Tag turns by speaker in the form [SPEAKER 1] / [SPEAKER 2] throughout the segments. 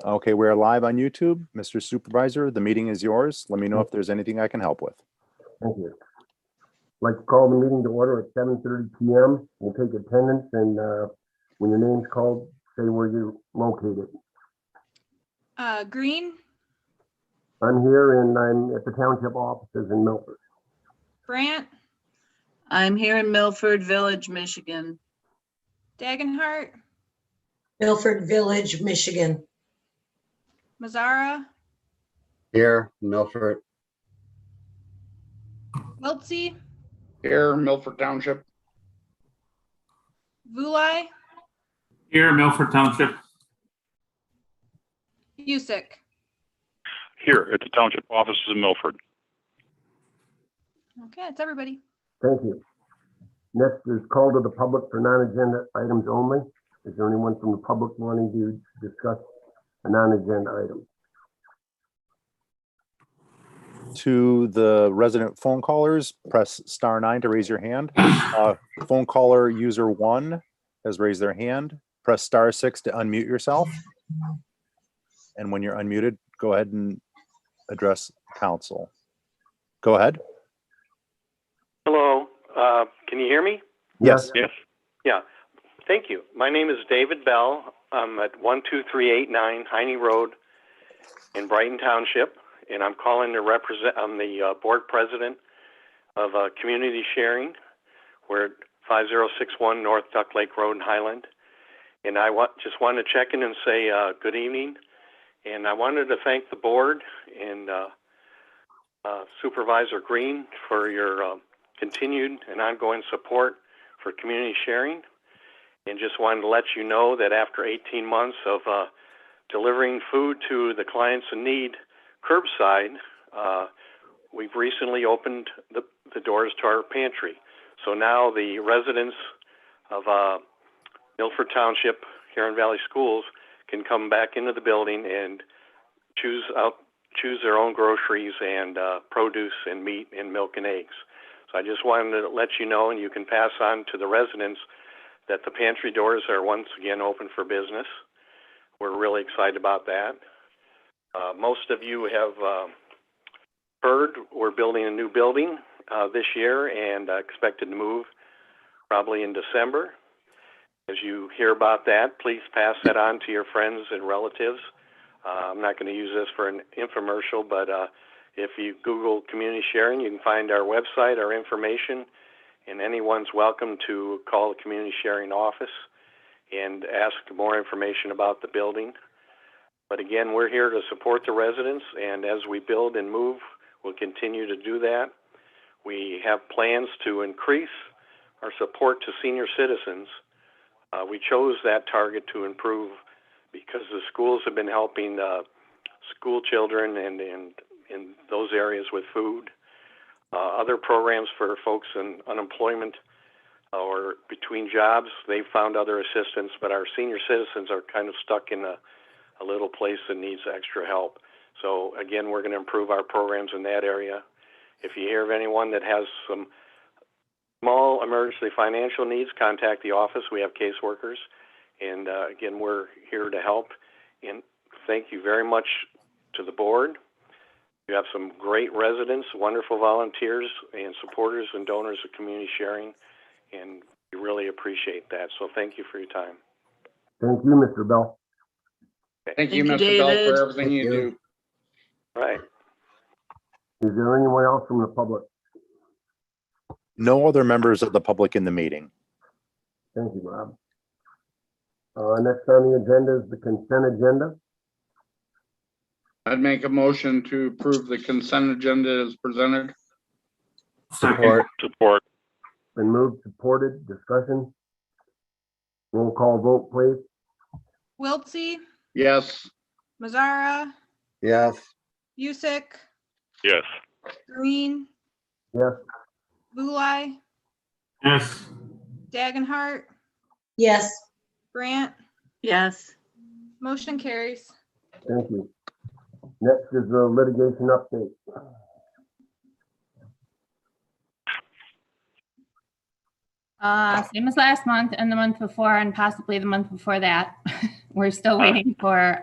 [SPEAKER 1] Okay, we're live on YouTube. Mr. Supervisor, the meeting is yours. Let me know if there's anything I can help with.
[SPEAKER 2] Thank you. I'd like to call the meeting to order at 7:30 PM. We'll take attendance, and when your name's called, say where you're located.
[SPEAKER 3] Green,
[SPEAKER 2] I'm here and I'm at the township offices in Milford.
[SPEAKER 3] Brant,
[SPEAKER 4] I'm here in Milford Village, Michigan.
[SPEAKER 3] Dagenhart,
[SPEAKER 5] Milford Village, Michigan.
[SPEAKER 3] Mazzara,
[SPEAKER 6] Here, Milford.
[SPEAKER 3] Wiltsey,
[SPEAKER 6] Here, Milford Township.
[SPEAKER 3] Vulai,
[SPEAKER 7] Here, Milford Township.
[SPEAKER 3] Busick.
[SPEAKER 8] Here at the township offices in Milford.
[SPEAKER 3] Okay, that's everybody.
[SPEAKER 2] Thank you. Next is call to the public for non-agenda items only. Is there anyone from the public wanting to discuss a non-agenda item?
[SPEAKER 1] To the resident phone callers, press *9 to raise your hand. Phone caller user 1 has raised their hand. Press *6 to unmute yourself. And when you're unmuted, go ahead and address council. Go ahead.
[SPEAKER 9] Hello, can you hear me?
[SPEAKER 1] Yes.
[SPEAKER 8] Yes.
[SPEAKER 9] Yeah, thank you. My name is David Bell. I'm at 12389 Heine Road in Brighton Township, and I'm calling to represent, I'm the board president of Community Sharing. We're at 5061 North Duck Lake Road in Highland. And I just wanted to check in and say good evening. And I wanted to thank the board and Supervisor Green for your continued and ongoing support for community sharing, and just wanted to let you know that after 18 months of delivering food to the clients in need curbside, we've recently opened the doors to our pantry. So now the residents of Milford Township, Huron Valley Schools, can come back into the building and choose their own groceries and produce and meat and milk and eggs. So I just wanted to let you know, and you can pass on to the residents, that the pantry doors are once again open for business. We're really excited about that. Most of you have heard we're building a new building this year and expected to move probably in December. As you hear about that, please pass that on to your friends and relatives. I'm not going to use this for an infomercial, but if you Google community sharing, you can find our website, our information, and anyone's welcome to call the community sharing office and ask more information about the building. But again, we're here to support the residents, and as we build and move, we'll continue to do that. We have plans to increase our support to senior citizens. We chose that target to improve because the schools have been helping school children and in those areas with food. Other programs for folks in unemployment or between jobs, they've found other assistance, but our senior citizens are kind of stuck in a little place that needs extra help. So again, we're going to improve our programs in that area. If you hear of anyone that has some small emergency financial needs, contact the office. We have caseworkers. And again, we're here to help. And thank you very much to the board. You have some great residents, wonderful volunteers and supporters and donors of community sharing. And we really appreciate that. So thank you for your time.
[SPEAKER 2] Thank you, Mr. Bell.
[SPEAKER 6] Thank you,
[SPEAKER 4] Thank you,
[SPEAKER 6] Mr. Bell,
[SPEAKER 4] David.
[SPEAKER 6] for everything you do.
[SPEAKER 9] Right.
[SPEAKER 2] Is there anyone else from the public?
[SPEAKER 1] No other members of the public in the meeting.
[SPEAKER 2] Thank you, Rob. Next on the agenda is the consent agenda.
[SPEAKER 6] I'd make a motion to approve the consent agenda as presented.
[SPEAKER 7] Second.
[SPEAKER 8] Support.
[SPEAKER 2] Been moved, supported, discussion. Roll call vote, please.
[SPEAKER 3] Wiltsey,
[SPEAKER 6] Yes.
[SPEAKER 3] Mazzara,
[SPEAKER 6] Yes.
[SPEAKER 3] Busick,
[SPEAKER 8] Yes.
[SPEAKER 3] Green,
[SPEAKER 2] Yes.
[SPEAKER 3] Vulai,
[SPEAKER 7] Yes.
[SPEAKER 3] Dagenhart,
[SPEAKER 5] Yes,
[SPEAKER 3] Brant.
[SPEAKER 4] Yes.
[SPEAKER 3] Motion carries.
[SPEAKER 2] Thank you. Next is the litigation update.
[SPEAKER 10] Same as last month and the month before and possibly the month before that. We're still waiting for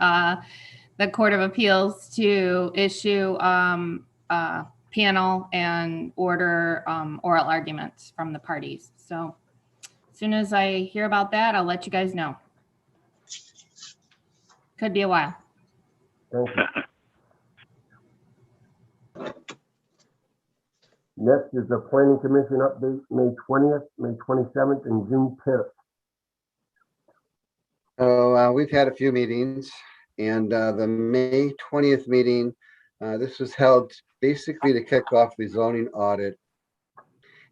[SPEAKER 10] the Court of Appeals to issue a panel and order oral arguments from the parties. So as soon as I hear about that, I'll let you guys know. Could be a while.
[SPEAKER 2] Thank you. Next is the planning commission update, May 20th, May 27th, and June 10th.
[SPEAKER 11] So we've had a few meetings, and the May 20th meeting, this was held basically to kick off the zoning audit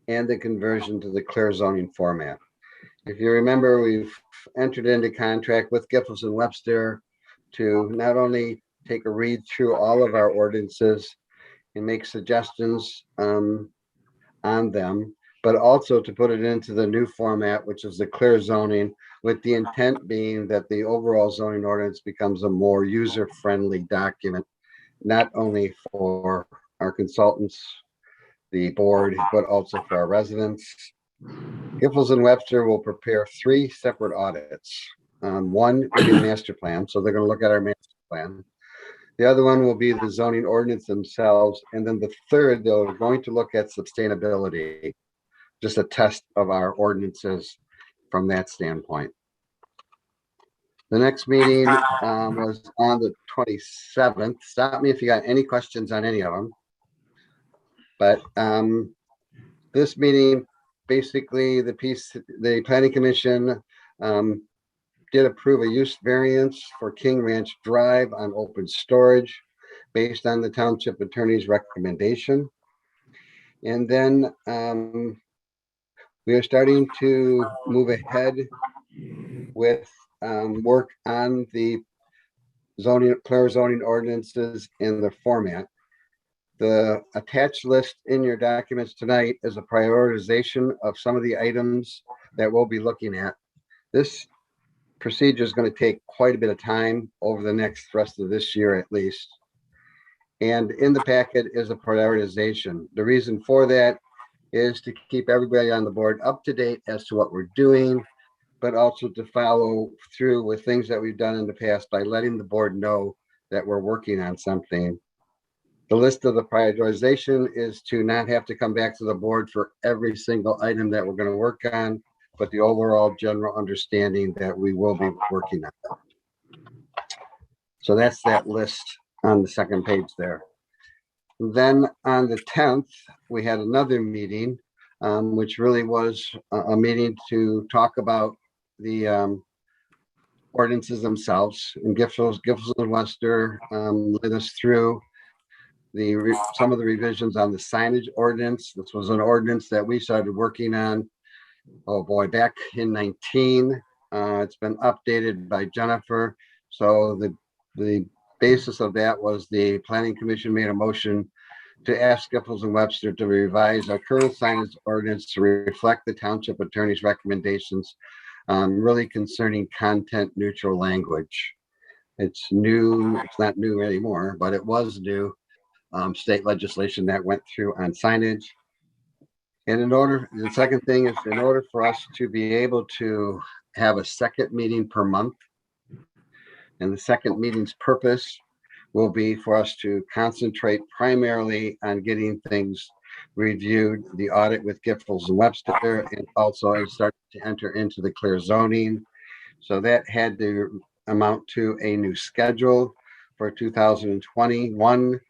[SPEAKER 11] and the conversion to the clear zoning format. If you remember, we've entered into contract with Giffords and Webster to not only take a read through all of our ordinances and make suggestions on them, but also to put it into the new format, which is the clear zoning, with the intent being that the overall zoning ordinance becomes a more user-friendly document, not only for our consultants, the board, but also for our residents. Giffords and Webster will prepare 3 separate audits. One will be the master plan, so they're going to look at our master plan. The other one will be the zoning ordinance themselves. And then the third, they're going to look at sustainability, just a test of our ordinances from that standpoint. The next meeting was on the 27th. Stop me if you got any questions on any of them. But this meeting, basically the planning commission did approve a use variance for King Ranch Drive on open storage based on the township attorney's recommendation. And then we are starting to move ahead with work on the clear zoning ordinances in the format. The attached list in your documents tonight is a prioritization of some of the items that we'll be looking at. This procedure is going to take quite a bit of time over the next rest of this year at least. And in the packet is a prioritization. The reason for that is to keep everybody on the board up to date as to what we're doing, but also to follow through with things that we've done in the past by letting the board know that we're working on something. The list of the prioritization is to not have to come back to the board for every single item that we're going to work on, but the overall general understanding that we will be working on that. So that's that list on the second page there. Then on the 10th, we had another meeting, which really was a meeting to talk about the ordinances themselves. And Giffords and Webster led us through some of the revisions on the signage ordinance. This was an ordinance that we started working on, oh boy, back in 19. It's been updated by Jennifer. So the basis of that was the planning commission made a motion to ask Giffords and Webster to revise our current signage ordinance to reflect the township attorney's recommendations, really concerning content neutral language. It's new, it's not new anymore, but it was new state legislation that went through on signage. And the second thing is, in order for us to be able to have a second meeting per month, and the second meeting's purpose will be for us to concentrate primarily on getting things reviewed, the audit with Giffords and Webster, and also start to enter into the clear zoning. So that had to amount to a new schedule for 2021.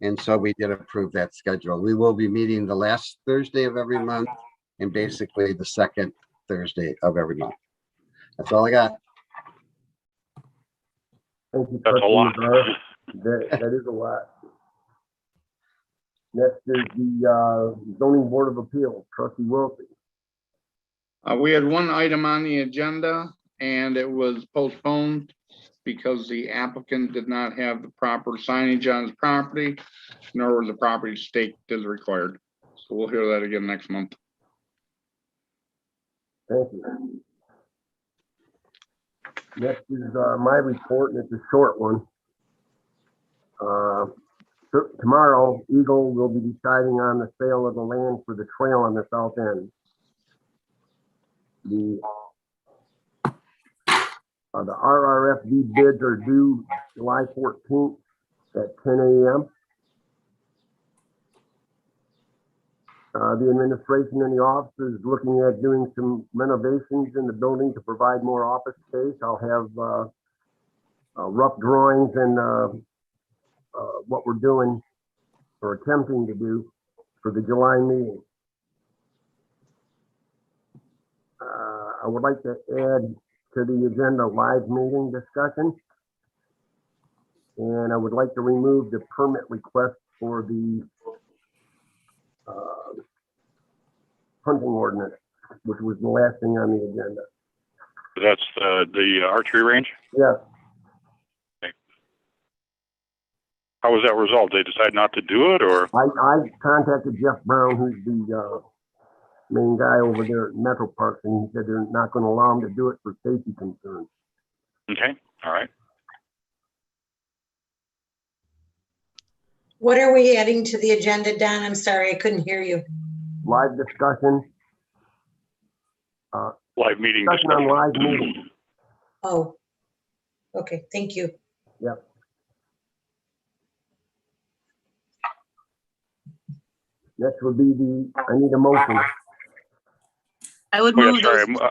[SPEAKER 11] And so we did approve that schedule. We will be meeting the last Thursday of every month and basically the second Thursday of every month. That's all I got.
[SPEAKER 2] Thank you.
[SPEAKER 8] That's a lot.
[SPEAKER 2] That is a lot. Next is the zoning board of appeals, trustee Wilkie.
[SPEAKER 6] We had one item on the agenda and it was postponed because the applicant did not have the proper signage on his property, nor was the property staked as required. So we'll hear that again next month.
[SPEAKER 2] Thank you. Next is my report, and it's a short one. Tomorrow, Eagle will be deciding on the sale of the land for the trail on the south end. The RRFD bids are due July 14th at 10 a.m. The administration in the office is looking at doing some renovations in the building to provide more office space. I'll have rough drawings and what we're doing or attempting to do for the July meeting. I would like to add to the agenda live meeting discussion. And I would like to remove the permit request for the hunting ordinance, which was the last thing on the agenda.
[SPEAKER 8] That's the archery range?
[SPEAKER 2] Yes,
[SPEAKER 8] How was that resolved? They decide not to do it, or?
[SPEAKER 2] I contacted Jeff Brown, who's the main guy over there at Metro Parks, and he said they're not going to allow him to do it for safety concerns.
[SPEAKER 8] Okay, all right.
[SPEAKER 5] What are we adding to the agenda, Don? I'm sorry, I couldn't hear you.
[SPEAKER 2] Live discussion.
[SPEAKER 8] Live meeting
[SPEAKER 2] Discussion on
[SPEAKER 8] discussion.
[SPEAKER 2] live meeting.
[SPEAKER 5] Oh, okay, thank you.
[SPEAKER 2] Yep. Next would be I need a motion.
[SPEAKER 4] I would
[SPEAKER 8] Oh, yeah,
[SPEAKER 4] move
[SPEAKER 8] sorry.
[SPEAKER 4] those,
[SPEAKER 8] Go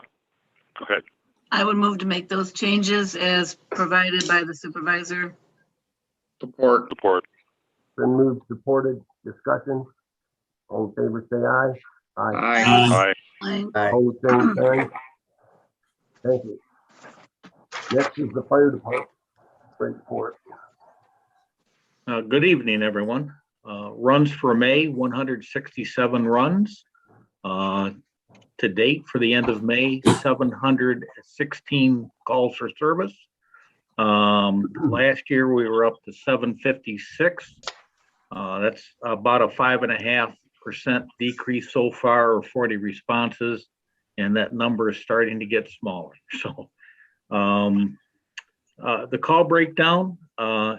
[SPEAKER 8] ahead.
[SPEAKER 4] I would move to make those changes as provided by the supervisor.
[SPEAKER 6] Support.
[SPEAKER 8] Support.
[SPEAKER 2] Been moved, supported, discussion. All in favor, say aye. Aye.
[SPEAKER 6] Aye.
[SPEAKER 8] Aye.
[SPEAKER 4] Aye.
[SPEAKER 2] Opposed, same sign. Thank you. Next is the fire department. Great report.
[SPEAKER 12] Good evening, everyone. Runs for May, 167 runs. To date, for the end of May, 716 calls for service. Last year, we were up to 756. That's about a 5.5% decrease so far, or 40 responses, and that number is starting to get smaller. So the call breakdown,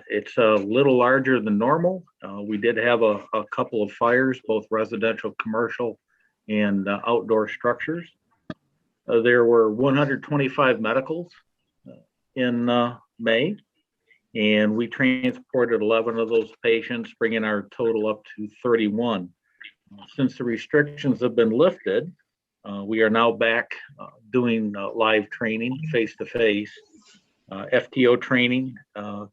[SPEAKER 12] it's a little larger than normal. We did have a couple of fires, both residential, commercial, and outdoor structures. There were 125 medicals in May, and we transported 11 of those patients, bringing our total up to 31. Since the restrictions have been lifted, we are now back doing live training face-to-face. FTO training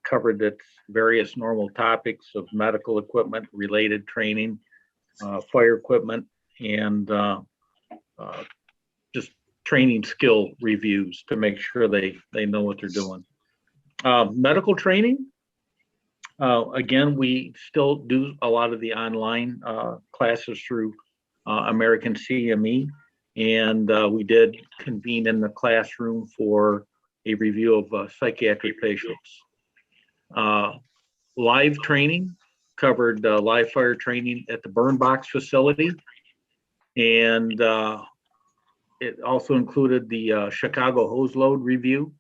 [SPEAKER 12] covered its various normal topics of medical equipment related training, fire equipment, and just training skill reviews to make sure they know what they're doing. Medical training, again, we still do a lot of the online classes through American CME, and we did convene in the classroom for a review of psychiatric patients. Live training covered live fire training at the Burn Box facility, and it also included the Chicago hose load review,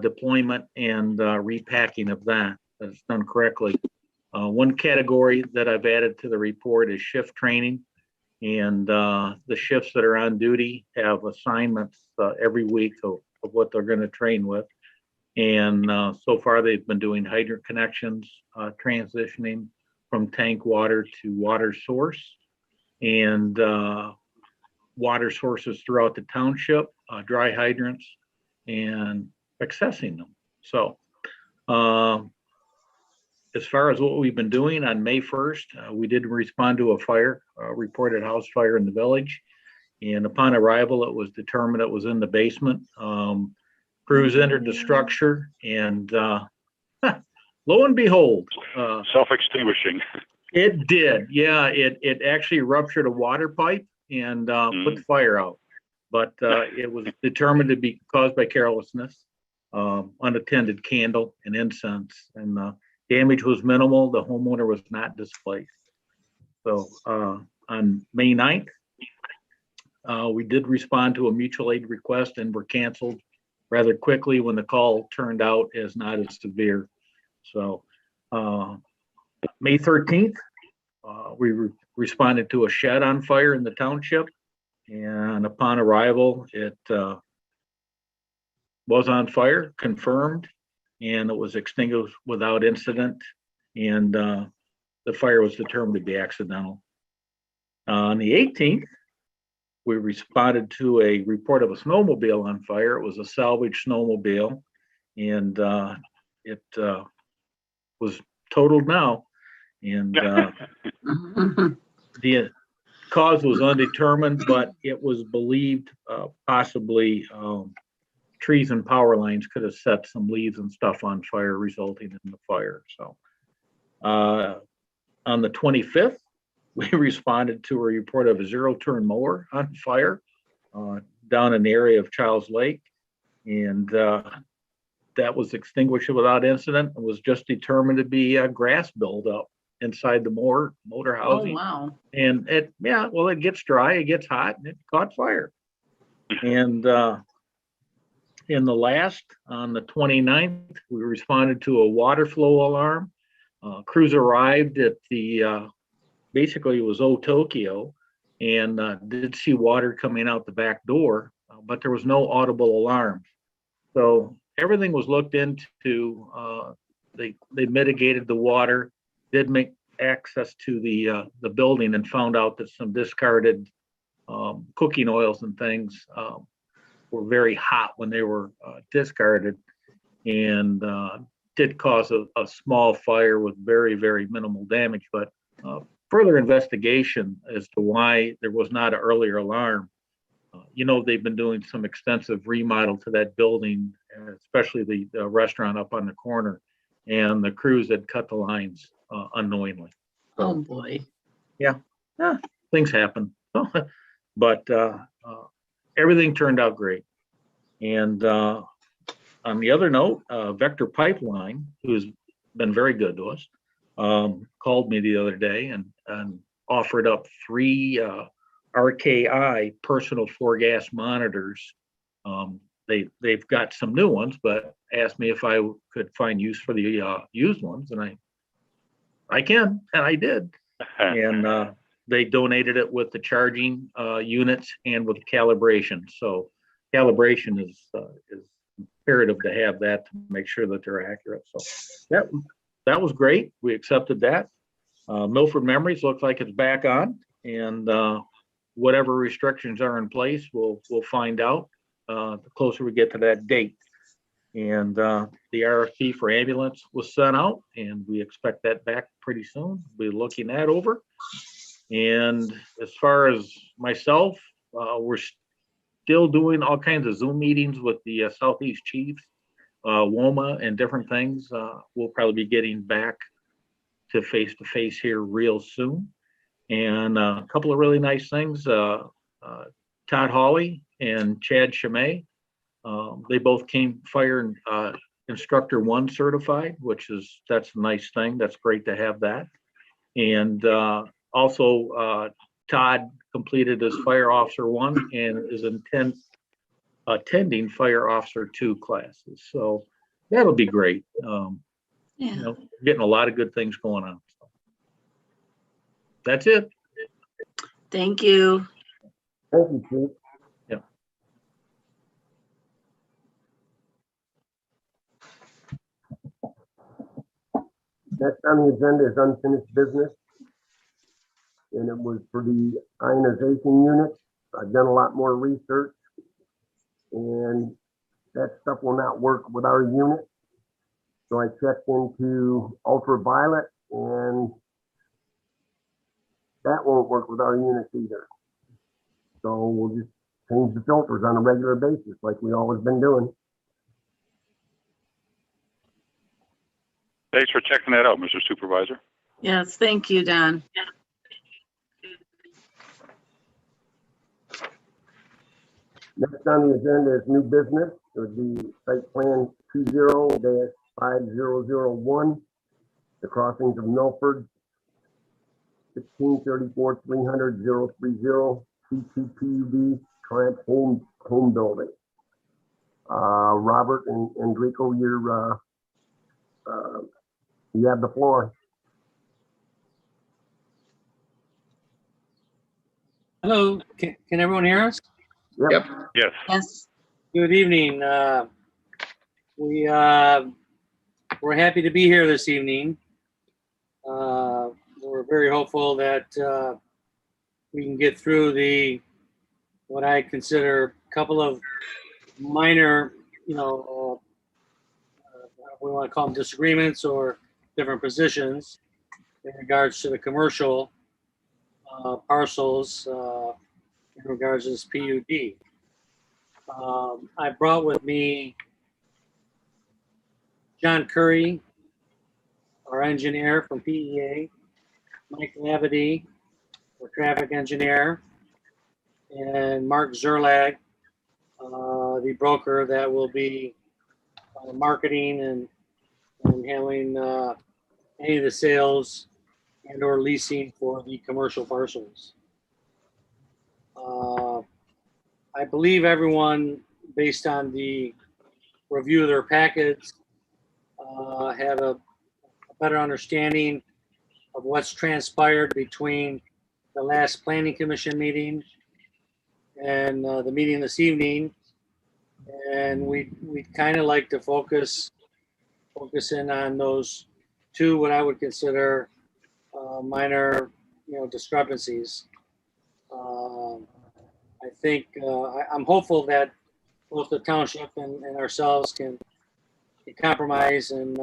[SPEAKER 12] deployment, and repacking of that. That's done correctly. One category that I've added to the report is shift training, and the shifts that are on duty have assignments every week of what they're going to train with. And so far they've been doing hydrant connections, transitioning from tank water to water source, and water sources throughout the township, dry hydrants, and accessing them. So as far as what we've been doing, on May 1st, we did respond to a fire, reported house fire in the village. And upon arrival, it was determined it was in the basement. Crews entered the structure, and lo and behold,
[SPEAKER 8] Self-extinguishing.
[SPEAKER 12] it did. Yeah, it actually ruptured a water pipe and put the fire out. But it was determined to be caused by carelessness, unattended candle and incense, and damage was minimal. The homeowner was not displaced. So on May 9th, we did respond to a mutual aid request and were canceled rather quickly when the call turned out as not as severe. So May 13th, we responded to a shed on fire in the township, and upon arrival, it was on fire, confirmed, and it was extinguished without incident. And the fire was determined to be accidental. On the 18th, we responded to a report of a snowmobile on fire. It was a salvage snowmobile, and it was totaled now. And the cause was undetermined, but it was believed possibly trees and power lines could have set some leaves and stuff on fire, resulting in the fire. So on the 25th, we responded to a report of a zero-turn mower on fire down in the area of Childs Lake. And that was extinguished without incident and was just determined to be a grass buildup inside the motor
[SPEAKER 4] Oh,
[SPEAKER 12] housing.
[SPEAKER 4] wow.
[SPEAKER 12] And it gets dry, it gets hot, and it caught fire. And in the last, on the 29th, we responded to a water flow alarm. Crews arrived at the, basically it was Old Tokyo, and did see water coming out the back door, but there was no audible alarm. So everything was looked into. They mitigated the water, did make access to the building, and found out that some discarded cooking oils and things were very hot when they were discarded, and did cause a small fire with very, very minimal damage. But further investigation as to why there was not an earlier alarm. They've been doing some extensive remodel to that building, especially the restaurant up on the corner, and the crews had cut the lines unknowingly.
[SPEAKER 4] Oh, boy.
[SPEAKER 12] Things happen. But everything turned out great. And on the other note, Vector Pipeline, who's been very good to us, called me the other day and offered up 3 RKI personal floor gas monitors. They've got some new ones, but asked me if I could find use for the used ones, and I can, and I did. And they donated it with the charging units and with calibration. So calibration is imperative to have that to make sure that they're accurate. So that was great. We accepted that. Milford Memories looks like it's back on, and whatever restrictions are in place, we'll find out the closer we get to that date. And the RFP for ambulance was sent out, and we expect that back pretty soon. We'll be looking that over. And as far as myself, we're still doing all kinds of Zoom meetings with the Southeast Chiefs, WOMA, and different things. We'll probably be getting back to face-to-face here real soon. And a couple of really nice things. Todd Hawley and Chad Chimay, they both came fire instructor 1 certified, that's a nice thing. That's great to have that. And also Todd completed his fire officer 1 and is attending fire officer 2 classes. So that'll be great. Getting a lot of good things going on. So that's it.
[SPEAKER 4] Thank you.
[SPEAKER 2] Thank you, Chief.
[SPEAKER 12] Yeah.
[SPEAKER 2] Next on the agenda is unfinished business. And it was for the ionization unit. I've done a lot more research, and that stuff will not work with our unit. So I checked into ultraviolet, and that won't work with our units either. So we'll just change the filters on a regular basis like we always been doing.
[SPEAKER 8] Thanks for checking that out, Mr. Supervisor.
[SPEAKER 4] Yes, thank you, Don.
[SPEAKER 2] Next on the agenda is new business. It would be site plan 20-5001, the crossings of Milford, 1634 300 030 CTPUD Triumph home building. Robert and Enrico, you have the floor.
[SPEAKER 13] Hello, can everyone hear us?
[SPEAKER 2] Yep.
[SPEAKER 8] Yes.
[SPEAKER 4] Yes.
[SPEAKER 13] Good evening. we're happy to be here this evening. We're very hopeful that we can get through what I consider a couple of minor, we want to call them disagreements or different positions in regards to the commercial parcels in regards to this PUD. I brought with me John Curry, our engineer from PEA, Mike Lavity, our traffic engineer, and Mark Zerlag, the broker that will be marketing and handling any of the sales and or leasing for the commercial parcels. I believe everyone, based on the review of their packets, have a better understanding of what's transpired between the last planning commission meeting and the meeting this evening. And we'd kind of like to focus in on those two, what I would consider minor, discrepancies. I think I'm hopeful that both the township and ourselves can compromise and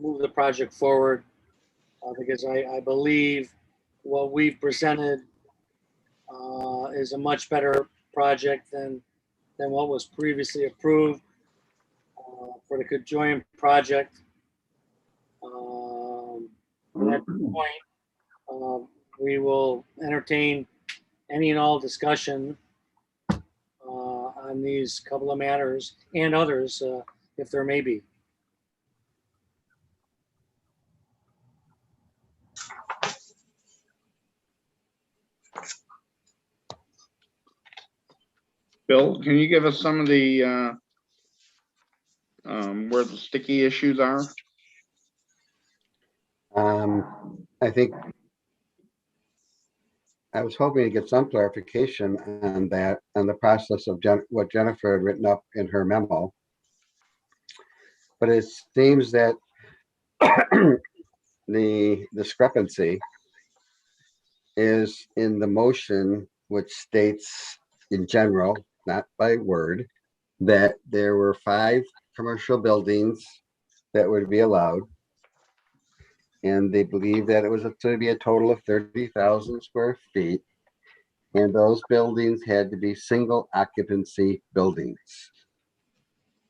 [SPEAKER 13] move the project forward, because I believe what we've presented is a much better project than what was previously approved for the conjoined project. At that point, we will entertain any and all discussion on these couple of matters and others, if there may be.
[SPEAKER 6] Bill, can you give us some of the where the sticky issues are?
[SPEAKER 11] I think I was hoping to get some clarification on that, on the process of what Jennifer had written up in her memo. But it seems that the discrepancy is in the motion, which states in general, not by word, that there were 5 commercial buildings that would be allowed. And they believe that it was to be a total of 30,000 square feet. And those buildings had to be single occupancy buildings.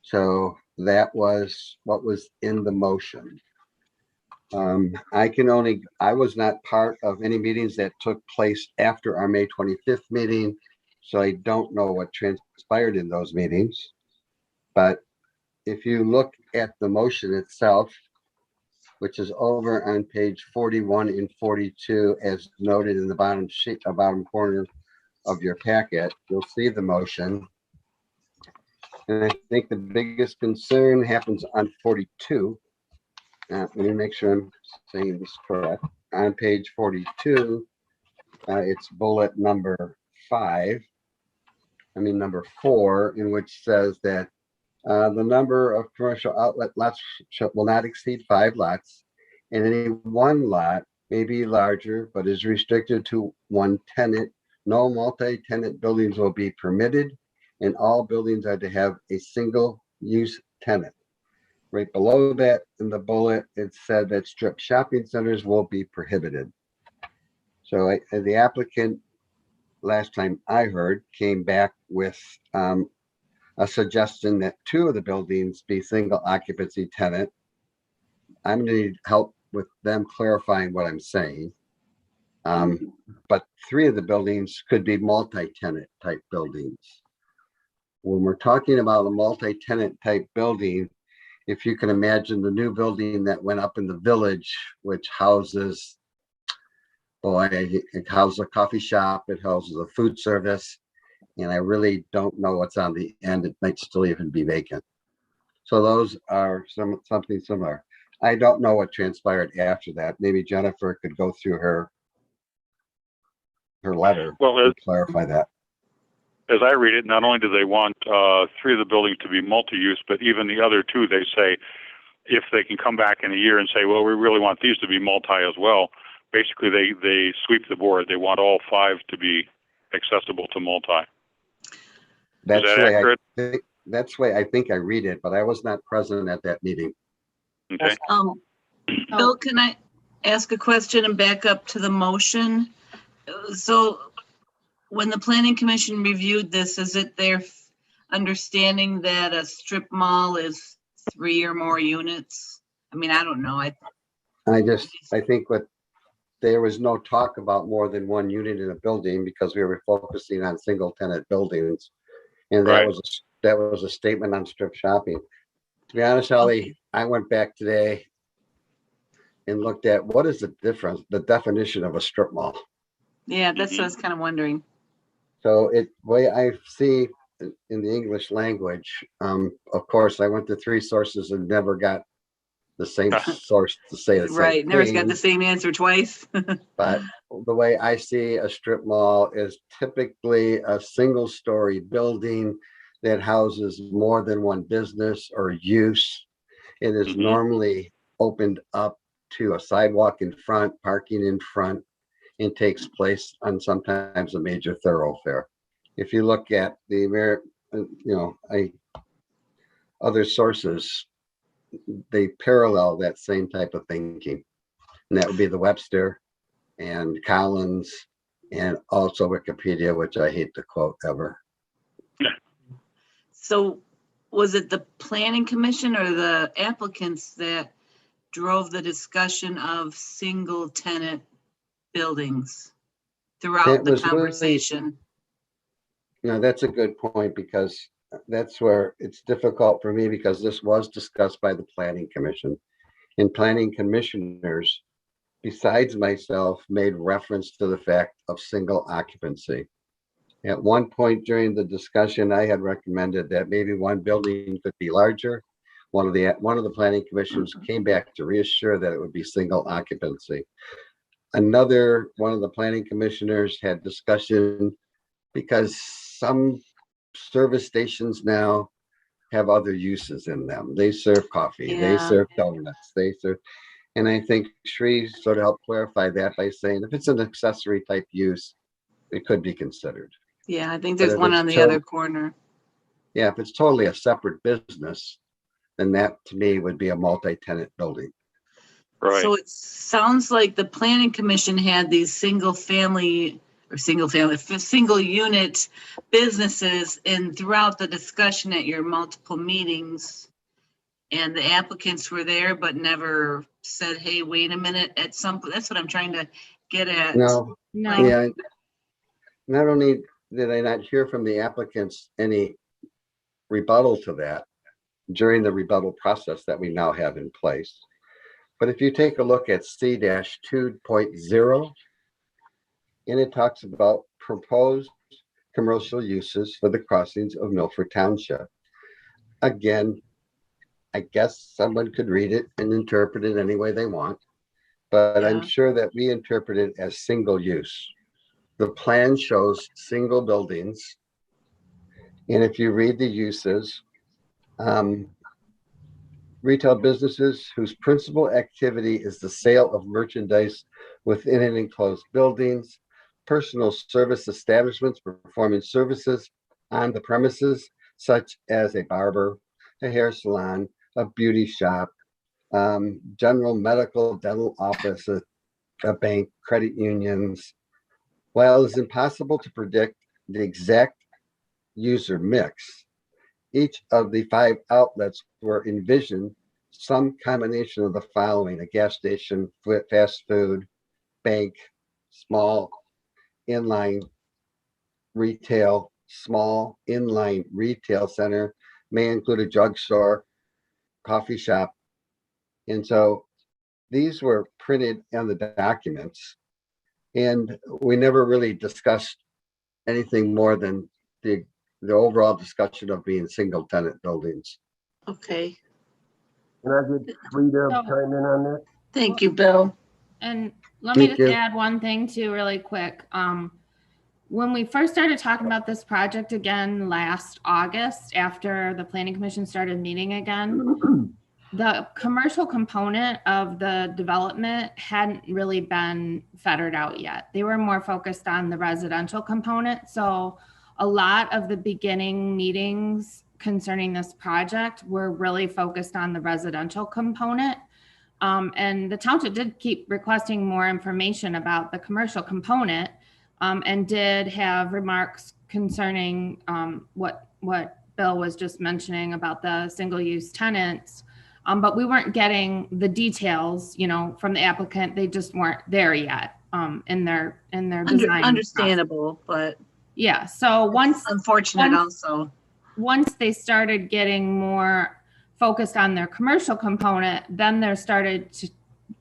[SPEAKER 11] So that was what was in the motion. I was not part of any meetings that took place after our May 25th meeting. So I don't know what transpired in those meetings. But if you look at the motion itself, which is over on page 41 and 42, as noted in the bottom sheet, bottom corner of your packet, you'll see the motion. And I think the biggest concern happens on 42. Let me make sure I'm saying this correct. On page 42, it's bullet number 4, in which says that the number of commercial outlet lots will not exceed 5 lots, and any one lot may be larger, but is restricted to 1 tenant. No multi-tenant buildings will be permitted, and all buildings are to have a single-use tenant. Right below that in the bullet, it said that strip shopping centers will be prohibited. So the applicant, last time I heard, came back with a suggestion that 2 of the buildings be single occupancy tenant. I'm going to need help with them clarifying what I'm saying. But 3 of the buildings could be multi-tenant type buildings. When we're talking about a multi-tenant type building, if you can imagine the new building that went up in the village, which houses, it houses a coffee shop, it houses a food service, and I really don't know what's on the end. It might still even be vacant. So those are something similar. I don't know what transpired after that. Maybe Jennifer could go through her letter
[SPEAKER 8] Well,
[SPEAKER 11] and clarify that.
[SPEAKER 8] as I read it, not only do they want 3 of the buildings to be multi-use, but even the other 2, they say, if they can come back in a year and say, well, we really want these to be multi as well, basically they sweep the board. They want all 5 to be accessible to multi.
[SPEAKER 11] That's
[SPEAKER 8] Is that
[SPEAKER 11] the way
[SPEAKER 8] accurate?
[SPEAKER 11] that's the way I think I read it, but I was not present at that meeting.
[SPEAKER 8] Okay.
[SPEAKER 4] Bill, can I ask a question and back up to the motion? So when the planning commission reviewed this, is it their understanding that a strip mall is 3 or more units? I mean, I don't know.
[SPEAKER 11] I think there was no talk about more than 1 unit in a building because we were focusing on single tenant buildings. And that was a statement on strip shopping. To be honest, Holly, I went back today and looked at what is the definition of a strip mall.
[SPEAKER 4] Yeah, that's what I was kind of wondering.
[SPEAKER 11] So way I see in the English language, of course, I went to 3 sources and never got the same source to say the same
[SPEAKER 4] Right, never got
[SPEAKER 11] thing.
[SPEAKER 4] the same answer twice.
[SPEAKER 11] But the way I see a strip mall is typically a single story building that houses more than 1 business or use. It is normally opened up to a sidewalk in front, parking in front, and takes place on sometimes a major thoroughfare. If you look at the other sources, they parallel that same type of thinking. And that would be the Webster and Collins and also Wikipedia, which I hate to quote ever.
[SPEAKER 4] So was it the planning commission or the applicants that drove the discussion of single tenant buildings throughout the conversation?
[SPEAKER 11] That's a good point, because that's where it's difficult for me, because this was discussed by the planning commission, and planning commissioners, besides myself, made reference to the fact of single occupancy. At one point during the discussion, I had recommended that maybe 1 building could be larger. One of the planning commissioners came back to reassure that it would be single occupancy. Another one of the planning commissioners had discussion because some service stations now have other uses in them. They serve coffee, they serve donuts, and I think Sri sort of helped clarify that by saying if it's an accessory type use, it could be considered.
[SPEAKER 4] Yeah, I think there's one on the other corner.
[SPEAKER 11] Yeah, if it's totally a separate business, then that to me would be a multi-tenant building.
[SPEAKER 8] Right.
[SPEAKER 4] So it sounds like the planning commission had these single unit businesses, and throughout the discussion at your multiple meetings, and the applicants were there, but never said, hey, wait a minute, at some point. That's what I'm trying to get at.
[SPEAKER 11] No.
[SPEAKER 10] No.
[SPEAKER 11] Yeah. Not only did I not hear from the applicants any rebuttal to that during the rebuttal process that we now have in place, but if you take a look at C-2.0, and it talks about proposed commercial uses for the crossings of Milford Township. Again, I guess someone could read it and interpret it any way they want, but I'm sure that we interpret it as single use. The plan shows single buildings. And if you read the uses, retail businesses whose principal activity is the sale of merchandise within an enclosed buildings, personal service establishments performing services on the premises, such as a barber, a hair salon, a beauty shop, general medical, dental office, a bank, credit unions. While it is impossible to predict the exact user mix, each of the 5 outlets were envisioned some combination of the following: a gas station, fast food, bank, small inline retail, small inline retail center, may include a drugstore, coffee shop. And so these were printed on the documents, and we never really discussed anything more than the overall discussion of being single tenant buildings.
[SPEAKER 4] Okay.
[SPEAKER 2] Can I get Sri to chime in on this?
[SPEAKER 4] Thank you, Bill.
[SPEAKER 10] And let me
[SPEAKER 11] Thank
[SPEAKER 10] just
[SPEAKER 11] you.
[SPEAKER 10] add one thing too, really quick. when we first started talking about this project again last August, after the planning commission started meeting again, the commercial component of the development hadn't really been fettered out yet. They were more focused on the residential component. So a lot of the beginning meetings concerning this project were really focused on the residential component. And the township did keep requesting more information about the commercial component, and did have remarks concerning what Bill was just mentioning about the single-use tenants. But we weren't getting the details, from the applicant. They just weren't there yet in their design.
[SPEAKER 4] Understandable, but
[SPEAKER 10] yeah. So
[SPEAKER 4] unfortunate also.
[SPEAKER 10] Once they started getting more focused on their commercial component, then there started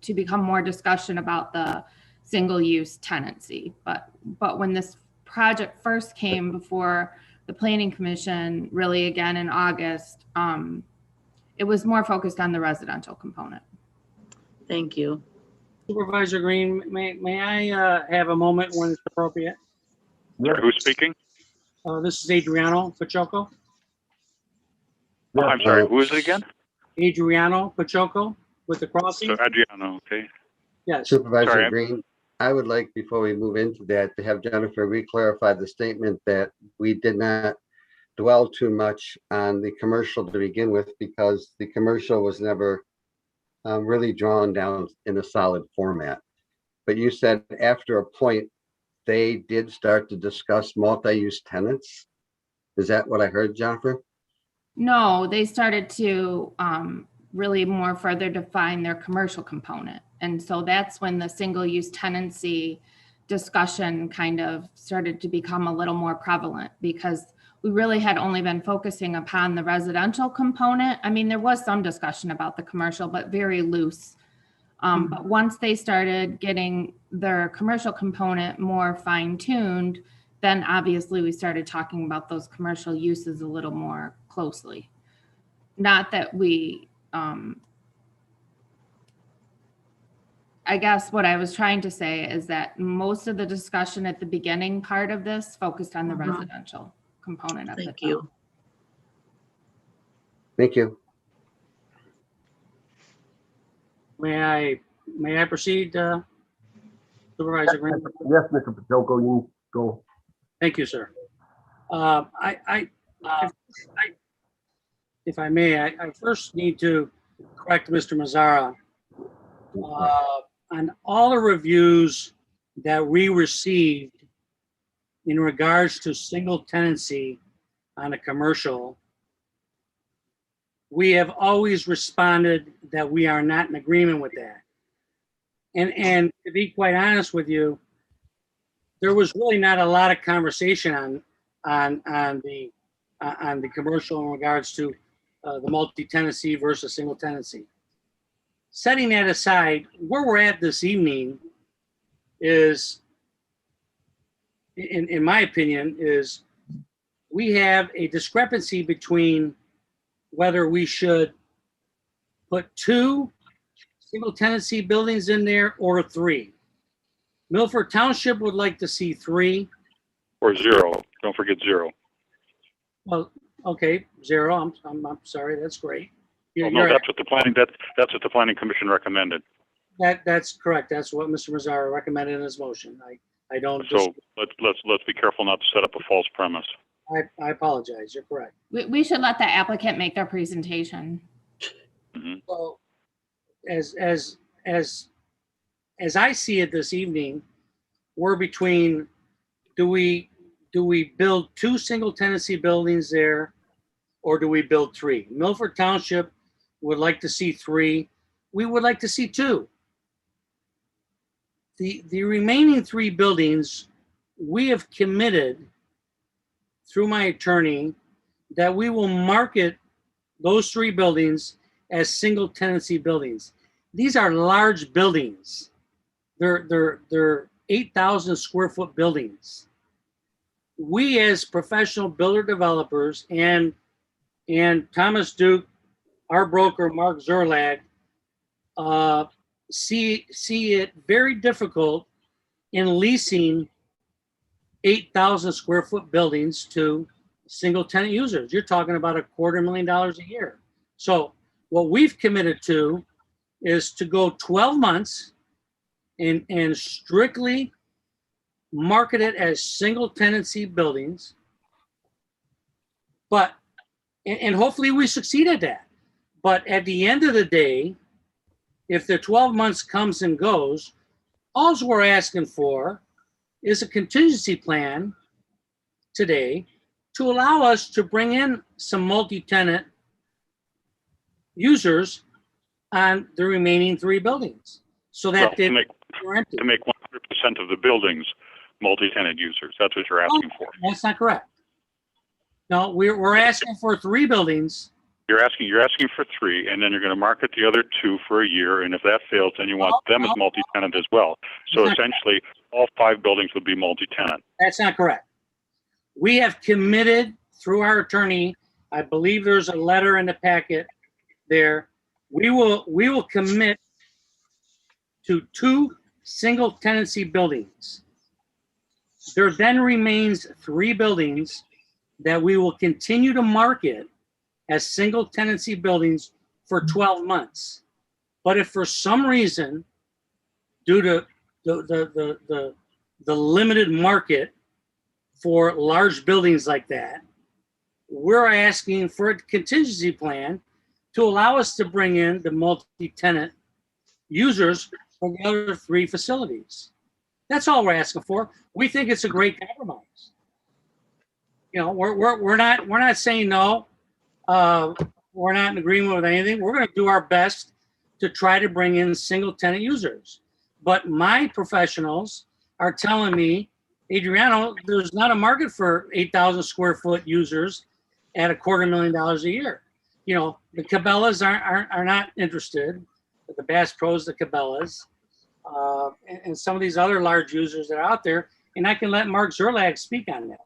[SPEAKER 10] to become more discussion about the single-use tenancy. But when this project first came before the planning commission, really again in August, it was more focused on the residential component.
[SPEAKER 4] Thank you.
[SPEAKER 13] Supervisor Green, may I have a moment when it's appropriate?
[SPEAKER 8] Who's speaking?
[SPEAKER 13] This is Adriano Pachoco.
[SPEAKER 8] Oh, I'm sorry, who is it again?
[SPEAKER 13] Adriano Pachoco with the crossing.
[SPEAKER 8] So Adriano, okay.
[SPEAKER 13] Yes.
[SPEAKER 11] Supervisor
[SPEAKER 8] Sorry.
[SPEAKER 11] Green, I would like, before we move into that, to have Jennifer re-clarify the statement that we did not dwell too much on the commercial to begin with, because the commercial was never really drawn down in a solid format. But you said after a point, they did start to discuss multi-use tenants. Is that what I heard, Jennifer?
[SPEAKER 10] No, they started to really more further define their commercial component. And so that's when the single-use tenancy discussion kind of started to become a little more prevalent, because we really had only been focusing upon the residential component. I mean, there was some discussion about the commercial, but very loose. But once they started getting their commercial component more fine-tuned, then obviously we started talking about those commercial uses a little more closely. Not that we, I guess what I was trying to say is that most of the discussion at the beginning part of this focused on the residential component of it.
[SPEAKER 4] Thank you.
[SPEAKER 11] Thank you.
[SPEAKER 13] May I proceed, Supervisor Green?
[SPEAKER 2] Yes, Mr. Pachoco, you can go.
[SPEAKER 13] Thank you, sir. If I may, I first need to correct Mr. Mazzara. On all the reviews that we received in regards to single tenancy on a commercial, we have always responded that we are not in agreement with that. And to be quite honest with you, there was really not a lot of conversation on the commercial in regards to the multi-tenancy versus single tenancy. Setting that aside, where we're at this evening is, in my opinion, is we have a discrepancy between whether we should put 2 single tenancy buildings in there or 3. Milford Township would like to see 3.
[SPEAKER 8] Or 0. Don't forget 0.
[SPEAKER 13] Well, okay, 0. I'm sorry. That's great.
[SPEAKER 8] Well, no, that's what the planning commission recommended.
[SPEAKER 13] That's correct. That's what Mr. Mazzara recommended in his motion. I don't.
[SPEAKER 8] So let's be careful not to set up a false premise.
[SPEAKER 13] I apologize. You're correct.
[SPEAKER 10] We should let the applicant make their presentation.
[SPEAKER 8] Mm-hmm.
[SPEAKER 13] So, as I see it this evening, we're between, do we build 2 single tenancy buildings there, or do we build 3? Milford Township would like to see 3. We would like to see 2. The remaining 3 buildings, we have committed through my attorney that we will market those 3 buildings as single tenancy buildings. These are large buildings. They're 8,000 square foot buildings. We as professional builder developers and Thomas Duke, our broker, Mark Zerlag, see it very difficult in leasing 8,000 square foot buildings to single tenant users. You're talking about $250,000 a year. So what we've committed to is to go 12 months and strictly market it as single tenancy buildings. But, and hopefully we succeed at that. But at the end of the day, if the 12 months comes and goes, all we're asking for is a contingency plan today to allow us to bring in some multi-tenant users on the remaining 3 buildings. So
[SPEAKER 8] Well,
[SPEAKER 13] that
[SPEAKER 8] to
[SPEAKER 13] they
[SPEAKER 8] make
[SPEAKER 13] are empty.
[SPEAKER 8] 100% of the buildings multi-tenant users. That's what you're asking for.
[SPEAKER 13] That's not correct. No, we're asking for 3 buildings.
[SPEAKER 8] You're asking for 3, and then you're going to market the other 2 for a year. And if that fails, then you want them as multi-tenant as well. So essentially, all 5 buildings would be multi-tenant.
[SPEAKER 13] That's not correct. We have committed through our attorney, I believe there's a letter in the packet there. We will commit to 2 single tenancy buildings. There then remains 3 buildings that we will continue to market as single tenancy buildings for 12 months. But if for some reason, due to the limited market for large buildings like that, we're asking for a contingency plan to allow us to bring in the multi-tenant users from the other 3 facilities. That's all we're asking for. We think it's a great compromise. You know, we're not saying no. We're not in agreement with anything. We're going to do our best to try to bring in single tenant users. But my professionals are telling me, Adriano, there's not a market for 8,000 square foot users at $250,000 a year. You know, the Cabela's are not interested. The Bass Pros, the Cabela's, and some of these other large users that are out there. And I can let Mark Zerlag speak on that.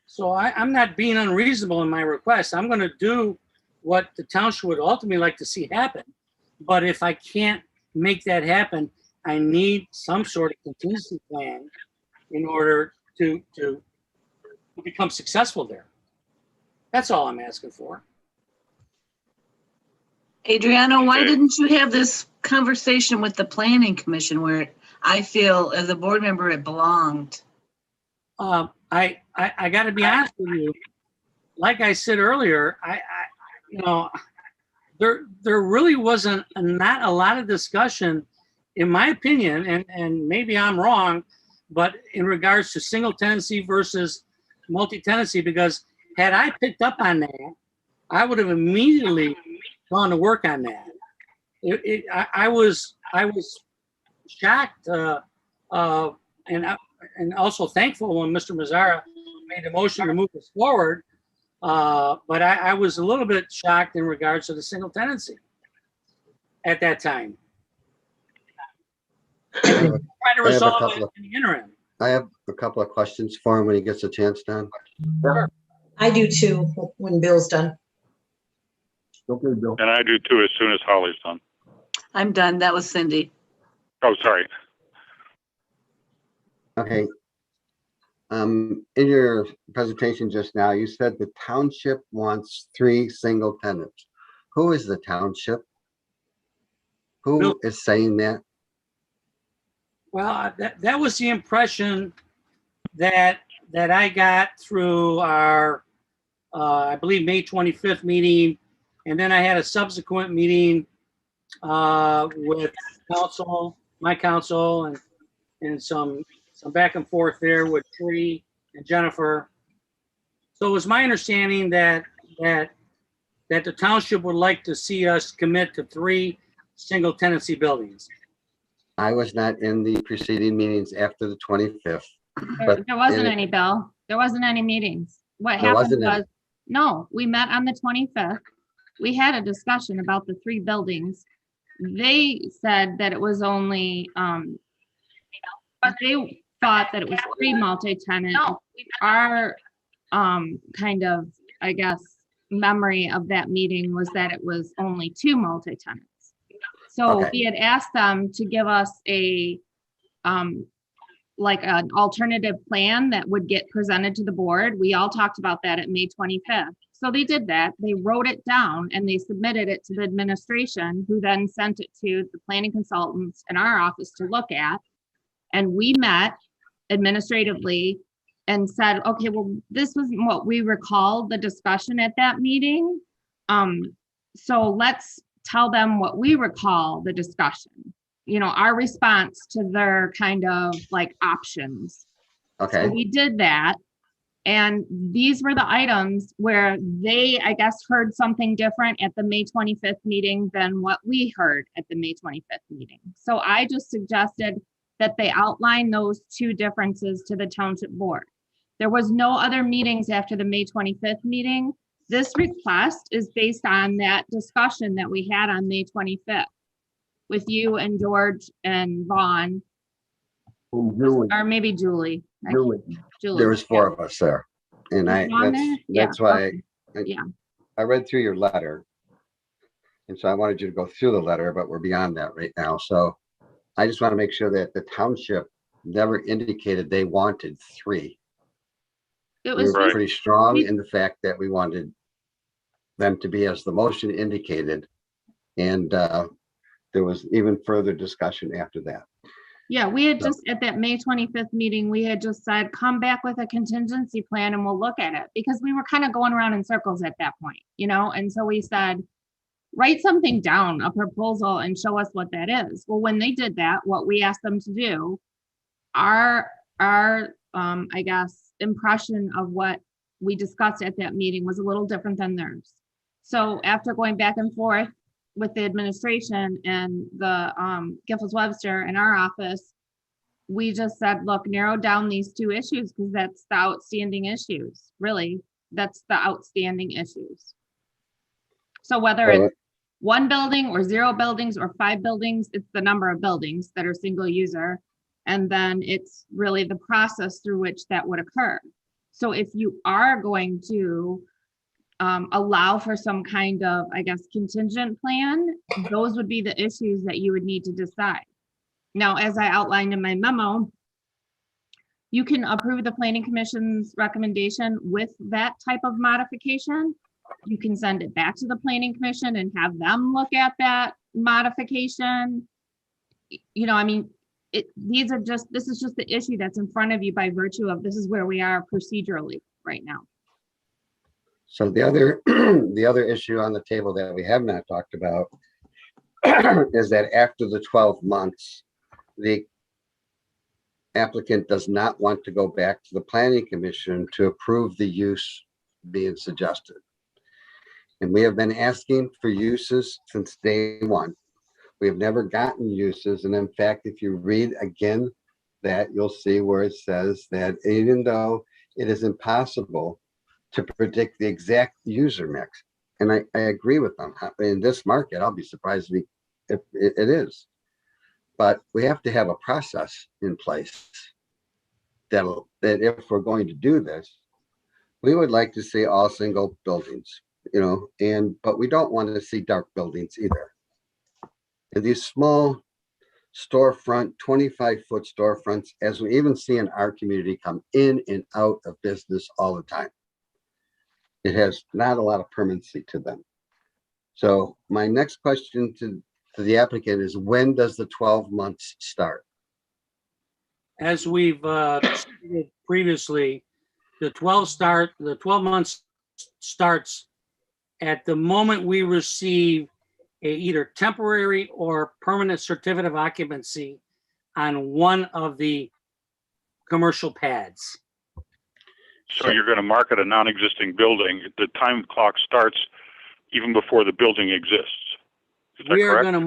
[SPEAKER 13] So I'm not being unreasonable in my request. I'm going to do what the township would ultimately like to see happen. But if I can't make that happen, I need some sort of contingency plan in order to become successful there. That's all I'm asking for.
[SPEAKER 4] Adriano, why didn't you have this conversation with the planning commission where I feel as a board member it belonged?
[SPEAKER 13] I got to be honest with you. Like I said earlier, you know, there really wasn't not a lot of discussion, in my opinion, and maybe I'm wrong, but in regards to single tenancy versus multi-tenancy, because had I picked up on that, I would have immediately gone to work on that. I was shocked and also thankful when Mr. Mazzara made a motion to move this forward. But I was a little bit shocked in regards to the single tenancy at that time. Try to resolve it in the interim.
[SPEAKER 11] I have a couple of questions for him when he gets a chance, Don.
[SPEAKER 13] Sure.
[SPEAKER 5] I do too, when Bill's done.
[SPEAKER 2] Okay, Bill.
[SPEAKER 8] And I do too, as soon as Holly's done.
[SPEAKER 4] I'm done. That was Cindy.
[SPEAKER 8] Oh, sorry.
[SPEAKER 11] Okay. In your presentation just now, you said the township wants 3 single tenants. Who is the township? Who is saying that?
[SPEAKER 13] Well, that was the impression that I got through our, I believe, May 25th meeting. And then I had a subsequent meeting with council, my council, and some back and forth there with Tree and Jennifer. So it was my understanding that the township would like to see us commit to 3 single tenancy buildings.
[SPEAKER 11] I was not in the preceding meetings after the 25th.
[SPEAKER 10] There wasn't any, Bill. There wasn't any meetings. What
[SPEAKER 11] There
[SPEAKER 10] happened
[SPEAKER 11] wasn't any.
[SPEAKER 10] was, no, we met on the 25th. We had a discussion about the 3 buildings. They said that it was only, they thought that it was 3 multi-tenant. Our kind of, I guess, memory of that meeting was that it was only 2 multi-tenants. So
[SPEAKER 11] Okay.
[SPEAKER 10] we had asked them to give us a like an alternative plan that would get presented to the board. We all talked about that at May 25th. So they did that. They wrote it down and they submitted it to the administration, who then sent it to the planning consultants in our office to look at. And we met administratively and said, okay, well, this was what we recalled the discussion at that meeting. So let's tell them what we recall the discussion, you know, our response to their kind of like options. So
[SPEAKER 11] Okay,
[SPEAKER 10] we did that. And these were the items where they, I guess, heard something different at the May 25th meeting than what we heard at the May 25th meeting. So I just suggested that they outline those two differences to the township board. There was no other meetings after the May 25th meeting. This request is based on that discussion that we had on May 25th with you and George and Vaughn,
[SPEAKER 2] And Julie,
[SPEAKER 10] or maybe Julie.
[SPEAKER 2] Julie.
[SPEAKER 10] Julie.
[SPEAKER 11] there was 4 of us there. And
[SPEAKER 10] Was Vaughn there? Yeah,
[SPEAKER 11] that's why
[SPEAKER 10] okay. Yeah.
[SPEAKER 11] I read through your letter. And so I wanted you to go through the letter, but we're beyond that right now. So I just want to make sure that the township never indicated they wanted 3.
[SPEAKER 10] It
[SPEAKER 11] We
[SPEAKER 10] was
[SPEAKER 11] were
[SPEAKER 10] just,
[SPEAKER 11] pretty strong in the fact that we wanted them to be as the motion indicated. And there was even further discussion after that.
[SPEAKER 10] yeah, we had just, at that May 25th meeting, we had just said, come back with a contingency plan and we'll look at it, because we were kind of going around in circles at that point, you know? And so we said, write something down, a proposal, and show us what that is. Well, when they did that, what we asked them to do, our I guess, impression of what we discussed at that meeting was a little different than theirs. So after going back and forth with the administration and the Giffords Webster in our office, we just said, look, narrow down these 2 issues, because that's the outstanding issues. Really, that's the outstanding issues. So whether it's 1 building or 0 buildings or 5 buildings, it's the number of buildings that are single user. And then it's really the process through which that would occur. So if you are going to allow for some kind of, I guess, contingent plan, those would be the issues that you would need to decide. Now, as I outlined in my memo, you can approve the planning commission's recommendation with that type of modification. You can send it back to the planning commission and have them look at that modification. You know, I mean, this is just the issue that's in front of you by virtue of this is where we are procedurally right now.
[SPEAKER 11] So the other, the other issue on the table that we have not talked about is that after the 12 months, the applicant does not want to go back to the planning commission to approve the use being suggested. And we have been asking for uses since day 1. We have never gotten uses. And in fact, if you read again, that you'll see where it says that even though it is impossible to predict the exact user mix. And I agree with them. In this market, I'll be surprised if it is. But we have to have a process in place that if we're going to do this, we would like to see all single buildings, you know, but we don't want to see dark buildings either. And these small storefront, 25-foot storefronts, as we even see in our community, come in and out of business all the time. It has not a lot of permanency to them. So my next question to the applicant is, when does the 12 months start?
[SPEAKER 13] As we've stated previously, the 12 months starts at the moment we receive a either temporary or permanent certificate of occupancy on one of the commercial pads.
[SPEAKER 8] So you're going to market a non-existing building. The time clock starts even before the building exists. Is that
[SPEAKER 13] We are
[SPEAKER 8] correct?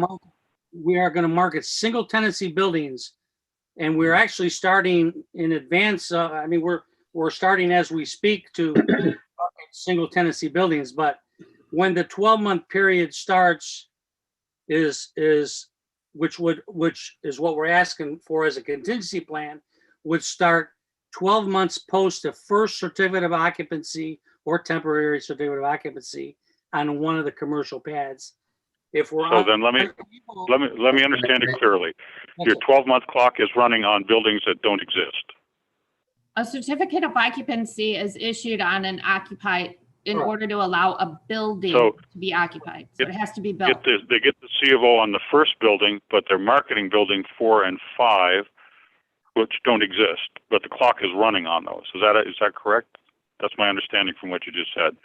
[SPEAKER 13] going to market single tenancy buildings, and we're actually starting in advance. I mean, we're starting as we speak to market single tenancy buildings, but when the 12-month period starts which is what we're asking for as a contingency plan, would start 12 months post the first certificate of occupancy or temporary certificate of occupancy on one of the commercial pads. If we're.
[SPEAKER 8] So then let me understand it clearly. Your 12-month clock is running on buildings that don't exist.
[SPEAKER 10] A certificate of occupancy is issued on an occupied in
[SPEAKER 13] Correct.
[SPEAKER 10] order to allow a building
[SPEAKER 8] So-
[SPEAKER 10] to be occupied. So it has to be built.
[SPEAKER 8] They get the C of O on the first building, but they're marketing building 4 and 5, which don't exist, but the clock is running on those. Is that correct? That's my understanding from what you just said.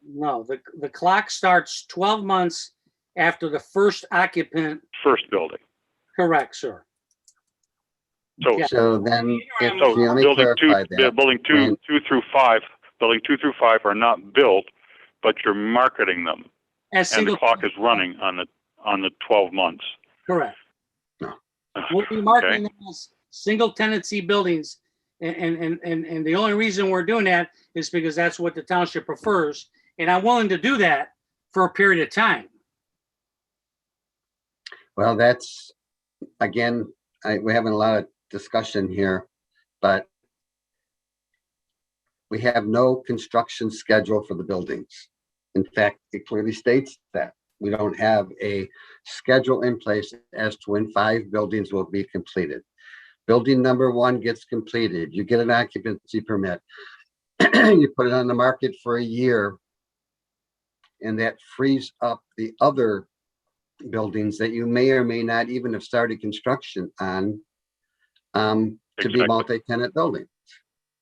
[SPEAKER 13] No, the clock starts 12 months after the first occupant.
[SPEAKER 8] First building.
[SPEAKER 13] Correct, sir.
[SPEAKER 8] So,
[SPEAKER 13] Yeah.
[SPEAKER 11] So then, if,
[SPEAKER 8] so
[SPEAKER 11] see, let me
[SPEAKER 8] building
[SPEAKER 11] clarify
[SPEAKER 8] two,
[SPEAKER 11] that.
[SPEAKER 8] building
[SPEAKER 11] When-
[SPEAKER 8] 2 through 5, building 2 through 5 are not built, but you're marketing them,
[SPEAKER 13] As
[SPEAKER 8] and the
[SPEAKER 13] single.
[SPEAKER 8] clock is running on the 12 months.
[SPEAKER 13] Correct.
[SPEAKER 11] No.
[SPEAKER 13] We'll be marketing them as single tenancy buildings. And the only reason we're doing that is because that's what the township prefers. And I'm willing to do that for a period of time.
[SPEAKER 11] Well, that's, again, we're having a lot of discussion here, but we have no construction schedule for the buildings. In fact, it clearly states that we don't have a schedule in place as to when 5 buildings will be completed. Building number 1 gets completed, you get an occupancy permit, you put it on the market for a year, and that frees up the other buildings that you may or may not even have started construction on to be
[SPEAKER 8] Exactly.
[SPEAKER 11] multi-tenant buildings.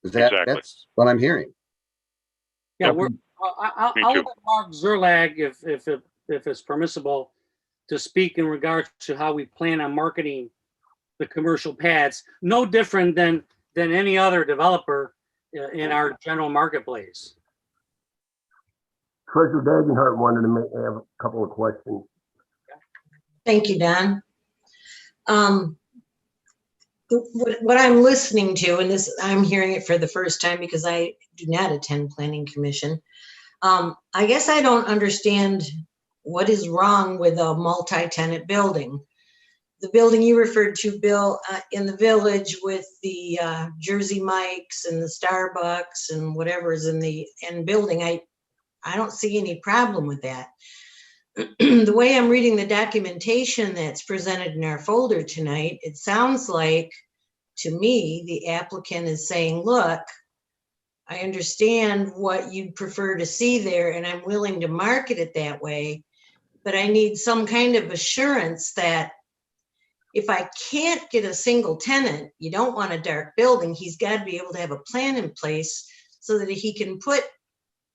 [SPEAKER 11] Is that,
[SPEAKER 8] Exactly.
[SPEAKER 11] that's what I'm hearing.
[SPEAKER 13] Yeah,
[SPEAKER 8] Yep.
[SPEAKER 13] we're, I'll
[SPEAKER 8] Me
[SPEAKER 13] let
[SPEAKER 8] too.
[SPEAKER 13] Mark Zerlag, if it's permissible, to speak in regards to how we plan on marketing the commercial pads, no different than any other developer in our general marketplace.
[SPEAKER 2] Treasurer Dagenhart wanted to have a couple of questions.
[SPEAKER 5] Thank you, Don. What I'm listening to, and this, I'm hearing it for the first time because I do not attend planning commission. I guess I don't understand what is wrong with a multi-tenant building. The building you referred to, Bill, in the village with the Jersey Mike's and the Starbucks and whatever is in the end building, I don't see any problem with that. The way I'm reading the documentation that's presented in our folder tonight, it sounds like, to me, the applicant is saying, look, I understand what you'd prefer to see there, and I'm willing to market it that way, but I need some kind of assurance that if I can't get a single tenant, you don't want a dark building, he's got to be able to have a plan in place so that he can put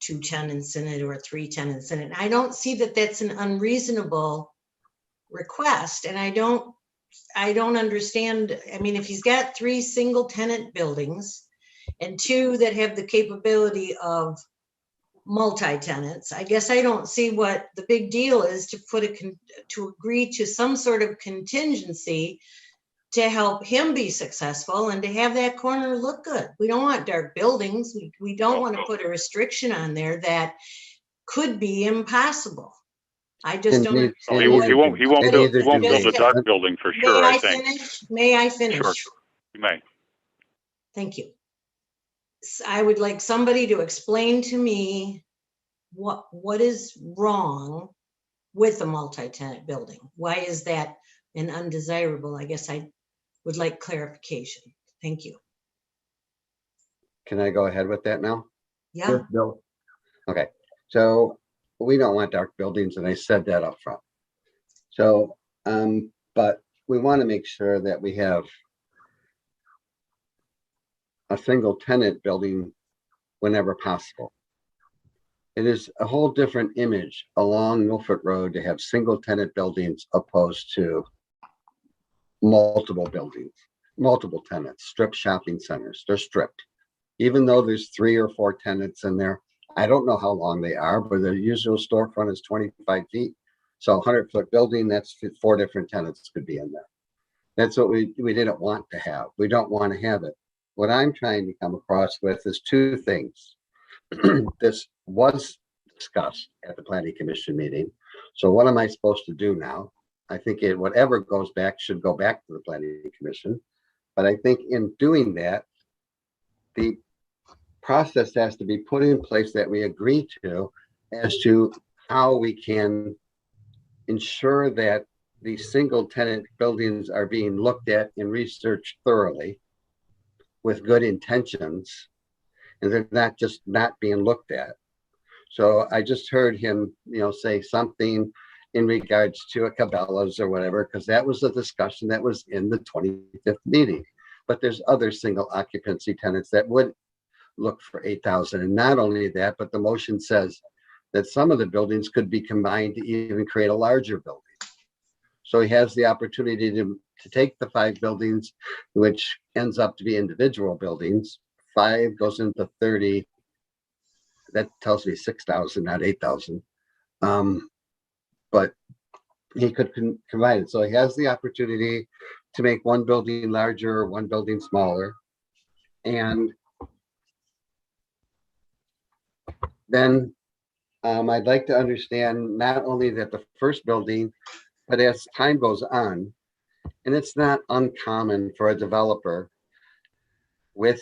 [SPEAKER 5] 2 tenants in it or 3 tenants in it. I don't see that that's an unreasonable request, and I don't understand. I mean, if he's got 3 single tenant buildings and 2 that have the capability of multi-tenants, I guess I don't see what the big deal is to to agree to some sort of contingency to help him be successful and to have that corner look good. We don't want dark buildings. We don't want to put a restriction on there that could be impossible. I just don't.
[SPEAKER 11] Indeed.
[SPEAKER 8] He won't build a dark building for sure, I think.
[SPEAKER 5] May I finish?
[SPEAKER 8] Sure, you may.
[SPEAKER 5] Thank you. I would like somebody to explain to me what is wrong with a multi-tenant building. Why is that an undesirable? I guess I would like clarification. Thank you.
[SPEAKER 11] Can I go ahead with that now?
[SPEAKER 5] Yeah.
[SPEAKER 2] Yes, Bill.
[SPEAKER 11] Okay, so we don't want dark buildings, and I said that up front. So, but we want to make sure that we have a single tenant building whenever possible. It is a whole different image along Milford Road to have single tenant buildings opposed to multiple buildings, multiple tenants, strip shopping centers. They're stripped. Even though there's 3 or 4 tenants in there, I don't know how long they are, but the usual storefront is 25 feet. So a 100-foot building, that's 4 different tenants could be in there. That's what we didn't want to have. We don't want to have it. What I'm trying to come across with is 2 things. This was discussed at the planning commission meeting. So what am I supposed to do now? I think whatever goes back should go back to the planning commission. But I think in doing that, the process has to be put in place that we agree to as to how we can ensure that the single tenant buildings are being looked at and researched thoroughly with good intentions, and they're not just not being looked at. So I just heard him, say something in regards to a Cabela's or whatever, because that was a discussion that was in the 25th meeting. But there's other single occupancy tenants that would look for 8,000. And not only that, but the motion says that some of the buildings could be combined to even create a larger building. So he has the opportunity to take the 5 buildings, which ends up to be individual buildings. 5 goes into 30. That tells me 6,000, not 8,000. But he could combine it. So he has the opportunity to make one building larger or one building smaller. And then I'd like to understand not only that the first building, but as time goes on, and it's not uncommon for a developer with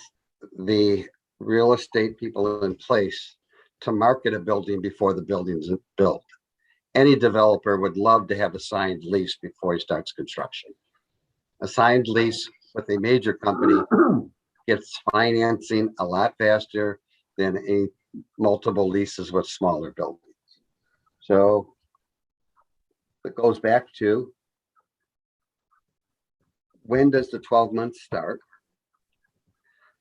[SPEAKER 11] the real estate people in place to market a building before the building's built. Any developer would love to have a signed lease before he starts construction. A signed lease with a major company gets financing a lot faster than a multiple leases with smaller buildings. So it goes back to, when does the 12 months start?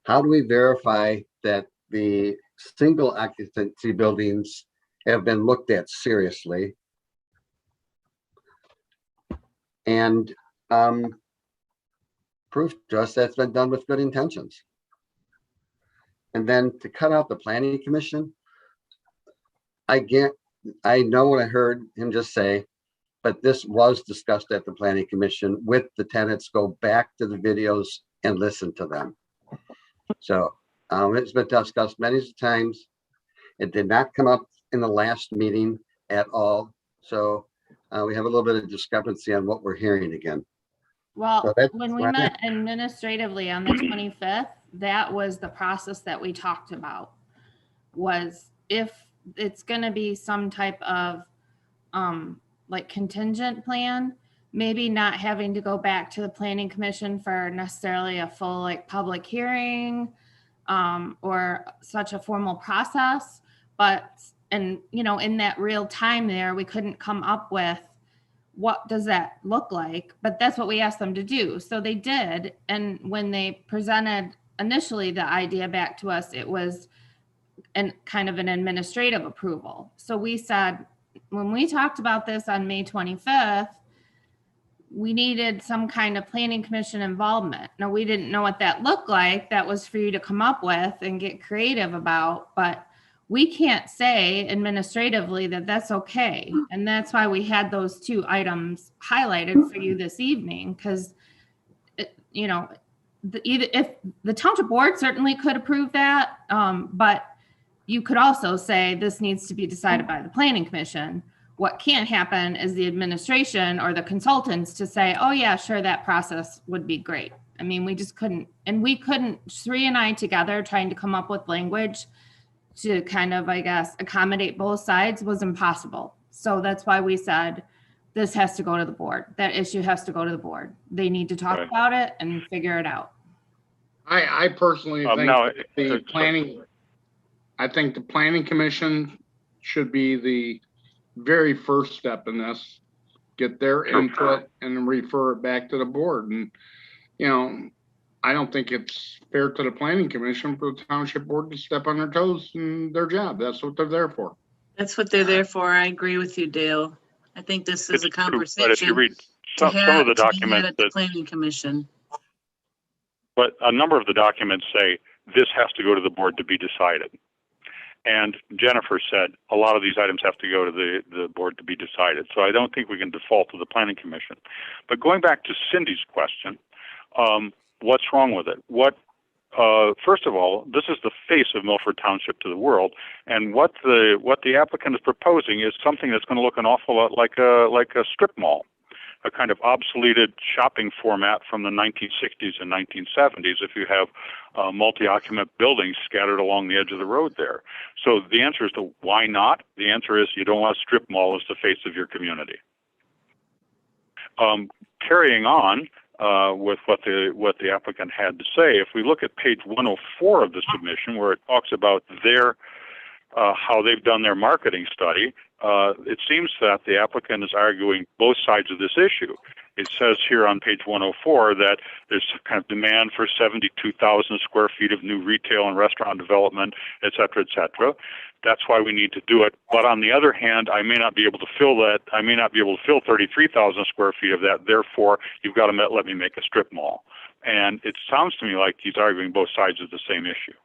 [SPEAKER 11] How do we verify that the single occupancy buildings have been looked at seriously? And proof to us that's been done with good intentions. And then to cut out the planning commission, I know what I heard him just say, but this was discussed at the planning commission with the tenants. Go back to the videos and listen to them. So it's been discussed many times. It did not come up in the last meeting at all. So we have a little bit of discrepancy on what we're hearing again.
[SPEAKER 10] Well,
[SPEAKER 11] So that's
[SPEAKER 10] when we
[SPEAKER 11] why-
[SPEAKER 10] met administratively on the 25th, that was the process that we talked about, was if it's going to be some type of like contingent plan, maybe not having to go back to the planning commission for necessarily a full like public hearing or such a formal process. But, and in that real time there, we couldn't come up with what does that look like, but that's what we asked them to do. So they did. And when they presented initially the idea back to us, it was kind of an administrative approval. So we said, when we talked about this on May 25th, we needed some kind of planning commission involvement. Now, we didn't know what that looked like. That was for you to come up with and get creative about, but we can't say administratively that that's okay. And that's why we had those 2 items highlighted for you this evening, because, if the township board certainly could approve that, but you could also say this needs to be decided by the planning commission. What can't happen is the administration or the consultants to say, oh yeah, sure, that process would be great. I mean, we just couldn't, and we couldn't, Sri and I together trying to come up with language to kind of, I guess, accommodate both sides was impossible. So that's why we said this has to go to the board. That issue has to go to the board. They need to talk about it and figure it out.
[SPEAKER 6] I personally think
[SPEAKER 8] now,
[SPEAKER 6] the planning commission should be the very first step in this. Get their input and then refer it back to the board. And, I don't think it's fair to the planning commission for the township board to step on their toes in their job. That's what they're there for.
[SPEAKER 4] That's what they're there for. I agree with you, Dale. I think this is a conversation.
[SPEAKER 8] But if you read some of the documents
[SPEAKER 4] at the planning commission.
[SPEAKER 8] But a number of the documents say this has to go to the board to be decided. And Jennifer said a lot of these items have to go to the board to be decided. So I don't think we can default to the planning commission. But going back to Cindy's question, what's wrong with it? First of all, this is the face of Milford Township to the world, and what the applicant is proposing is something that's going to look an awful lot like a strip mall, a kind of obsoleted shopping format from the 1960s and 1970s. If you have multi-occupant buildings scattered along the edge of the road there, so the answer is to why not? The answer is you don't want a strip mall as the face of your community. carrying on with what the applicant had to say, if we look at page 104 of the submission, where it talks about their how they've done their marketing study, it seems that the applicant is arguing both sides of this issue. It says here on page 104 that there's kind of demand for 72,000 square feet of new retail and restaurant development, et cetera, et cetera. That's why we need to do it. But on the other hand, I may not be able to fill that. I may not be able to fill 33,000 square feet of that. Therefore, you've got to let me make a strip mall. And it sounds to me like he's arguing both sides of the same issue.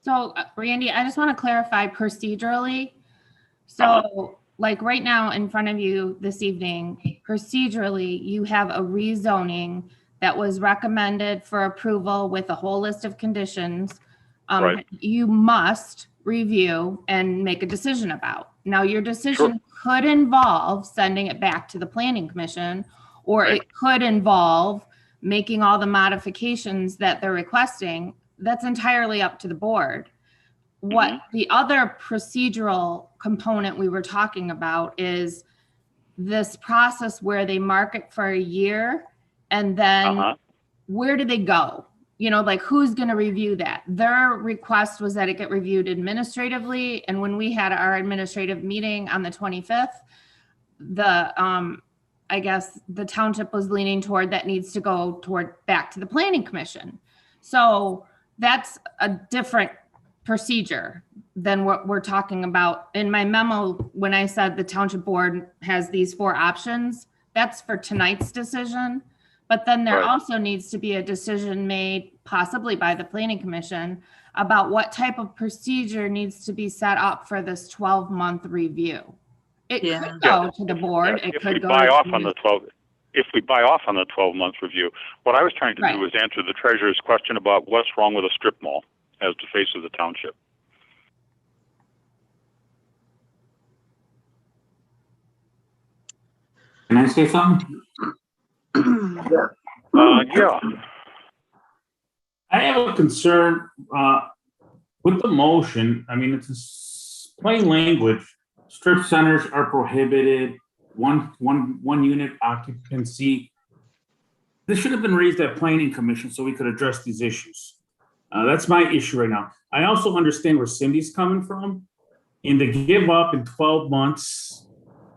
[SPEAKER 10] So Randy, I just want to clarify procedurally. So like right now in front of you this evening, procedurally, you have a rezoning that was recommended for approval with a whole list of conditions.
[SPEAKER 8] Right.
[SPEAKER 10] You must review and make a decision about. Now, your decision could involve sending it back to the Planning Commission, or it could involve making all the modifications that they're requesting. That's entirely up to the board. What the other procedural component we were talking about is this process where they mark it for a year and then where do they go? You know, like who's going to review that? Their request was that it get reviewed administratively. And when we had our administrative meeting on the 25th, I guess the township was leaning toward that needs to go toward back to the Planning Commission. So that's a different procedure than what we're talking about. In my memo, when I said the township board has these 4 options, that's for tonight's decision. But then there also needs to be a decision made possibly by the Planning Commission about what type of procedure needs to be set up for this 12-month review. It could go to the board. It could go
[SPEAKER 8] if we buy off on the 12-month review. What I was trying to do was answer the treasurer's question about what's wrong with a strip mall as the face of the township.
[SPEAKER 7] Can I say something?
[SPEAKER 8] Yeah.
[SPEAKER 7] I have a concern with the motion. I mean, it's plain language. Strip centers are prohibited. One unit occupancy. This should have been raised at Planning Commission so we could address these issues. That's my issue right now. I also understand where Cindy's coming from, and to give up in 12 months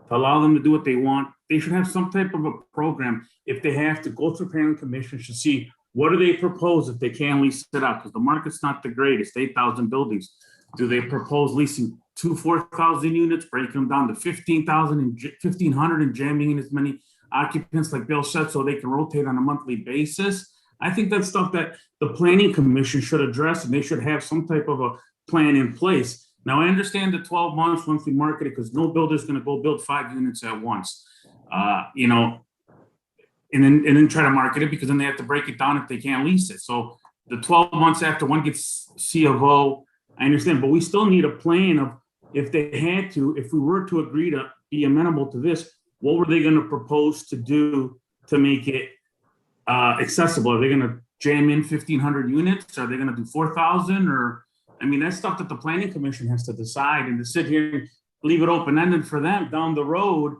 [SPEAKER 7] to allow them to do what they want. They should have some type of a program if they have to go through Planning Commission to see what do they propose if they can't lease it out, because the market's not the greatest. 8,000 buildings. Do they propose leasing 4,000 units, breaking them down to 15,000 and 1,500 and jamming in as many occupants like Bill said so they can rotate on a monthly basis? I think that's stuff that the Planning Commission should address, and they should have some type of a plan in place. Now, I understand the 12 months once we market it, because no builder's going to go build 5 units at once, you know, and then try to market it, because then they have to break it down if they can't lease it. So the 12 months after one gets C of O, I understand, but we still need a plan of if they had to, if we were to agree to be amenable to this, what were they going to propose to do to make it accessible? Are they going to jam in 1,500 units? Are they going to do 4,000? Or, I mean, that's stuff that the Planning Commission has to decide, and to sit here and leave it open-ended for them down the road.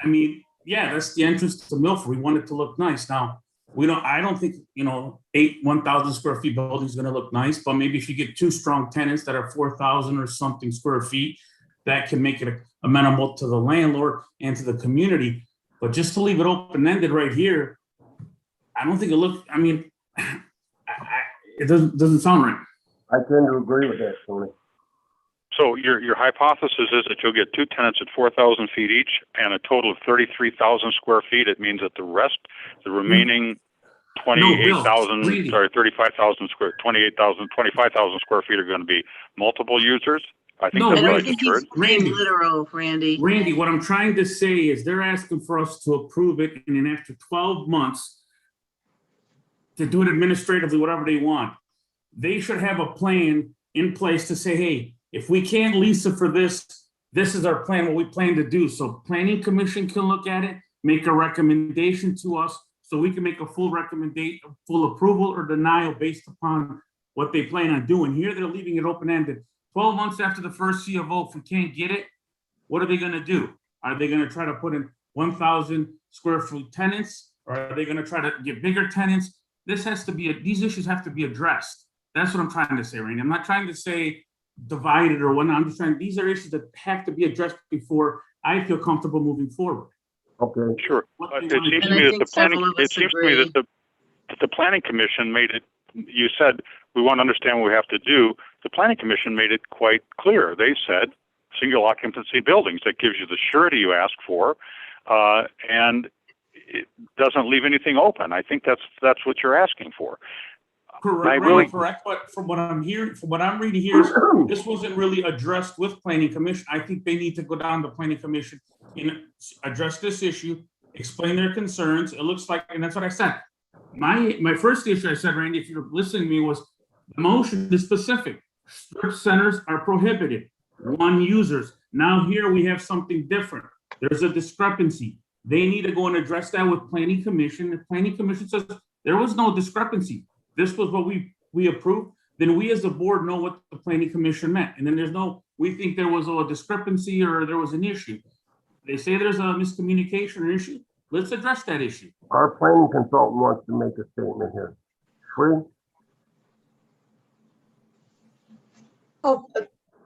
[SPEAKER 7] I mean, yeah, that's the entrance to Milford. We want it to look nice. Now, I don't think, you know, 1,000 square feet building is going to look nice, but maybe if you get 2 strong tenants that are 4,000 or something square feet, that can make it amenable to the landlord and to the community. But just to leave it open-ended right here, I don't think it looks, I mean, it doesn't sound right.
[SPEAKER 2] I tend to agree with that, Tony.
[SPEAKER 8] So your hypothesis is that you'll get 2 tenants at 4,000 feet each and a total of 33,000 square feet. It means that the remaining 35,000 square feet are going to be multiple users. I think that's what I just heard.
[SPEAKER 4] Literal, Randy.
[SPEAKER 7] Randy, what I'm trying to say is they're asking for us to approve it, and then after 12 months to do it administratively, whatever they want. They should have a plan in place to say, hey, if we can't lease it for this, this is our plan, what we plan to do. So Planning Commission can look at it, make a recommendation to us, so we can make a full approval or denial based upon what they plan on doing. Here, they're leaving it open-ended. 12 months after the first C of O, if we can't get it, what are they going to do? Are they going to try to put in 1,000 square foot tenants? Or are they gonna try to get bigger tenants? This has to be, these issues have to be addressed. That's what I'm trying to say, Randy. I'm not trying to say divided or whatnot. I'm just trying, these are issues that have to be addressed before I feel comfortable moving forward.
[SPEAKER 2] Okay.
[SPEAKER 8] Sure.
[SPEAKER 7] What
[SPEAKER 8] It
[SPEAKER 7] do you want
[SPEAKER 8] seems
[SPEAKER 7] to
[SPEAKER 8] to
[SPEAKER 4] And
[SPEAKER 8] me
[SPEAKER 4] I
[SPEAKER 8] that
[SPEAKER 4] think several of us
[SPEAKER 8] it seems to me
[SPEAKER 4] agree.
[SPEAKER 8] that the planning commission made it, you said, we want to understand what we have to do. The planning commission made it quite clear. They said, single occupancy buildings, that gives you the surety you ask for, and it doesn't leave anything open. I think that's what you're asking for.
[SPEAKER 7] Correct,
[SPEAKER 8] really-
[SPEAKER 7] correct. But from what I'm hearing, from what I'm reading here, is this wasn't really addressed with planning commission. I think they need to go down to planning commission and address this issue, explain their concerns. It looks like, and that's what I said. My first issue I said, Randy, if you're listening to me, was the motion is specific. Strip centers are prohibited. One users. Now here we have something different. There's a discrepancy. They need to go and address that with planning commission. The planning commission says there was no discrepancy. This was what we approved. Then we as a board know what the planning commission meant. And then we think there was a discrepancy or there was an issue. They say there's a miscommunication or issue. Let's address that issue.
[SPEAKER 2] Our planning consultant wants to make a statement here. Free?
[SPEAKER 14] Oh,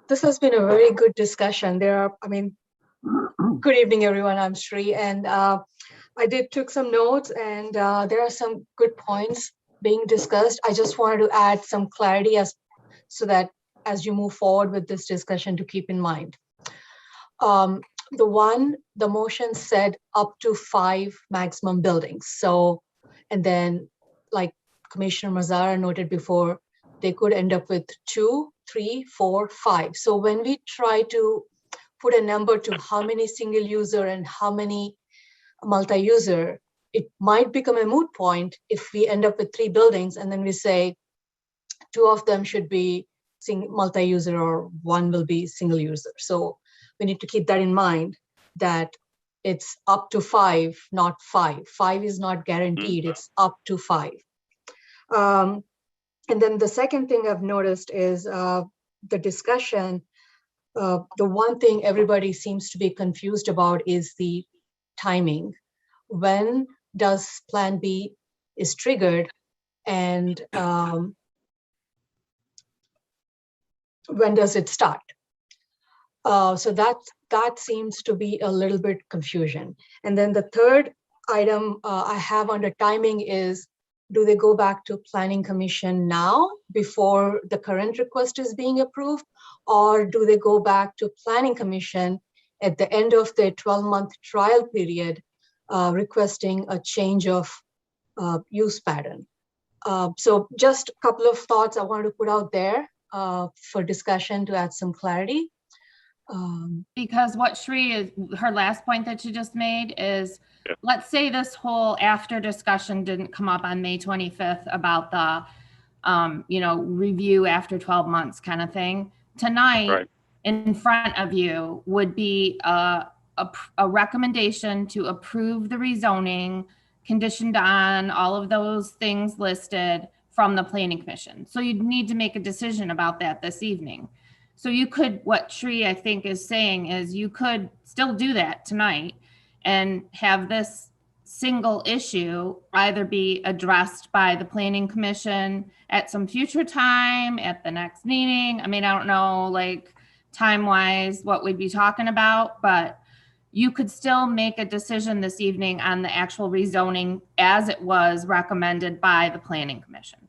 [SPEAKER 14] this has been a very good discussion. Good evening, everyone. I'm Sri, and I took some notes, and there are some good points being discussed. I just wanted to add some clarity so that as you move forward with this discussion to keep in mind. The motion said up to 5 maximum buildings. So, and then like Commissioner Mazzara noted before, they could end up with 2, 3, 4, 5. So when we try to put a number to how many single user and how many multi-user, it might become a moot point if we end up with 3 buildings and then we say 2 of them should be multi-user or 1 will be single user. So we need to keep that in mind, that it's up to 5, not 5. 5 is not guaranteed, it's up to 5. And then the second thing I've noticed is the discussion. The one thing everybody seems to be confused about is the timing. When does Plan B is triggered, and when does it start? So that seems to be a little bit confusion. And then the third item I have under timing is, do they go back to Planning Commission now before the current request is being approved? Or do they go back to Planning Commission at the end of the 12-month trial period, requesting a change of use pattern? So just a couple of thoughts I wanted to put out there for discussion to add some clarity.
[SPEAKER 10] Because what Sri is, her last point that she just made is, let's say this whole after discussion didn't come up on May 25th about the, review after 12 months kind of thing. Tonight,
[SPEAKER 8] Right.
[SPEAKER 10] in front of you would be a recommendation to approve the rezoning conditioned on all of those things listed from the Planning Commission. So you'd need to make a decision about that this evening. So you could, what Sri I think is saying is you could still do that tonight and have this single issue either be addressed by the Planning Commission at some future time, at the next meeting. I mean, I don't know, like time-wise, what we'd be talking about, but you could still make a decision this evening on the actual rezoning as it was recommended by the Planning Commission.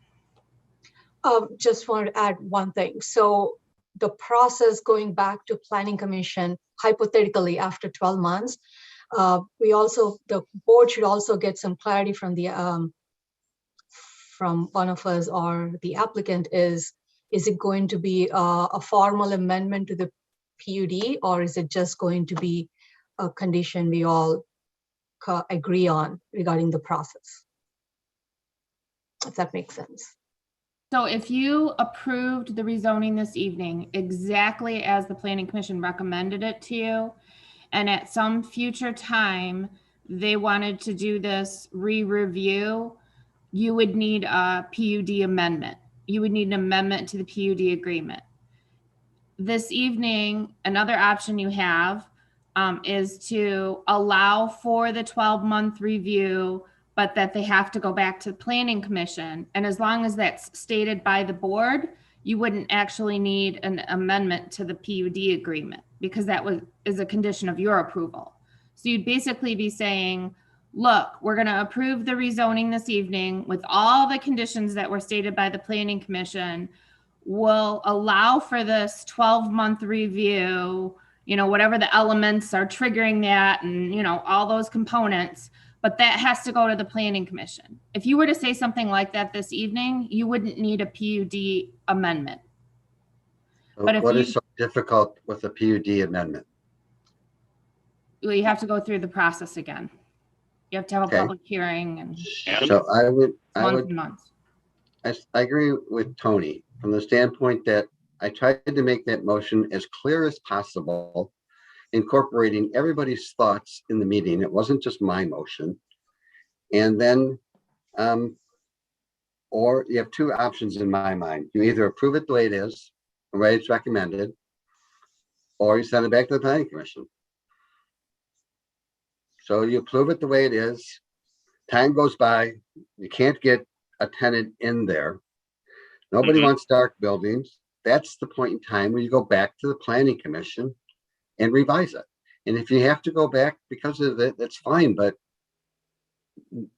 [SPEAKER 14] Just wanted to add one thing. So the process going back to Planning Commission, hypothetically after 12 months, the board should also get some clarity from from one of us or the applicant is it going to be a formal amendment to the PUD, or is it just going to be a condition we all agree on regarding the process? If that makes sense.
[SPEAKER 10] So if you approved the rezoning this evening exactly as the Planning Commission recommended it to you, and at some future time they wanted to do this re-review, you would need a PUD amendment. You would need an amendment to the PUD agreement. This evening, another option you have is to allow for the 12-month review, but that they have to go back to the planning commission. And as long as that's stated by the board, you wouldn't actually need an amendment to the PUD agreement because that is a condition of your approval. So you'd basically be saying, look, we're going to approve the rezoning this evening with all the conditions that were stated by the planning commission. We'll allow for this 12-month review, whatever the elements are triggering that and, all those components, but that has to go to the planning commission. If you were to say something like that this evening, you wouldn't need a PUD amendment. But if
[SPEAKER 11] What is so difficult with the PUD amendment?
[SPEAKER 10] You have to go through the process again. You have to have a
[SPEAKER 11] Okay.
[SPEAKER 10] public hearing and
[SPEAKER 11] So I would,
[SPEAKER 10] months and months.
[SPEAKER 11] I agree with Tony from the standpoint that I tried to make that motion as clear as possible, incorporating everybody's thoughts in the meeting. It wasn't just my motion. And then, or you have two options in my mind. You either approve it the way it is, the way it's recommended, or you send it back to the planning commission. So you approve it the way it is. Time goes by, you can't get a tenant in there. Nobody wants dark buildings. That's the point in time where you go back to the planning commission and revise it. And if you have to go back because of it, that's fine, but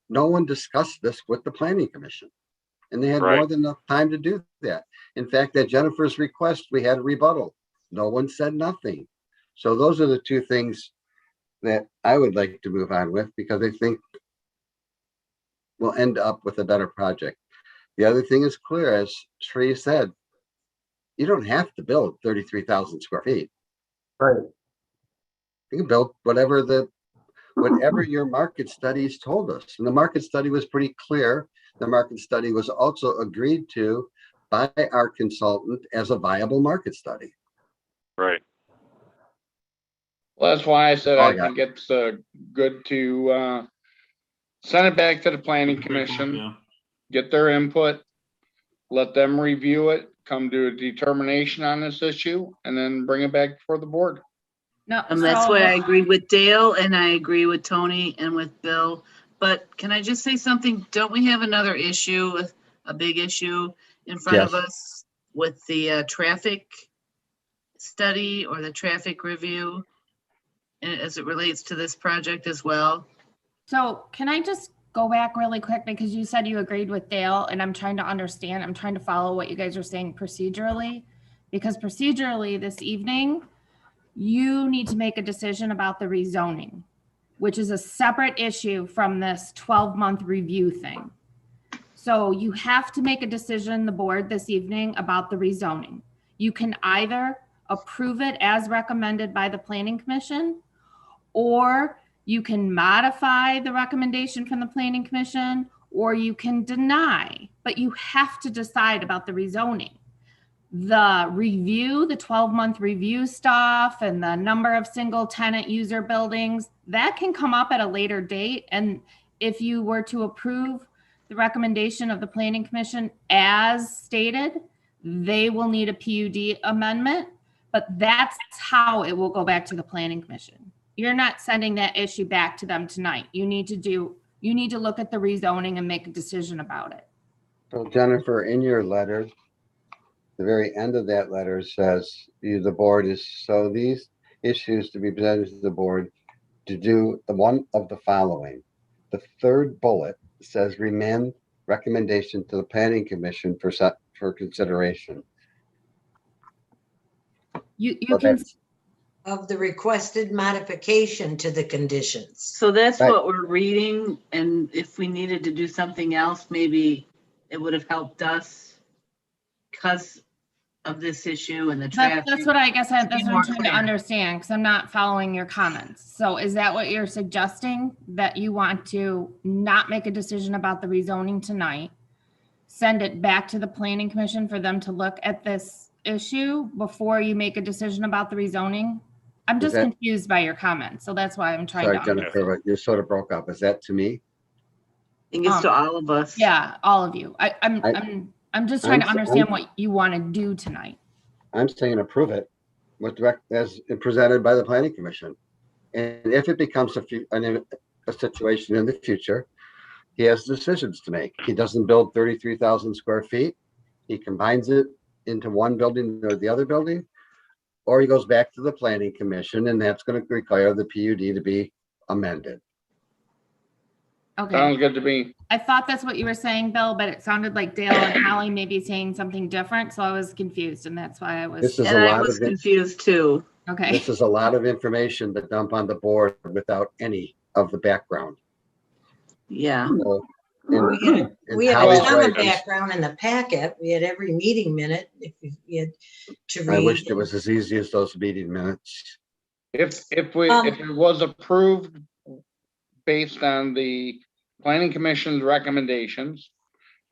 [SPEAKER 11] no one discussed this with the planning commission. And they had
[SPEAKER 8] Right.
[SPEAKER 11] more than enough time to do that. In fact, at Jennifer's request, we had a rebuttal. No one said nothing. So those are the two things that I would like to move on with because I think we'll end up with a better project. The other thing is clear, as Sri said, you don't have to build 33,000 square feet.
[SPEAKER 2] Right.
[SPEAKER 11] You can build whatever your market studies told us. And the market study was pretty clear. The market study was also agreed to by our consultant as a viable market study.
[SPEAKER 8] Right.
[SPEAKER 6] Well, that's why I said
[SPEAKER 11] Oh,
[SPEAKER 6] I
[SPEAKER 11] yeah.
[SPEAKER 6] think it's good to send it back to the planning commission,
[SPEAKER 7] Yeah.
[SPEAKER 6] get their input, let them review it, come to a determination on this issue, and then bring it back before the board.
[SPEAKER 10] No,
[SPEAKER 4] And that's
[SPEAKER 10] so-
[SPEAKER 4] why I agree with Dale and I agree with Tony and with Bill. But can I just say something? Don't we have another issue, a big issue in front of
[SPEAKER 11] Yes.
[SPEAKER 4] us with the traffic study or the traffic review as it relates to this project as well?
[SPEAKER 10] So can I just go back really quick because you said you agreed with Dale and I'm trying to understand, I'm trying to follow what you guys are saying procedurally. Because procedurally this evening, you need to make a decision about the rezoning, which is a separate issue from this 12-month review thing. So you have to make a decision, the board this evening, about the rezoning. You can either approve it as recommended by the planning commission, or you can modify the recommendation from the planning commission, or you can deny, but you have to decide about the rezoning. The review, the 12-month review stuff and the number of single tenant user buildings, that can come up at a later date. And if you were to approve the recommendation of the planning commission as stated, they will need a PUD amendment, but that's how it will go back to the planning commission. You're not sending that issue back to them tonight. You need to look at the rezoning and make a decision about it.
[SPEAKER 11] So Jennifer, in your letter, the very end of that letter says the board is, so these issues to be presented to the board to do the one of the following. The third bullet says remand recommendation to the planning commission for consideration.
[SPEAKER 10] You
[SPEAKER 11] So
[SPEAKER 10] can,
[SPEAKER 11] that's-
[SPEAKER 5] Of the requested modification to the conditions.
[SPEAKER 4] So that's
[SPEAKER 11] Right.
[SPEAKER 4] what we're reading. And if we needed to do something else, maybe it would have helped us because of this issue and the traffic.
[SPEAKER 10] that's what I guess, that's
[SPEAKER 4] be
[SPEAKER 10] what I'm
[SPEAKER 4] more
[SPEAKER 10] trying to
[SPEAKER 4] clear.
[SPEAKER 10] understand, because I'm not following your comments. So is that what you're suggesting? That you want to not make a decision about the rezoning tonight? Send it back to the planning commission for them to look at this issue before you make a decision about the rezoning? I'm just
[SPEAKER 11] that-
[SPEAKER 10] confused by your comments, so that's why I'm trying
[SPEAKER 11] Sorry,
[SPEAKER 10] to.
[SPEAKER 11] Jennifer, but you sort of broke up. Is that to me?
[SPEAKER 4] I think it's to all of us.
[SPEAKER 10] Yeah, all of you. I'm just trying to understand what you want to do tonight.
[SPEAKER 11] I'm saying approve it with as presented by the planning commission. And if it becomes a situation in the future, he has decisions to make. He doesn't build 33,000 square feet. He combines it into one building or the other building, or he goes back to the planning commission, and that's going to require the PUD to be amended.
[SPEAKER 10] Okay,
[SPEAKER 6] Sounds good to me.
[SPEAKER 10] I thought that's what you were saying, Bill, but it sounded like Dale and Holly may be saying something different, so I was confused, and that's why I was.
[SPEAKER 11] This is
[SPEAKER 4] And
[SPEAKER 11] a
[SPEAKER 4] I
[SPEAKER 11] lot
[SPEAKER 4] was
[SPEAKER 11] of it.
[SPEAKER 4] confused too.
[SPEAKER 10] Okay,
[SPEAKER 11] This is a lot of information to dump on the board without any of the background.
[SPEAKER 4] Yeah.
[SPEAKER 11] So,
[SPEAKER 5] We had a
[SPEAKER 11] Holly's
[SPEAKER 5] ton of
[SPEAKER 11] right.
[SPEAKER 5] background in the packet. We had every meeting minute if we had to read.
[SPEAKER 11] I wished it was as easy as those meeting minutes.
[SPEAKER 6] If it was approved based on the planning commission's recommendations,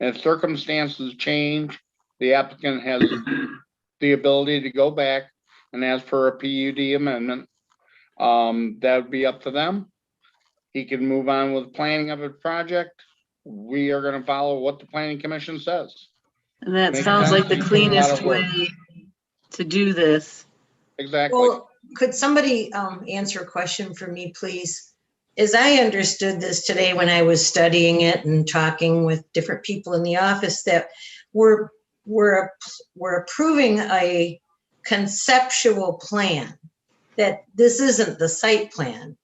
[SPEAKER 6] and circumstances change, the applicant has the ability to go back and ask for a PUD amendment. That would be up to them. He can move on with planning of a project. We are gonna follow what the planning commission says.
[SPEAKER 4] And that
[SPEAKER 6] Makes
[SPEAKER 4] sounds
[SPEAKER 6] sense.
[SPEAKER 4] like the
[SPEAKER 6] It's a lot of
[SPEAKER 4] cleanest
[SPEAKER 6] work.
[SPEAKER 4] way to do this.
[SPEAKER 6] Exactly.
[SPEAKER 5] Well, could somebody answer a question for me, please? As I understood this today when I was studying it and talking with different people in the office, that we're approving a conceptual plan, that this isn't the site plan,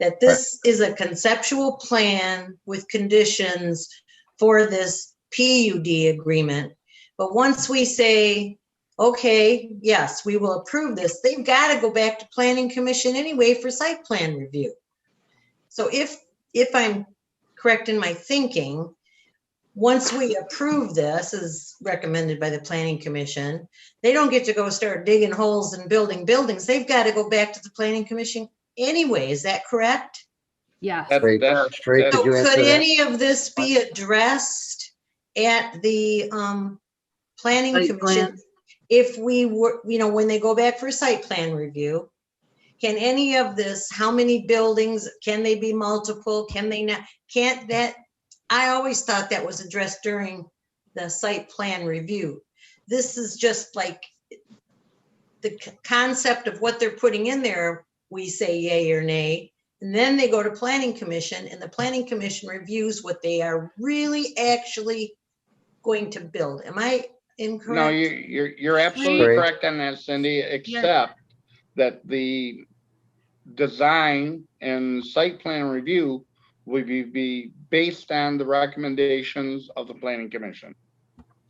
[SPEAKER 5] that this is a conceptual plan with conditions for this PUD agreement. But once we say, okay, yes, we will approve this, they've got to go back to planning commission anyway for site plan review. So if I'm correct in my thinking, once we approve this as recommended by the planning commission, they don't get to go start digging holes and building buildings. They've got to go back to the planning commission anyway. Is that correct?
[SPEAKER 10] yeah.
[SPEAKER 11] Straight,
[SPEAKER 5] So
[SPEAKER 11] could you answer
[SPEAKER 5] could
[SPEAKER 11] that?
[SPEAKER 5] any of this be addressed at the planning
[SPEAKER 4] Site
[SPEAKER 5] commission?
[SPEAKER 4] plan.
[SPEAKER 5] If we were, when they go back for site plan review, can any of this, how many buildings, can they be multiple? Can they not? Can't that, I always thought that was addressed during the site plan review. This is just like the concept of what they're putting in there. We say yay or nay, and then they go to planning commission, and the planning commission reviews what they are really actually going to build. Am I incorrect?
[SPEAKER 6] No, you're absolutely
[SPEAKER 11] Great.
[SPEAKER 6] correct on that, Cindy, except that the design and site plan review will be based on the recommendations of the planning commission.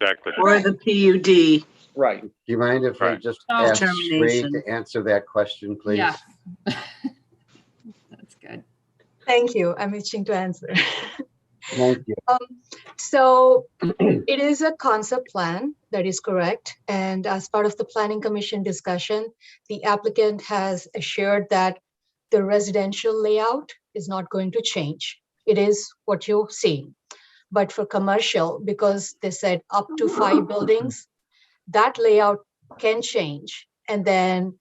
[SPEAKER 8] Exactly.
[SPEAKER 4] Or the PUD.
[SPEAKER 6] Right.
[SPEAKER 11] Do you mind if I
[SPEAKER 8] Right.
[SPEAKER 11] just
[SPEAKER 10] Oh.
[SPEAKER 11] ask Sri
[SPEAKER 4] Determination.
[SPEAKER 11] to answer that question, please?
[SPEAKER 10] Yeah. That's good.
[SPEAKER 14] Thank you. I'm itching to answer.
[SPEAKER 11] Thank you.
[SPEAKER 14] So it is a concept plan, that is correct. And as part of the planning commission discussion, the applicant has assured that the residential layout is not going to change. It is what you see. But for commercial, because they said up to 5 buildings, that layout can change. And then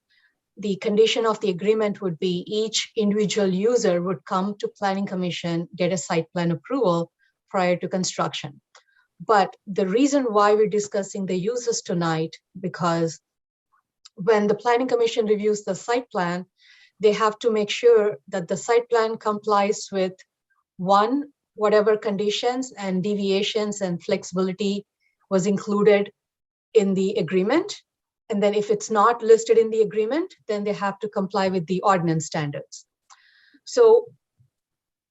[SPEAKER 14] the condition of the agreement would be each individual user would come to planning commission, get a site plan approval prior to construction. But the reason why we're discussing the uses tonight, because when the planning commission reviews the site plan, they have to make sure that the site plan complies with one, whatever conditions and deviations and flexibility was included in the agreement. And then if it's not listed in the agreement, then they have to comply with the ordinance standards. So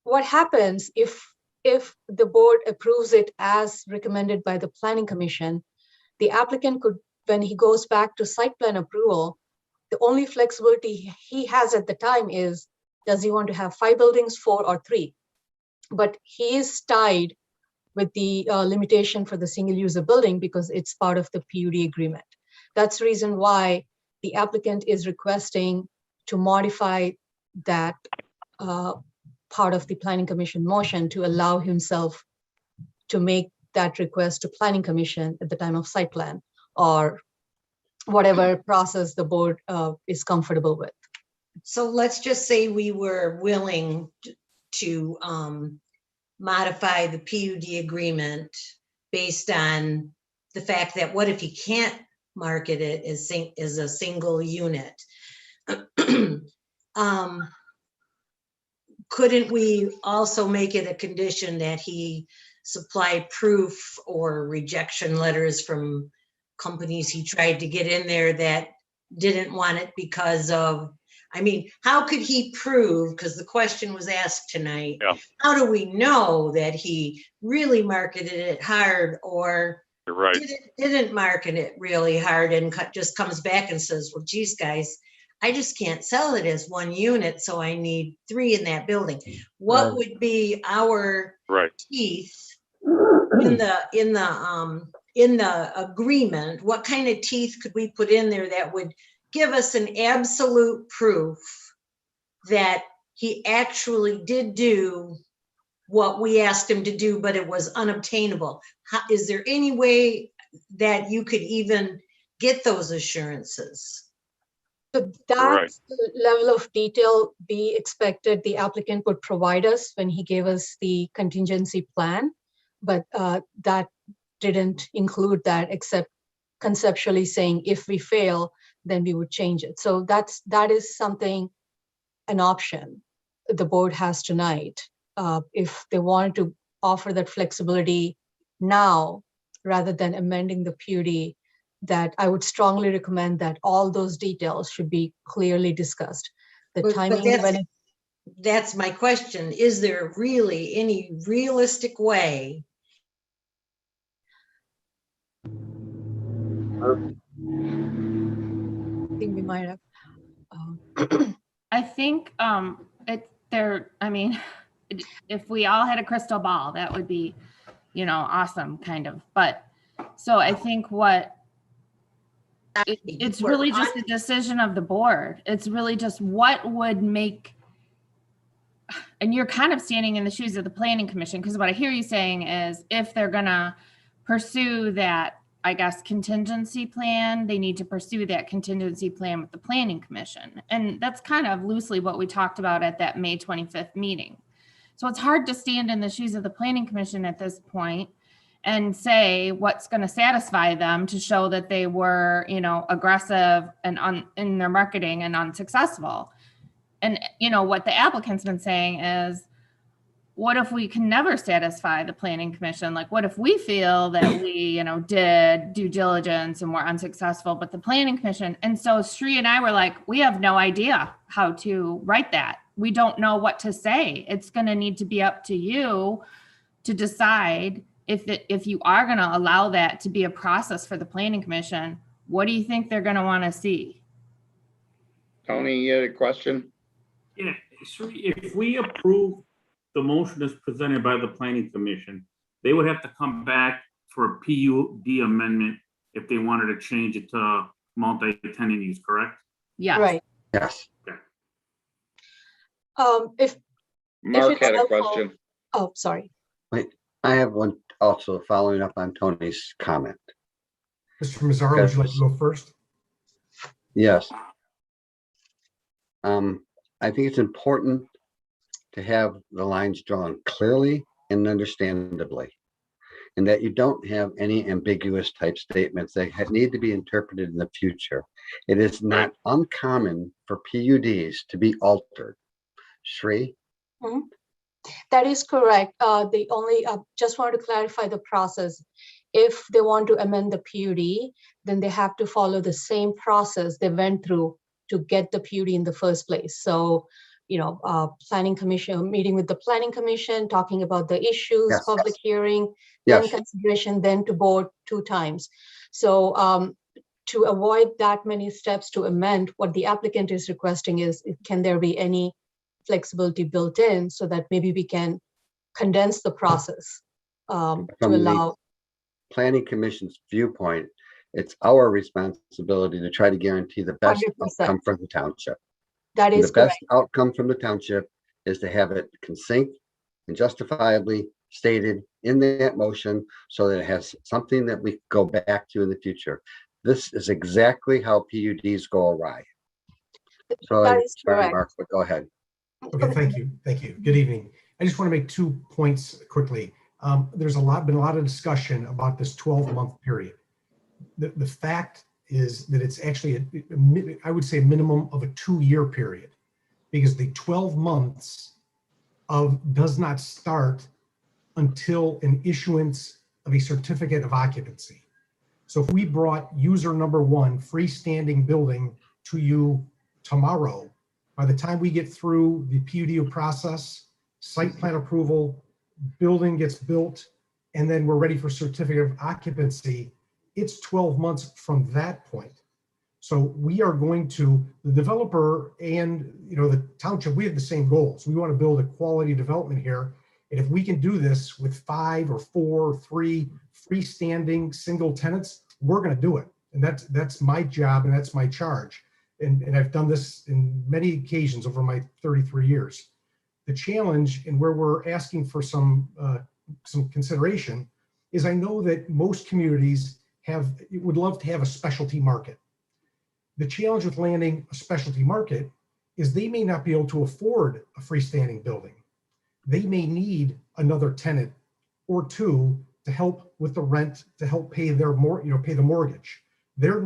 [SPEAKER 14] what happens if the board approves it as recommended by the planning commission, the applicant could, when he goes back to site plan approval, the only flexibility he has at the time is, does he want to have 5 buildings, 4 or 3? But he is tied with the limitation for the single user building because it's part of the PUD agreement. That's the reason why the applicant is requesting to modify that part of the planning commission motion to allow himself to make that request to planning commission at the time of site plan or whatever process the board is comfortable with.
[SPEAKER 5] So let's just say we were willing to modify the PUD agreement based on the fact that what if he can't market it as a single unit? couldn't we also make it a condition that he supply proof or rejection letters from companies he tried to get in there that didn't want it because of, I mean, how could he prove, because the question was asked tonight,
[SPEAKER 8] Yeah.
[SPEAKER 5] how do we know that he really marketed it hard or
[SPEAKER 8] You're right.
[SPEAKER 5] didn't market it really hard and just comes back and says, well, geez, guys, I just can't sell it as one unit, so I need 3 in that building. What would be our
[SPEAKER 8] Right.
[SPEAKER 5] teeth in the agreement? What kind of teeth could we put in there that would give us an absolute proof that he actually did do what we asked him to do, but it was unobtainable? Is there any way that you could even get those assurances?
[SPEAKER 14] So that level of detail we expected the applicant would provide us when he gave us the contingency plan, but that didn't include that, except conceptually saying if we fail, then we would change it. So that is something, an option the board has tonight. If they wanted to offer that flexibility now, rather than amending the PUD, that I would strongly recommend that all those details should be clearly discussed. The
[SPEAKER 5] But
[SPEAKER 14] timing,
[SPEAKER 5] that's my question. Is there really any realistic way?
[SPEAKER 14] I think we might have.
[SPEAKER 10] I think I mean, if we all had a crystal ball, that would be, awesome, kind of. But so I think it's really just a decision of the board. It's really just what would make, and you're kind of standing in the shoes of the planning commission, because what I hear you saying is if they're gonna pursue that, I guess, contingency plan, they need to pursue that contingency plan with the planning commission. And that's kind of loosely what we talked about at that May 25th meeting. So it's hard to stand in the shoes of the planning commission at this point and say what's going to satisfy them to show that they were, aggressive and in their marketing and unsuccessful. And, what the applicant's been saying is, what if we can never satisfy the planning commission? Like, what if we feel that we, did due diligence and were unsuccessful, but the planning commission, and so Sri and I were like, we have no idea how to write that. We don't know what to say. It's going to need to be up to you to decide if you are going to allow that to be a process for the planning commission. What do you think they're going to want to see?
[SPEAKER 6] Tony, you had a question?
[SPEAKER 7] Yeah, Sri, if we approve the motion as presented by the planning commission, they would have to come back for a PUD amendment if they wanted to change it to multi-tenant use, correct?
[SPEAKER 10] Yeah.
[SPEAKER 14] Right.
[SPEAKER 11] Yes.
[SPEAKER 14] If
[SPEAKER 6] Mark
[SPEAKER 14] it's
[SPEAKER 6] had a
[SPEAKER 14] helpful-
[SPEAKER 6] question.
[SPEAKER 14] Oh, sorry.
[SPEAKER 11] Wait, I have one also following up on Tony's comment.
[SPEAKER 15] Mr. Mazzaro, would you like to go first?
[SPEAKER 11] Yes. I think it's important to have the lines drawn clearly and understandably, and that you don't have any ambiguous type statements that need to be interpreted in the future. It is not uncommon for PUDs to be altered. Sri?
[SPEAKER 14] Mhm. That is correct. The only, just wanted to clarify the process. If they want to amend the PUD, then they have to follow the same process they went through to get the PUD in the first place. So, planning commission, meeting with the planning commission, talking about the issues,
[SPEAKER 11] Yes.
[SPEAKER 14] public hearing,
[SPEAKER 11] Yes.
[SPEAKER 14] then consideration, then to board 2 times. So to avoid that many steps to amend, what the applicant is requesting is, can there be any flexibility built in so that maybe we can condense the process to
[SPEAKER 11] From the
[SPEAKER 14] allow.
[SPEAKER 11] Planning Commission's viewpoint, it's our responsibility to try to guarantee the best
[SPEAKER 14] 100%.
[SPEAKER 11] outcome from the township.
[SPEAKER 14] That
[SPEAKER 11] And
[SPEAKER 14] is
[SPEAKER 11] the best
[SPEAKER 14] correct.
[SPEAKER 11] outcome from the township is to have it concinct and justifiably stated in that motion so that it has something that we go back to in the future. This is exactly how PUDs go awry. So,
[SPEAKER 14] That is
[SPEAKER 11] sorry,
[SPEAKER 14] correct.
[SPEAKER 11] Mark, but go ahead.
[SPEAKER 15] Okay, thank you. Thank you. Good evening. I just want to make 2 points quickly. There's been a lot of discussion about this 12-month period. The fact is that it's actually, I would say, a minimum of a 2-year period, because the 12 months does not start until an issuance of a certificate of occupancy. So if we brought user number one, freestanding building, to you tomorrow, by the time we get through the PUD process, site plan approval, building gets built, and then we're ready for certificate of occupancy, it's 12 months from that point. So we are going to, the developer and the township, we have the same goals. We want to build a quality development here. And if we can do this with 5 or 4 or 3 freestanding single tenants, we're going to do it. And that's my job and that's my charge. And I've done this in many occasions over my 33 years. The challenge and where we're asking for some consideration is I know that most communities would love to have a specialty market. The challenge with landing a specialty market is they may not be able to afford a freestanding building. They may need another tenant or two to help with the rent, to help pay their pay the mortgage. They're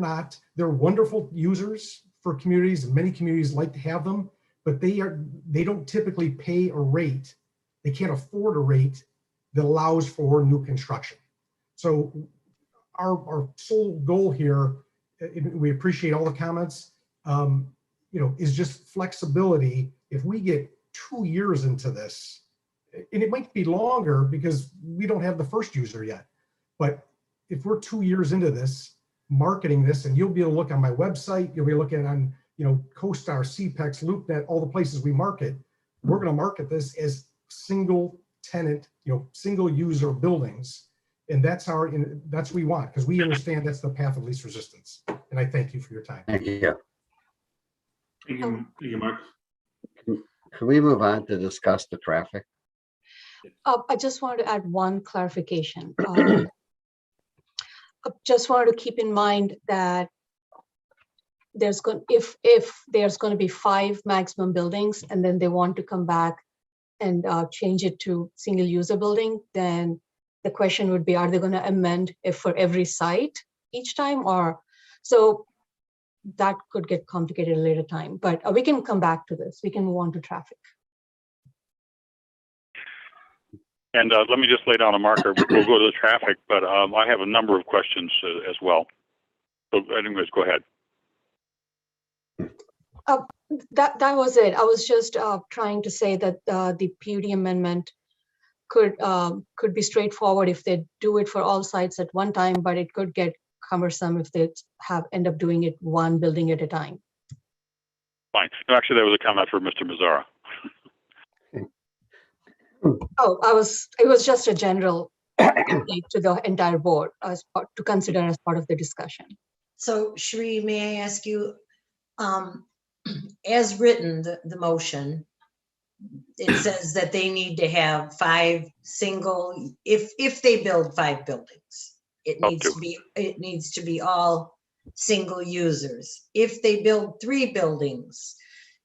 [SPEAKER 15] wonderful users for communities, and many communities like to have them, but they don't typically pay a rate. They can't afford a rate that allows for new construction. So our sole goal here, we appreciate all the comments, is just flexibility. If we get 2 years into this, and it might be longer because we don't have the first user yet, but if we're 2 years into this, marketing this, and you'll be able to look on my website, you'll be looking on, CoStar, CPEX, LoopNet, all the places we market, we're going to market this as single tenant, single user buildings. And that's what we want, because we understand that's the path of least resistance. And I thank you for your time.
[SPEAKER 11] Thank you.
[SPEAKER 7] Thank you, Mark.
[SPEAKER 11] Can we move on to discuss the traffic?
[SPEAKER 14] I just wanted to add one clarification. I just wanted to keep in mind that if there's going to be 5 maximum buildings and then they want to come back and change it to single user building, then the question would be, are they going to amend it for every site each time? Or so that could get complicated at a later time, but we can come back to this. We can move on to traffic.
[SPEAKER 8] And let me just lay down a marker. We'll go to the traffic, but I have a number of questions as well. So anyways, go ahead.
[SPEAKER 14] That was it. I was just trying to say that the PUD amendment could be straightforward if they do it for all sites at one time, but it could get cumbersome if they end up doing it one building at a time.
[SPEAKER 8] Fine. No, actually, that was a comment for Mr. Mazzara.
[SPEAKER 14] Oh, it was just a general update to the entire board to consider as part of the discussion.
[SPEAKER 5] So Sheree, may I ask you, as written, the motion, it says that they need to have 5 single, if they build 5 buildings, it needs to be all single users. If they build 3 buildings,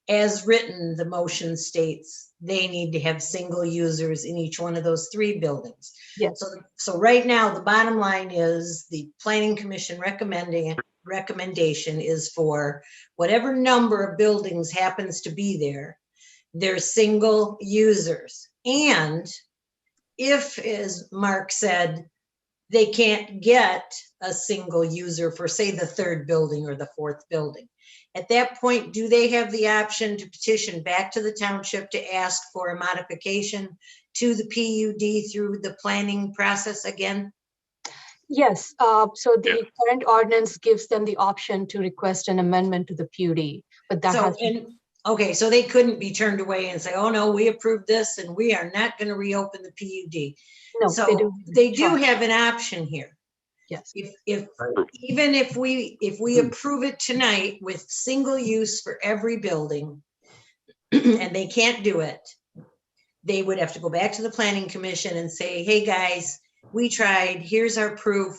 [SPEAKER 5] as written, the motion states they need to have single users in each one of those 3 buildings.
[SPEAKER 14] Yes.
[SPEAKER 5] So right now, the bottom line is the Planning Commission recommendation is for whatever number of buildings happens to be there, they're single users. And if, as Mark said, they can't get a single user for, say, the 3rd building or the 4th building, at that point, do they have the option to petition back to the township to ask for a modification to the PUD through the planning process again?
[SPEAKER 14] Yes, so the current ordinance gives them the option to request an amendment to the PUD, but that
[SPEAKER 5] okay, so they couldn't be turned away and say, oh no, we approved this and we are not going to reopen the PUD.
[SPEAKER 14] No,
[SPEAKER 5] so they do have an option here.
[SPEAKER 14] Yes.
[SPEAKER 5] Even if we approve it tonight with single use for every building and they can't do it, they would have to go back to the Planning Commission and say, hey guys, we tried, here's our proof.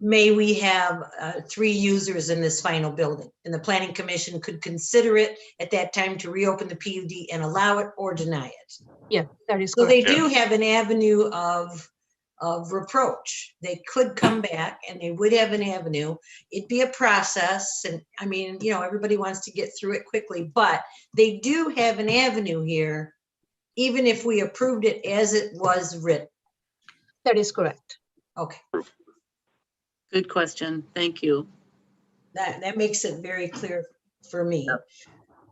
[SPEAKER 5] May we have 3 users in this final building? And the Planning Commission could consider it at that time to reopen the PUD and allow it or deny it.
[SPEAKER 14] Yeah, that is
[SPEAKER 5] so
[SPEAKER 14] correct.
[SPEAKER 5] They do have an avenue of reproach. They could come back and they would have an avenue. It'd be a process. And I mean, everybody wants to get through it quickly, but they do have an avenue here even if we approved it as it was written?
[SPEAKER 14] That is correct.
[SPEAKER 5] Okay,
[SPEAKER 4] Good question. Thank you.
[SPEAKER 5] that makes it very clear for me.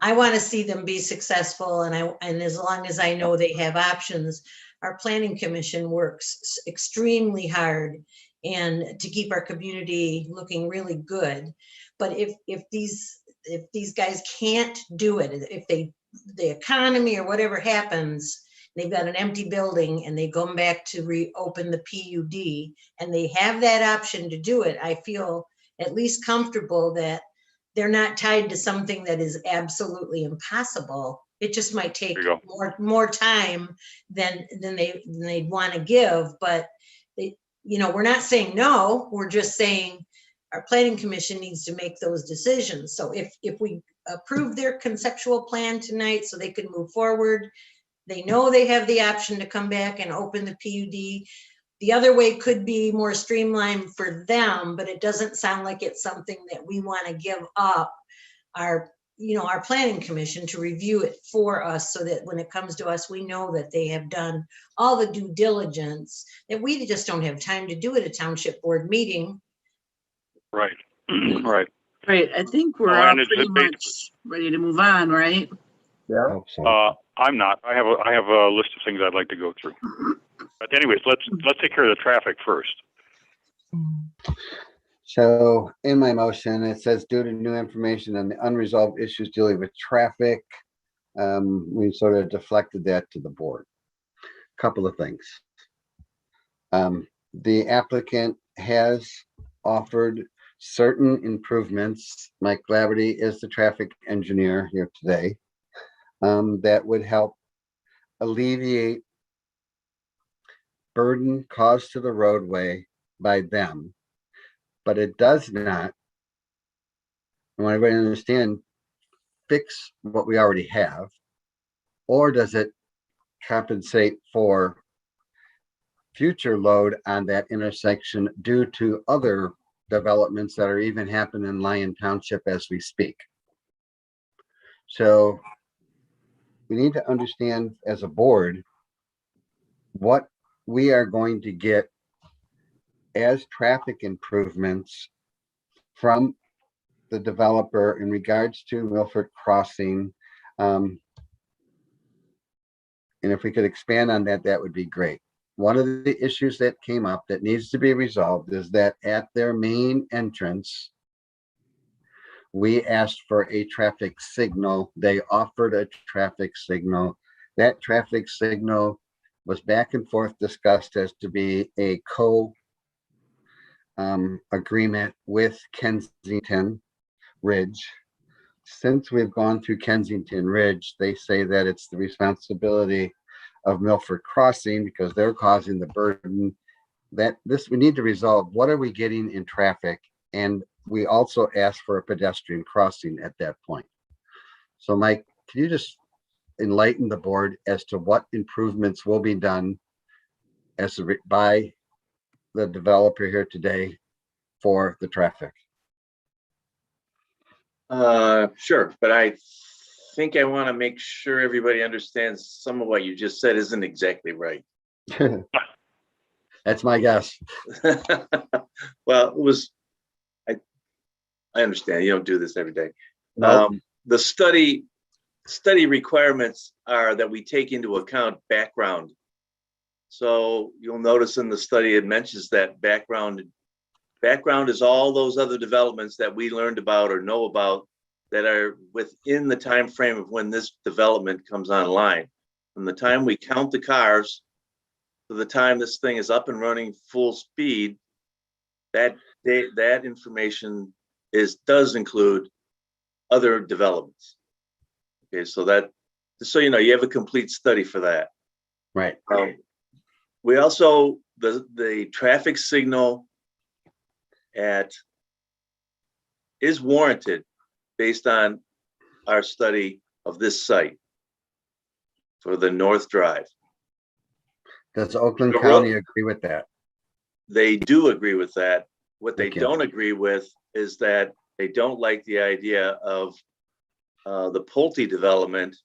[SPEAKER 5] I want to see them be successful, and as long as I know they have options, our planning commission works extremely hard and to keep our community looking really good. But if these guys can't do it, if the economy or whatever happens, they've got an empty building and they come back to reopen the PUD and they have that option to do it, I feel at least comfortable that they're not tied to something that is absolutely impossible. It just might take more time than they'd want to give, but we're not saying no, we're just saying our planning commission needs to make those decisions. So if we approve their conceptual plan tonight so they can move forward, they know they have the option to come back and open the PUD. The other way could be more streamlined for them, but it doesn't sound like it's something that we want to give up our planning commission to review it for us, so that when it comes to us, we know that they have done all the due diligence, that we just don't have time to do at a township board meeting.
[SPEAKER 8] Right. Right.
[SPEAKER 4] Great. I think we're all pretty much ready to move on, right?
[SPEAKER 2] Yeah.
[SPEAKER 8] I'm not. I have a list of things I'd like to go through. But anyways, let's take care of the traffic first.
[SPEAKER 11] So in my motion, it says due to new information and the unresolved issues dealing with traffic, we sort of deflected that to the board. Couple of things. The applicant has offered certain improvements. Mike Laverty is the traffic engineer here today. That would help alleviate burden caused to the roadway by them, but it does not, I want everybody to understand, fix what we already have, or does it compensate for future load on that intersection due to other developments that are even happening in Lyon Township as we speak. So we need to understand as a board what we are going to get as traffic improvements from the developer in regards to Milford Crossing. And if we could expand on that, that would be great. One of the issues that came up that needs to be resolved is that at their main entrance, we asked for a traffic signal. They offered a traffic signal. That traffic signal was back and forth discussed as to be a agreement with Kensington Ridge. Since we've gone through Kensington Ridge, they say that it's the responsibility of Milford Crossing because they're causing the burden. That we need to resolve. What are we getting in traffic? And we also asked for a pedestrian crossing at that point. So Mike, can you just enlighten the board as to what improvements will be done by the developer here today for the traffic?
[SPEAKER 16] Sure, but I think I want to make sure everybody understands some of what you just said isn't exactly right.
[SPEAKER 11] That's my guess.
[SPEAKER 16] Well, it was, I understand you don't do this every day.
[SPEAKER 11] Nope.
[SPEAKER 16] The study requirements are that we take into account background. So you'll notice in the study, it mentions that background is all those other developments that we learned about or know about that are within the time frame of when this development comes online. From the time we count the cars to the time this thing is up and running full speed, that information does include other developments. Okay, so that, just so you know, you have a complete study for that.
[SPEAKER 11] Right.
[SPEAKER 16] We also, the traffic signal is warranted based on our study of this site for the North Drive.
[SPEAKER 11] Does Oakland County agree with that?
[SPEAKER 16] They do agree with that. What they don't agree with is that they don't like the idea of the Pulte development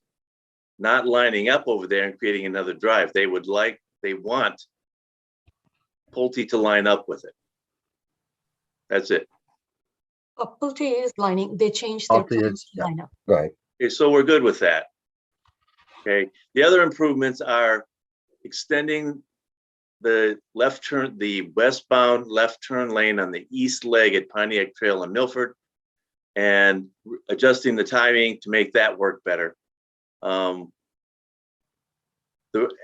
[SPEAKER 16] not lining up over there and creating another drive. They want Pulte to line up with it. That's it.
[SPEAKER 14] Pulte is lining, they changed their
[SPEAKER 11] Pulte
[SPEAKER 14] plans
[SPEAKER 11] is,
[SPEAKER 14] to line up.
[SPEAKER 11] Right.
[SPEAKER 16] Okay, so we're good with that. Okay, the other improvements are extending the westbound left turn lane on the east leg at Pontiac Trail in Milford, and adjusting the timing to make that work better. The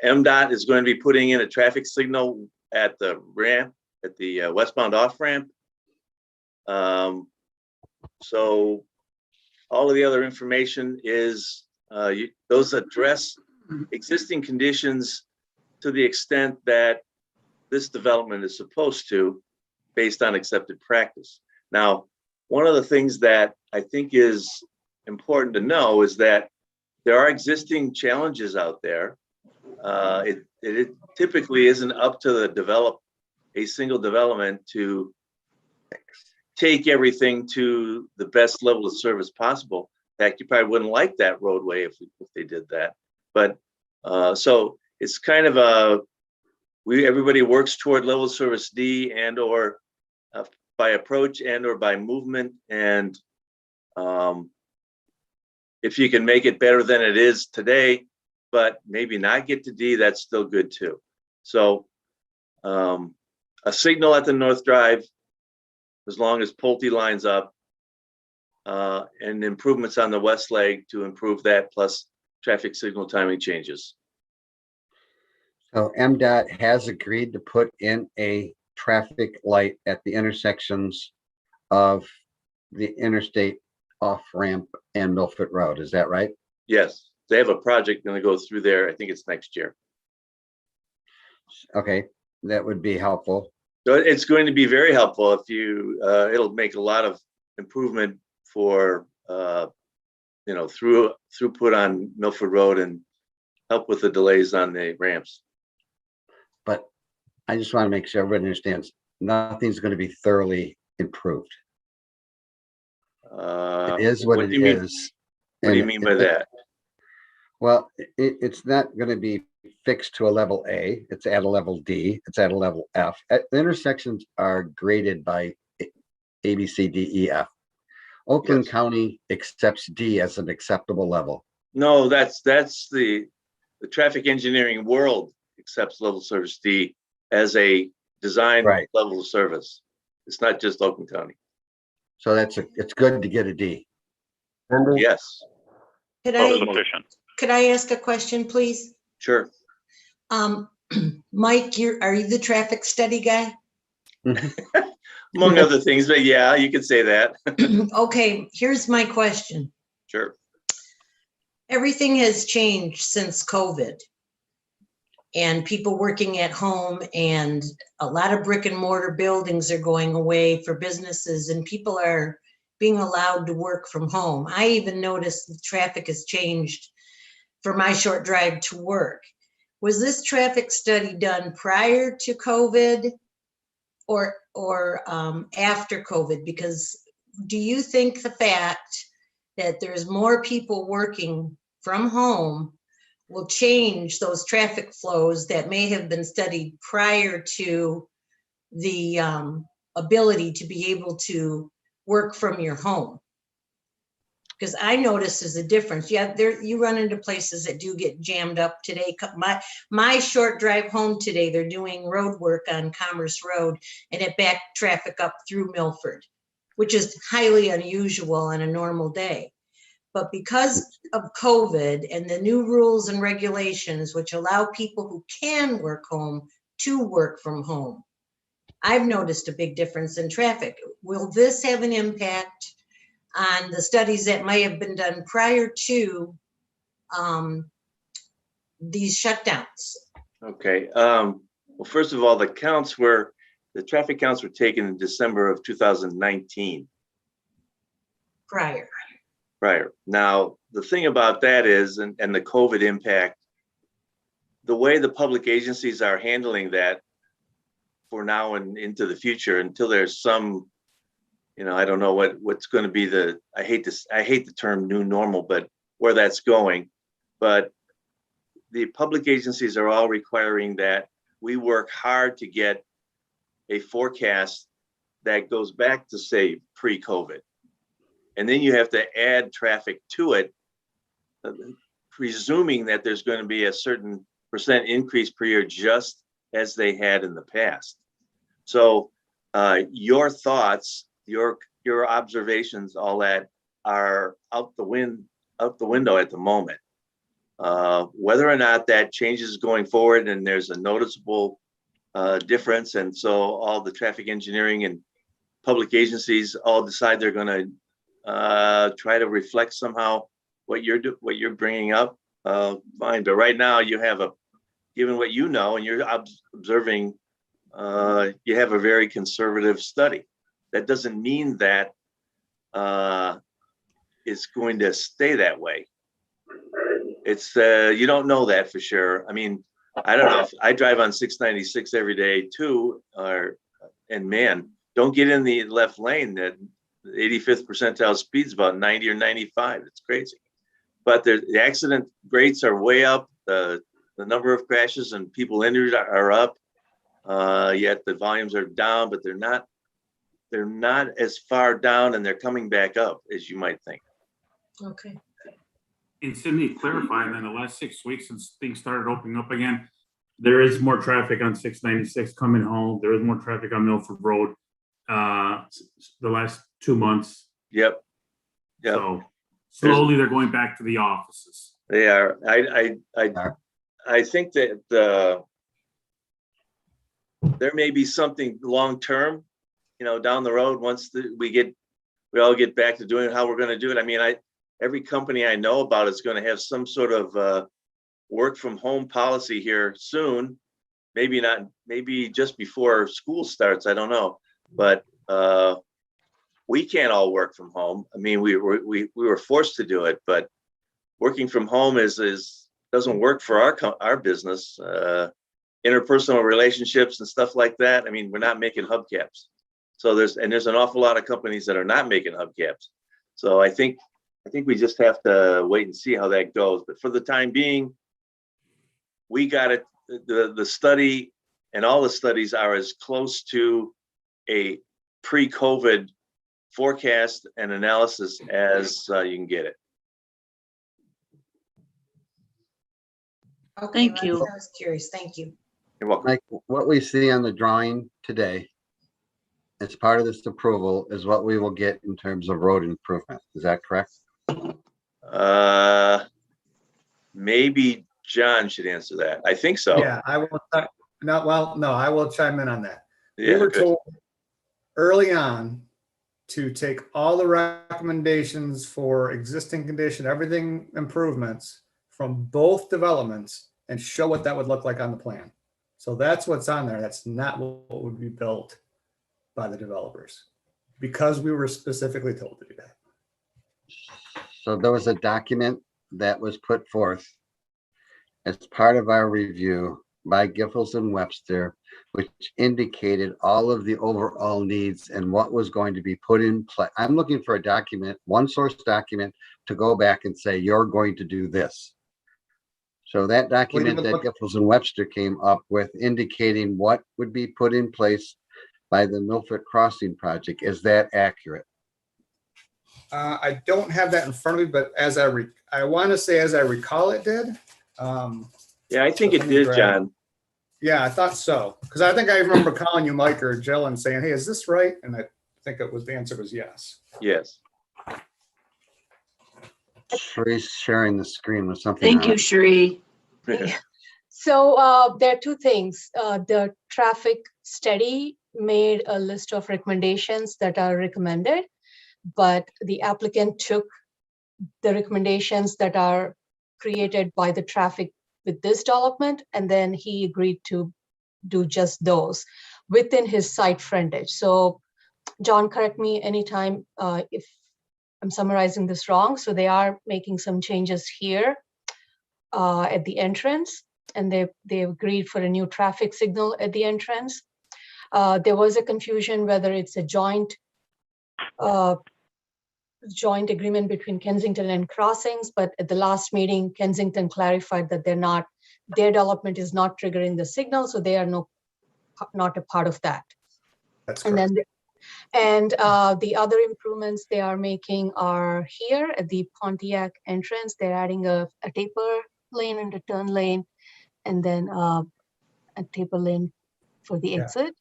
[SPEAKER 16] MDOT is going to be putting in a traffic signal at the ramp, at the westbound off ramp. So all of the other information is, those address existing conditions to the extent that this development is supposed to, based on accepted practice. Now, one of the things that I think is important to know is that there are existing challenges out there. It typically isn't up to a single development to take everything to the best level of service possible. In fact, you probably wouldn't like that roadway if they did that. But so it's kind of everybody works toward level of service D and or by approach and or by movement. And if you can make it better than it is today, but maybe not get to D, that's still good too. So a signal at the North Drive, as long as Pulte lines up, and improvements on the west leg to improve that, plus traffic signal timing changes.
[SPEAKER 11] So MDOT has agreed to put in a traffic light at the intersections of the interstate off ramp and Milford Road. Is that right?
[SPEAKER 16] Yes, they have a project going to go through there. I think it's next year.
[SPEAKER 11] Okay, that would be helpful.
[SPEAKER 16] So it's going to be very helpful if you, it'll make a lot of improvement for, throughput on Milford Road and help with the delays on the ramps.
[SPEAKER 11] But I just want to make sure everyone understands nothing's going to be thoroughly improved. It is what it is.
[SPEAKER 16] What do you mean by that?
[SPEAKER 11] Well, it's not going to be fixed to a level A. It's at a level D. It's at a level F. The intersections are graded by A, B, C, D, E, F. Oakland County accepts D as an acceptable level.
[SPEAKER 16] No, that's the traffic engineering world accepts level service D as a design level of service. It's not just Oakland County.
[SPEAKER 11] So it's good to get a D.
[SPEAKER 16] Yes.
[SPEAKER 5] Could I ask a question, please?
[SPEAKER 16] Sure.
[SPEAKER 5] Mike, are you the traffic study guy?
[SPEAKER 16] Among other things, but yeah, you could say that.
[SPEAKER 5] Okay, here's my question.
[SPEAKER 16] Sure.
[SPEAKER 5] Everything has changed since COVID and people working at home, and a lot of brick and mortar buildings are going away for businesses, and people are being allowed to work from home. I even noticed the traffic has changed for my short drive to work. Was this traffic study done prior to COVID or after COVID? Because do you think the fact that there's more people working from home will change those traffic flows that may have been studied prior to the ability to be able to work from your home? Because I notice there's a difference. Yeah, you run into places that do get jammed up today. My short drive home today, they're doing road work on Commerce Road, and it backed traffic up through Milford, which is highly unusual on a normal day. But because of COVID and the new rules and regulations, which allow people who can work home to work from home, I've noticed a big difference in traffic. Will this have an impact on the studies that may have been done prior to these shutdowns?
[SPEAKER 16] Okay. Well, first of all, the traffic counts were taken in December of 2019.
[SPEAKER 5] Prior.
[SPEAKER 16] Now, the thing about that is, and the COVID impact, the way the public agencies are handling that for now and into the future, until there's some, I don't know what's going to be I hate the term new normal, but where that's going. But the public agencies are all requiring that we work hard to get a forecast that goes back to, say, pre-COVID. And then you have to add traffic to it, presuming that there's going to be a certain percent increase per year, just as they had in the past. So your thoughts, your observations, all that are out the window at the moment. Whether or not that changes going forward and there's a noticeable difference, and so all the traffic engineering and public agencies all decide they're going to try to reflect somehow what you're bringing up, fine. But right now you have given what you know and you're observing, you have a very conservative study. That doesn't mean that it's going to stay that way. It's you don't know that for sure. I mean, I don't know. If I drive on 696 every day too, and man, don't get in the left lane. That 85th percentile speed's about 90 or 95. It's crazy. But the accident rates are way up. The number of crashes and people injured are up. Yet the volumes are down, but they're not as far down, and they're coming back up as you might think.
[SPEAKER 5] Okay.
[SPEAKER 7] And Cindy, clarifying, in the last 6 weeks since things started opening up again, there is more traffic on 696 coming home. There is more traffic on Milford Road. The last 2 months.
[SPEAKER 16] Yep.
[SPEAKER 7] So slowly they're going back to the offices.
[SPEAKER 16] They are. I think that there may be something long term, down the road once we all get back to doing how we're going to do it. I mean, every company I know about is going to have some sort of work from home policy here soon. Maybe not, maybe just before school starts. I don't know, but we can't all work from home. I mean, we were forced to do it, but working from home doesn't work for our business. Interpersonal relationships and stuff like that. I mean, we're not making hubcaps. So there's an awful lot of companies that are not making hubcaps. So I think we just have to wait and see how that goes. But for the time being, we got it. The study and all the studies are as close to a pre-COVID forecast and analysis as you can get it.
[SPEAKER 5] Okay,
[SPEAKER 4] Thank you.
[SPEAKER 5] I was curious. Thank you.
[SPEAKER 16] You're welcome.
[SPEAKER 11] Like what we see on the drawing today, as part of this approval, is what we will get in terms of road improvement. Is that correct?
[SPEAKER 16] Maybe John should answer that. I think so.
[SPEAKER 17] Yeah, I will. No, I will chime in on that.
[SPEAKER 16] Yeah,
[SPEAKER 17] We were
[SPEAKER 16] good.
[SPEAKER 17] told early on to take all the recommendations for existing condition, everything improvements from both developments and show what that would look like on the plan. So that's what's on there. That's not what would be built by the developers, because we were specifically told to do that.
[SPEAKER 11] So there was a document that was put forth as part of our review by Giffords and Webster, which indicated all of the overall needs and what was going to be put in place. I'm looking for a document, one source document, to go back and say, you're going to do this. So that document that Giffords and Webster came up with indicating what would be put in place by the Milford Crossing project. Is that accurate?
[SPEAKER 17] I don't have that in front of me, but I want to say as I recall it did.
[SPEAKER 16] Yeah, I think it did, John.
[SPEAKER 17] Yeah, I thought so. Because I think I remember calling you, Mike or Jill, and saying, hey, is this right? And I think the answer was yes.
[SPEAKER 16] Yes.
[SPEAKER 11] She's sharing the screen with something.
[SPEAKER 4] Thank
[SPEAKER 11] on
[SPEAKER 4] you,
[SPEAKER 11] it.
[SPEAKER 4] Sheree.
[SPEAKER 14] So there are two things. The traffic study made a list of recommendations that are recommended, but the applicant took the recommendations that are created by the traffic with this development, and then he agreed to do just those within his site frontage. So John, correct me anytime if I'm summarizing this wrong. So they are making some changes here at the entrance, and they agreed for a new traffic signal at the entrance. There was a confusion whether it's a joint agreement between Kensington and Crossings, but at the last meeting, Kensington clarified that they're not their development is not triggering the signal, so they are not a part of that.
[SPEAKER 17] That's
[SPEAKER 14] And
[SPEAKER 17] correct.
[SPEAKER 14] then, the other improvements they are making are here at the Pontiac entrance. They're adding a taper lane and a turn lane, and then a taper lane for the
[SPEAKER 17] Yeah.
[SPEAKER 14] exit.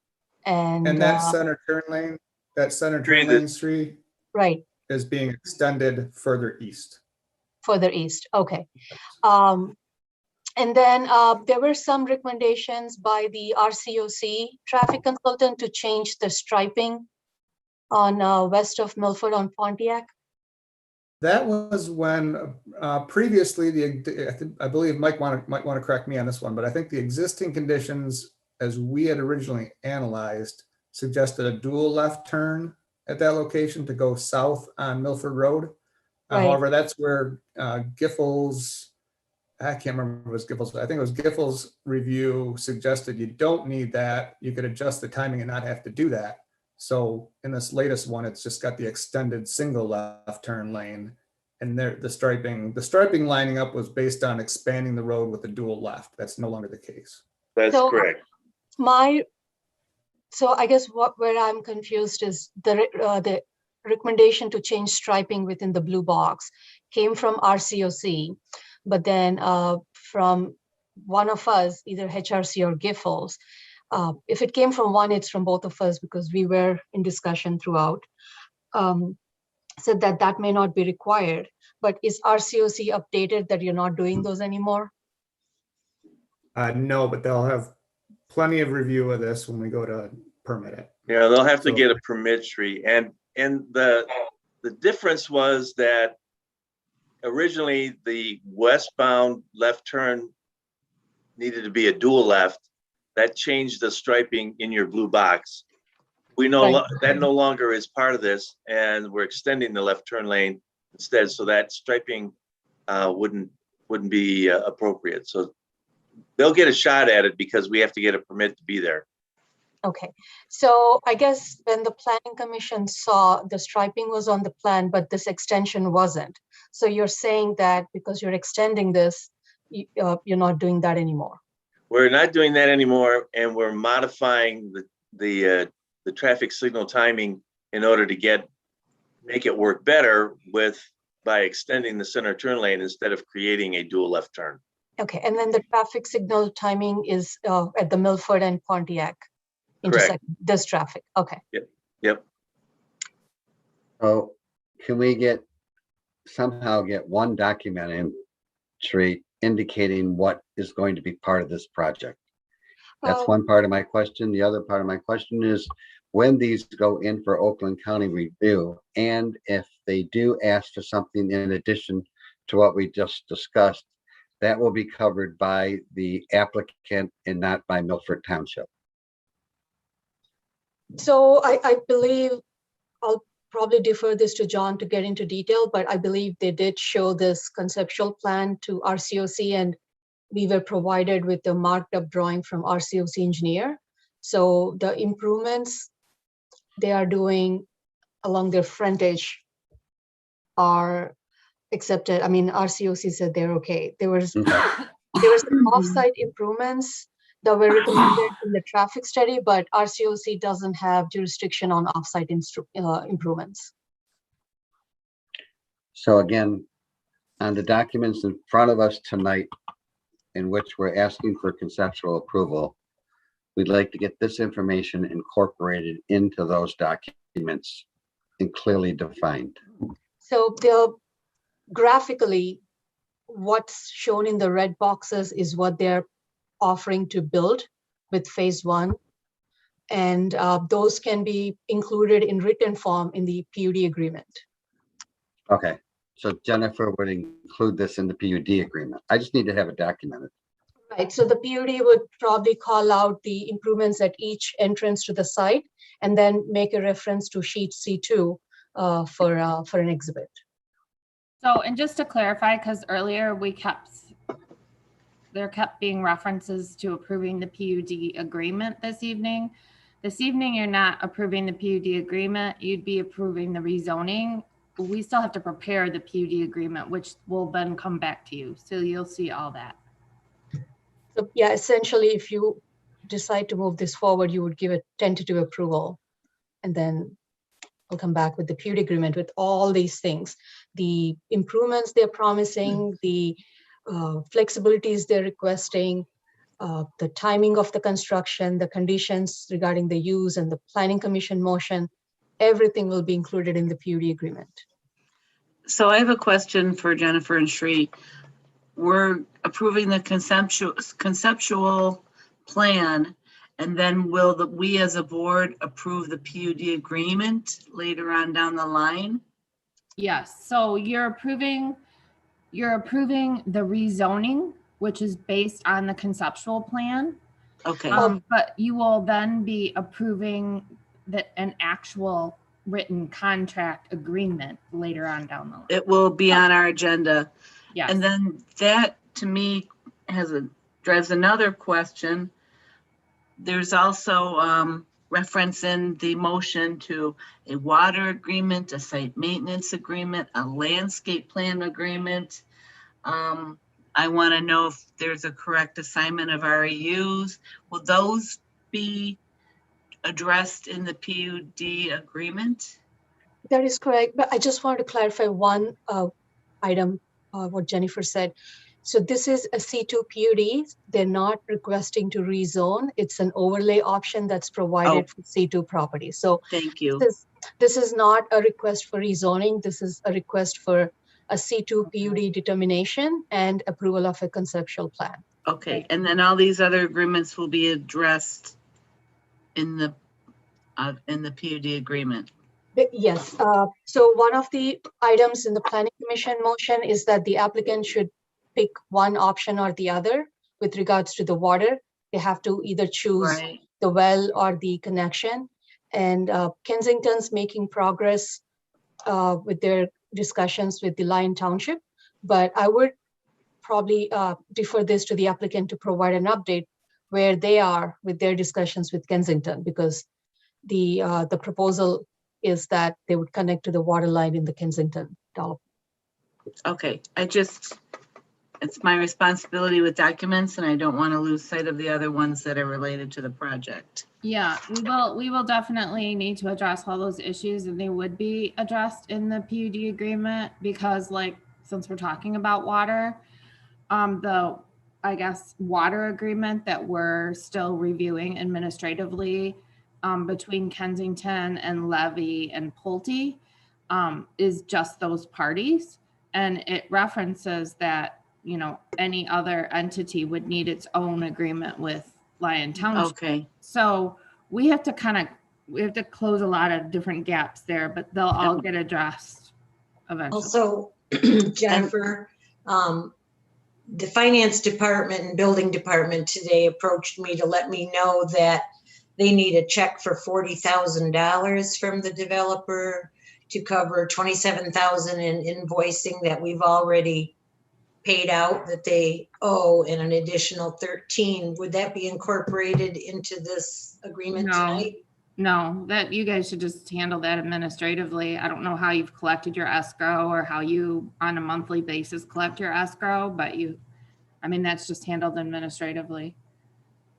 [SPEAKER 14] And
[SPEAKER 17] that center turn lane, street
[SPEAKER 14] right,
[SPEAKER 17] is being extended further east.
[SPEAKER 14] further east. Okay. And then there were some recommendations by the RCOC traffic consultant to change the striping on west of Milford on Pontiac.
[SPEAKER 17] That was when previously I believe Mike might want to correct me on this one, but I think the existing conditions as we had originally analyzed suggested a dual left turn at that location to go south on Milford Road.
[SPEAKER 14] Right.
[SPEAKER 17] However, that's where Giffords, I can't remember if it was Giffords, I think it was Giffords' review suggested you don't need that. You could adjust the timing and not have to do that. So in this latest one, it's just got the extended single left turn lane, and there the striping lining up was based on expanding the road with a dual left. That's no longer the case.
[SPEAKER 16] That's
[SPEAKER 14] So,
[SPEAKER 16] correct.
[SPEAKER 14] So I guess where I'm confused is the recommendation to change striping within the blue box came from RCOC, but then from one of us, either HRC or Giffords. If it came from one, it's from both of us because we were in discussion throughout. Said that may not be required, but is RCOC updated that you're not doing those anymore?
[SPEAKER 17] No, but they'll have plenty of review of this when we go to permit it.
[SPEAKER 16] Yeah, they'll have to
[SPEAKER 17] So-
[SPEAKER 16] get a permit tree. And the difference was that originally the westbound left turn needed to be a dual left. That changed the striping in your blue box. We know that no longer is part of this, and we're extending the left turn lane instead, so that striping wouldn't be appropriate. So they'll get a shot at it because we have to get a permit to be there.
[SPEAKER 14] Okay, so I guess when the planning commission saw the striping was on the plan, but this extension wasn't. So you're saying that because you're extending this, you're not doing that anymore?
[SPEAKER 16] We're not doing that anymore, and we're modifying the traffic signal timing in order to make it work better by extending the center turn lane instead of creating a dual left turn.
[SPEAKER 14] Okay, and then the traffic signal timing is at the Milford and Pontiac intersection, this traffic, okay.
[SPEAKER 16] Yep.
[SPEAKER 11] So can we somehow get one document entry indicating what is going to be part of this project? That's one part of my question. The other part of my question is when these go in for Oakland County review, and if they do ask for something in addition to what we just discussed, that will be covered by the applicant and not by Milford Township.
[SPEAKER 14] So I believe I'll probably defer this to John to get into detail, but I believe they did show this conceptual plan to RCOC, and we were provided with the marked up drawing from RCOC engineer. So the improvements they are doing along their frontage are accepted. I mean, RCOC said they're okay. There was some offsite improvements that were recommended in the traffic study, but RCOC doesn't have jurisdiction on offsite improvements.
[SPEAKER 11] So again, on the documents in front of us tonight, in which we're asking for conceptual approval, we'd like to get this information incorporated into those documents and clearly defined.
[SPEAKER 14] So graphically, what's shown in the red boxes is what they're offering to build with phase one. And those can be included in written form in the PUD agreement.
[SPEAKER 11] Okay, so Jennifer would include this in the PUD agreement. I just need to have it documented.
[SPEAKER 14] Right, so the PUD would probably call out the improvements at each entrance to the site and then make a reference to sheet C2 for an exhibit.
[SPEAKER 10] So, and just to clarify, because earlier there kept being references to approving the PUD agreement this evening. This evening, you're not approving the PUD agreement, you'd be approving the rezoning. We still have to prepare the PUD agreement, which will then come back to you. So you'll see all that.
[SPEAKER 14] So yeah, essentially, if you decide to move this forward, you would give a tentative approval. And then we'll come back with the PUD agreement with all these things. The improvements they're promising, the flexibilities they're requesting, the timing of the construction, the conditions regarding the use and the planning commission motion, everything will be included in the PUD agreement.
[SPEAKER 4] So I have a question for Jennifer and Sri. We're approving the conceptual plan, and then will we as a board approve the PUD agreement later on down the line?
[SPEAKER 10] Yes, so you're approving the rezoning, which is based on the conceptual plan.
[SPEAKER 4] Okay.
[SPEAKER 10] But you will then be approving an actual written contract agreement later on down the line.
[SPEAKER 4] It will be on our agenda.
[SPEAKER 10] Yes.
[SPEAKER 4] And then that to me drives another question. There's also reference in the motion to a water agreement, a site maintenance agreement, a landscape plan agreement. I want to know if there's a correct assignment of REUs. Will those be addressed in the PUD agreement?
[SPEAKER 14] That is correct, but I just wanted to clarify one item, what Jennifer said. So this is a C2 PUD. They're not requesting to rezone. It's an overlay option that's provided for C2 properties. So
[SPEAKER 4] thank you.
[SPEAKER 14] This is not a request for rezoning. This is a request for a C2 PUD determination and approval of a conceptual plan.
[SPEAKER 4] Okay, and then all these other agreements will be addressed in the PUD agreement.
[SPEAKER 14] Yes. So one of the items in the planning commission motion is that the applicant should pick one option or the other with regards to the water. They have to either choose the well or the connection. And Kensington's making progress with their discussions with the Lyon Township, but I would probably defer this to the applicant to provide an update where they are with their discussions with Kensington, because the proposal is that they would connect to the water line in the Kensington development.
[SPEAKER 4] Okay, it's my responsibility with documents, and I don't want to lose sight of the other ones that are related to the project.
[SPEAKER 10] Yeah, we will definitely need to address all those issues, and they would be addressed in the PUD agreement, because since we're talking about water, the water agreement that we're still reviewing administratively between Kensington and Levy and Pulte is just those parties. And it references that, any other entity would need its own agreement with Lyon Township.
[SPEAKER 4] Okay.
[SPEAKER 10] So we have to close a lot of different gaps there, but they'll all get addressed eventually.
[SPEAKER 5] Also, Jennifer, the finance department and building department today approached me to let me know that they need a check for $40,000 from the developer to cover $27,000 in invoicing that we've already paid out that they owe, and an additional 13. Would that be incorporated into this agreement tonight?
[SPEAKER 10] No, that you guys should just handle that administratively. I don't know how you've collected your escrow or how you on a monthly basis collect your escrow, but that's just handled administratively.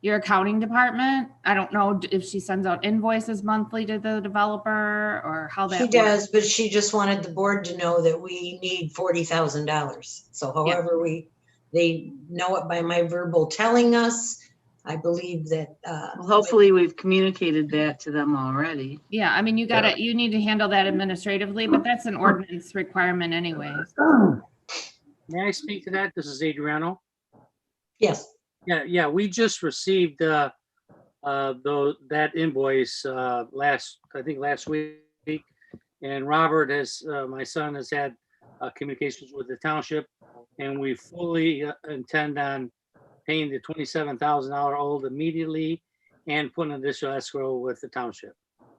[SPEAKER 10] Your accounting department, I don't know if she sends out invoices monthly to the developer or how that works.
[SPEAKER 5] She does, but she just wanted the board to know that we need $40,000. So however they know it by my verbal telling us, I believe that.
[SPEAKER 4] Hopefully we've communicated that to them already.
[SPEAKER 10] Yeah, you need to handle that administratively, but that's an ordinance requirement anyways.
[SPEAKER 13] May I speak to that? This is Adriano.
[SPEAKER 5] Yes.
[SPEAKER 13] Yeah, we just received that invoice last week, and Robert my son has had communications with the township, and we fully intend on paying the $27,000 old immediately and putting an additional escrow with the township.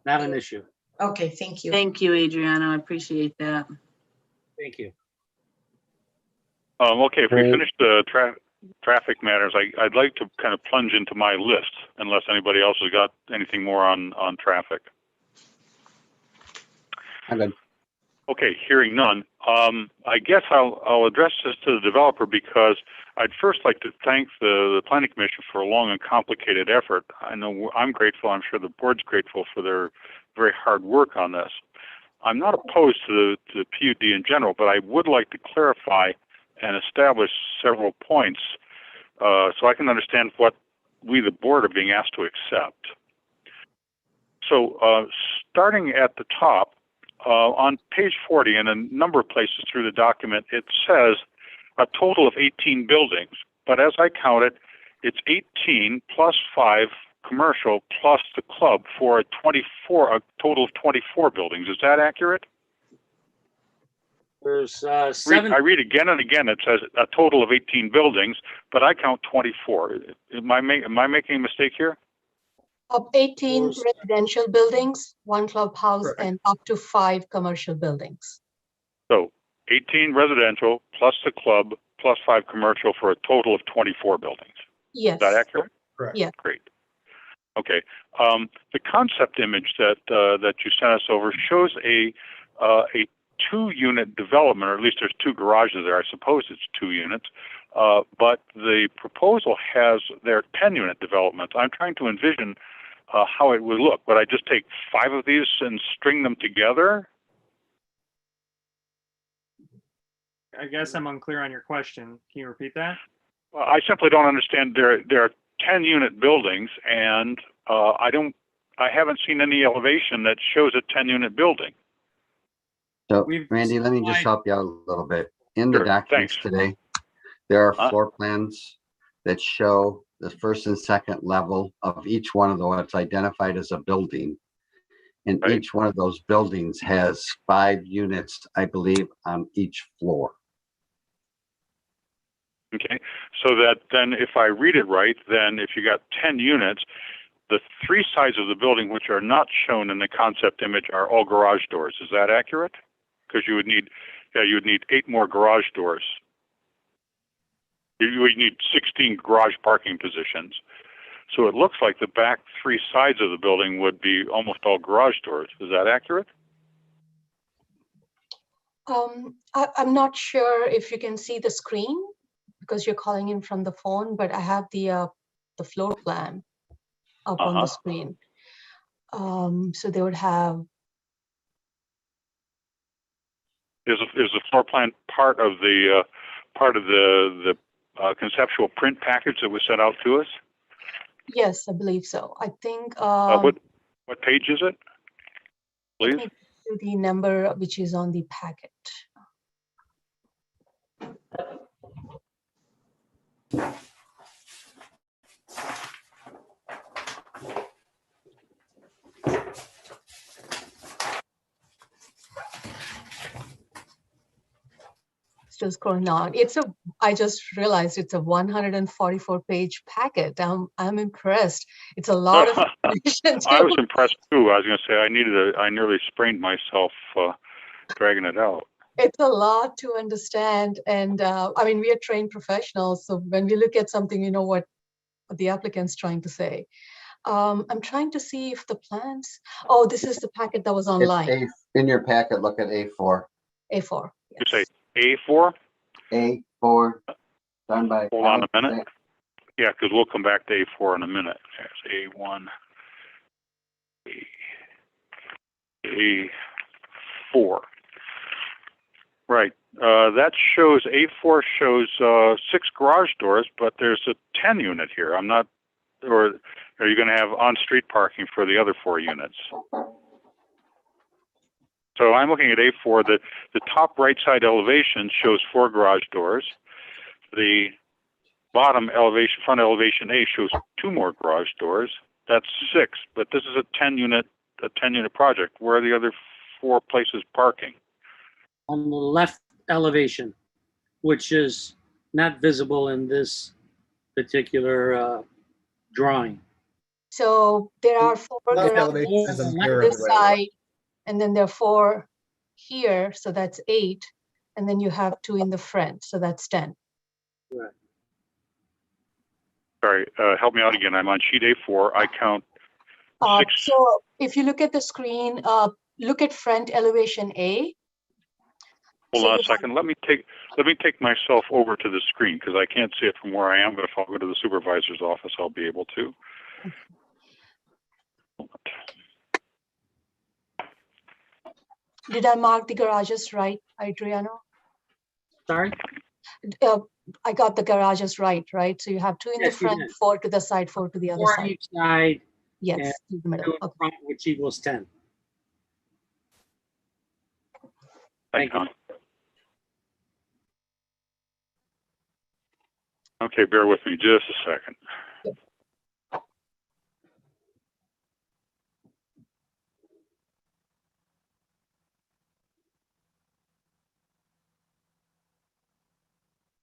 [SPEAKER 13] Not an issue.
[SPEAKER 5] Okay, thank you.
[SPEAKER 4] Thank you, Adriano. I appreciate that.
[SPEAKER 13] Thank you.
[SPEAKER 8] Okay, if we finish the traffic matters, I'd like to kind of plunge into my list, unless anybody else has got anything more on traffic.
[SPEAKER 11] I'm good.
[SPEAKER 8] Okay, hearing none. I guess I'll address this to the developer because I'd first like to thank the Planning Commission for a long and complicated effort. I know I'm grateful. I'm sure the board's grateful for their very hard work on this. I'm not opposed to the PUD in general, but I would like to clarify and establish several points so I can understand what we, the board, are being asked to accept. So starting at the top, on page 40, in a number of places through the document, it says a total of 18 buildings. But as I count it, it's 18 plus 5 commercial plus the club for a total of 24 buildings. Is that accurate?
[SPEAKER 13] There's 7.
[SPEAKER 8] I read again and again, it says a total of 18 buildings, but I count 24. Am I making a mistake here?
[SPEAKER 14] Of 18 residential buildings, 1 clubhouse,
[SPEAKER 17] Correct.
[SPEAKER 14] and up to 5 commercial buildings.
[SPEAKER 8] So 18 residential plus the club plus 5 commercial for a total of 24 buildings.
[SPEAKER 14] Yes.
[SPEAKER 8] Is that accurate?
[SPEAKER 17] Correct.
[SPEAKER 14] Yeah.
[SPEAKER 8] Great. Okay. The concept image that you sent us over shows a 2-unit development, or at least there's 2 garages there. I suppose it's 2 units. But the proposal has their 10-unit development. I'm trying to envision how it would look. Would I just take 5 of these and string them together?
[SPEAKER 18] I guess I'm unclear on your question. Can you repeat that?
[SPEAKER 8] Well, I simply don't understand. There are 10-unit buildings, and I haven't seen any elevation that shows a 10-unit building.
[SPEAKER 11] So Randy, let me just help you out a little bit. In the documents today, there are floor plans that show the first and second level of each one of those. It's identified as a building. And each one of those buildings has 5 units, I believe, on each floor.
[SPEAKER 8] Okay, so that then if I read it right, then if you got 10 units, the 3 sides of the building which are not shown in the concept image are all garage doors. Is that accurate? Because you would need 8 more garage doors. You would need 16 garage parking positions. So it looks like the back 3 sides of the building would be almost all garage doors. Is that accurate?
[SPEAKER 14] I'm not sure if you can see the screen because you're calling in from the phone, but I have the floor plan up on the screen. So they would have.
[SPEAKER 8] Is the floor plan part of the conceptual print package that was sent out to us?
[SPEAKER 14] Yes, I believe so. I think.
[SPEAKER 8] What page is it, please?
[SPEAKER 14] The number which is on the packet. Still scrolling on. I just realized it's a 144-page packet. I'm impressed. It's a lot of information.
[SPEAKER 8] I was impressed too. I was going to say I nearly sprained myself dragging it out.
[SPEAKER 14] It's a lot to understand, and I mean we are trained professionals, so when we look at something, we know what the applicant's trying to say. I'm trying to see if the plans. Oh, this is the packet that was online.
[SPEAKER 11] In your packet, look at A4.
[SPEAKER 14] A4.
[SPEAKER 8] Yes. You say A4?
[SPEAKER 11] A4, done by.
[SPEAKER 8] Hold on a minute. Yeah, because we'll come back to A4 in a minute. There's A1, A4. Right. That shows A4 shows 6 garage doors, but there's a 10 unit here. I'm not, or are you going to have on-street parking for the other 4 units? So I'm looking at A4. The top right side elevation shows 4 garage doors. The bottom elevation, front elevation A, shows 2 more garage doors. That's 6. But this is a 10 unit project. Where are the other 4 places parking?
[SPEAKER 13] On the left elevation, which is not visible in this particular drawing.
[SPEAKER 14] So there are 4
[SPEAKER 17] Left
[SPEAKER 14] garages
[SPEAKER 17] elevation is a
[SPEAKER 14] on
[SPEAKER 17] mirror
[SPEAKER 14] this
[SPEAKER 17] of the right.
[SPEAKER 14] side, and then there are 4 here, so that's 8, and then you have 2 in the front, so that's 10.
[SPEAKER 13] Right.
[SPEAKER 8] Sorry, help me out again. I'm on sheet A4. I count 6.
[SPEAKER 14] So if you look at the screen, look at front elevation A.
[SPEAKER 8] Hold on a second. Let me take myself over to the screen because I can't see it from where I am, but if I'll go to the supervisor's office, I'll be able to.
[SPEAKER 14] Did I mark the garages right, Adriano?
[SPEAKER 13] Sorry?
[SPEAKER 14] I got the garages right? So you have 2 in the
[SPEAKER 13] Yes, you
[SPEAKER 14] front,
[SPEAKER 13] did.
[SPEAKER 14] 4 to the side, 4 to the other
[SPEAKER 13] 4 on
[SPEAKER 14] side.
[SPEAKER 13] each side.
[SPEAKER 14] Yes,
[SPEAKER 13] and
[SPEAKER 14] to the middle.
[SPEAKER 13] 2 in
[SPEAKER 14] Okay.
[SPEAKER 13] front, which equals 10.
[SPEAKER 8] Thank you. Okay, bear with me just a second.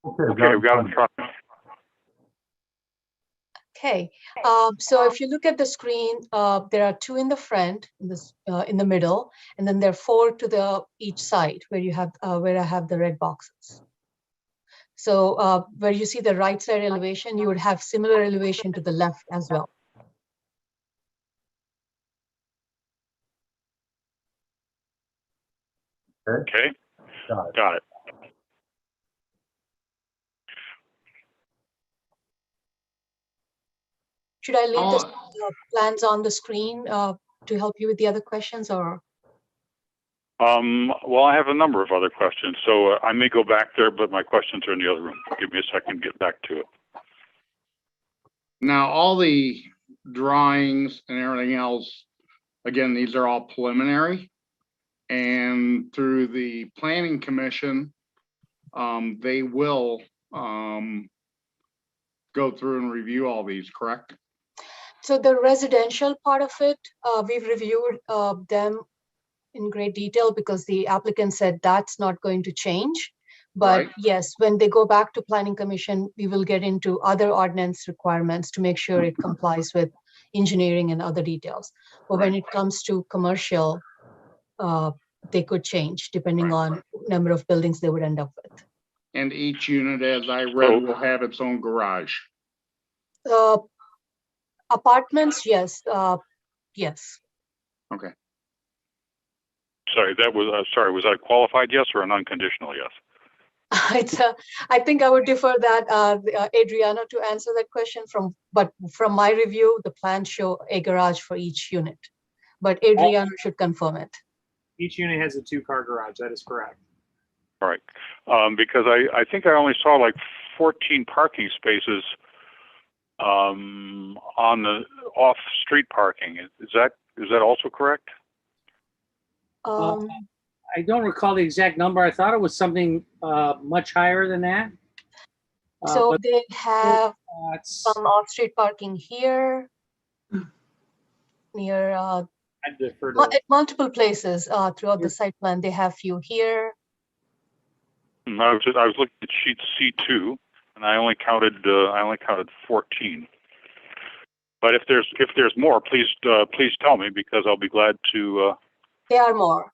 [SPEAKER 8] Okay, we've got it in front of me.
[SPEAKER 14] Okay, so if you look at the screen, there are 2 in the front, in the middle, and then there are 4 to the each side where you have where I have the red boxes. So where you see the right side elevation, you would have similar elevation to the left as well.
[SPEAKER 8] Okay, got it.
[SPEAKER 14] Should I leave the plans on the screen to help you with the other questions, or?
[SPEAKER 8] Well, I have a number of other questions, so I may go back there, but my questions are in the other room. Give me a second to get back to it.
[SPEAKER 6] Now, all the drawings and everything else, again, these are all preliminary. And through the planning commission, they will go through and review all these, correct?
[SPEAKER 14] So the residential part of it, we've reviewed them in great detail because the applicant said that's not going to change. But
[SPEAKER 6] Right.
[SPEAKER 14] yes, when they go back to planning commission, we will get into other ordinance requirements to make sure it complies with engineering and other details. But when it comes to commercial, they could change depending on number of buildings they would end up with.
[SPEAKER 6] And each unit, as I read, will have its own garage.
[SPEAKER 14] Apartments, yes, yes.
[SPEAKER 6] Okay.
[SPEAKER 8] Sorry, that was was that a qualified yes or an unconditional yes?
[SPEAKER 14] I think I would defer that Adriano to answer that question but from my review, the plans show a garage for each unit. But Adriano should confirm it.
[SPEAKER 18] Each unit has a 2-car garage. That is correct.
[SPEAKER 8] All right, because I think I only saw like 14 parking spaces on the off-street parking. Is that also correct?
[SPEAKER 13] I don't recall the exact number. I thought it was something much higher than that.
[SPEAKER 14] So
[SPEAKER 13] But
[SPEAKER 14] they have some off-street parking here, near
[SPEAKER 13] I'd defer to
[SPEAKER 14] at multiple places throughout the site plan. They have few here.
[SPEAKER 8] I was looking at sheet C2, and I only counted 14. But if there's more, please tell me because I'll be glad to.
[SPEAKER 14] There are more.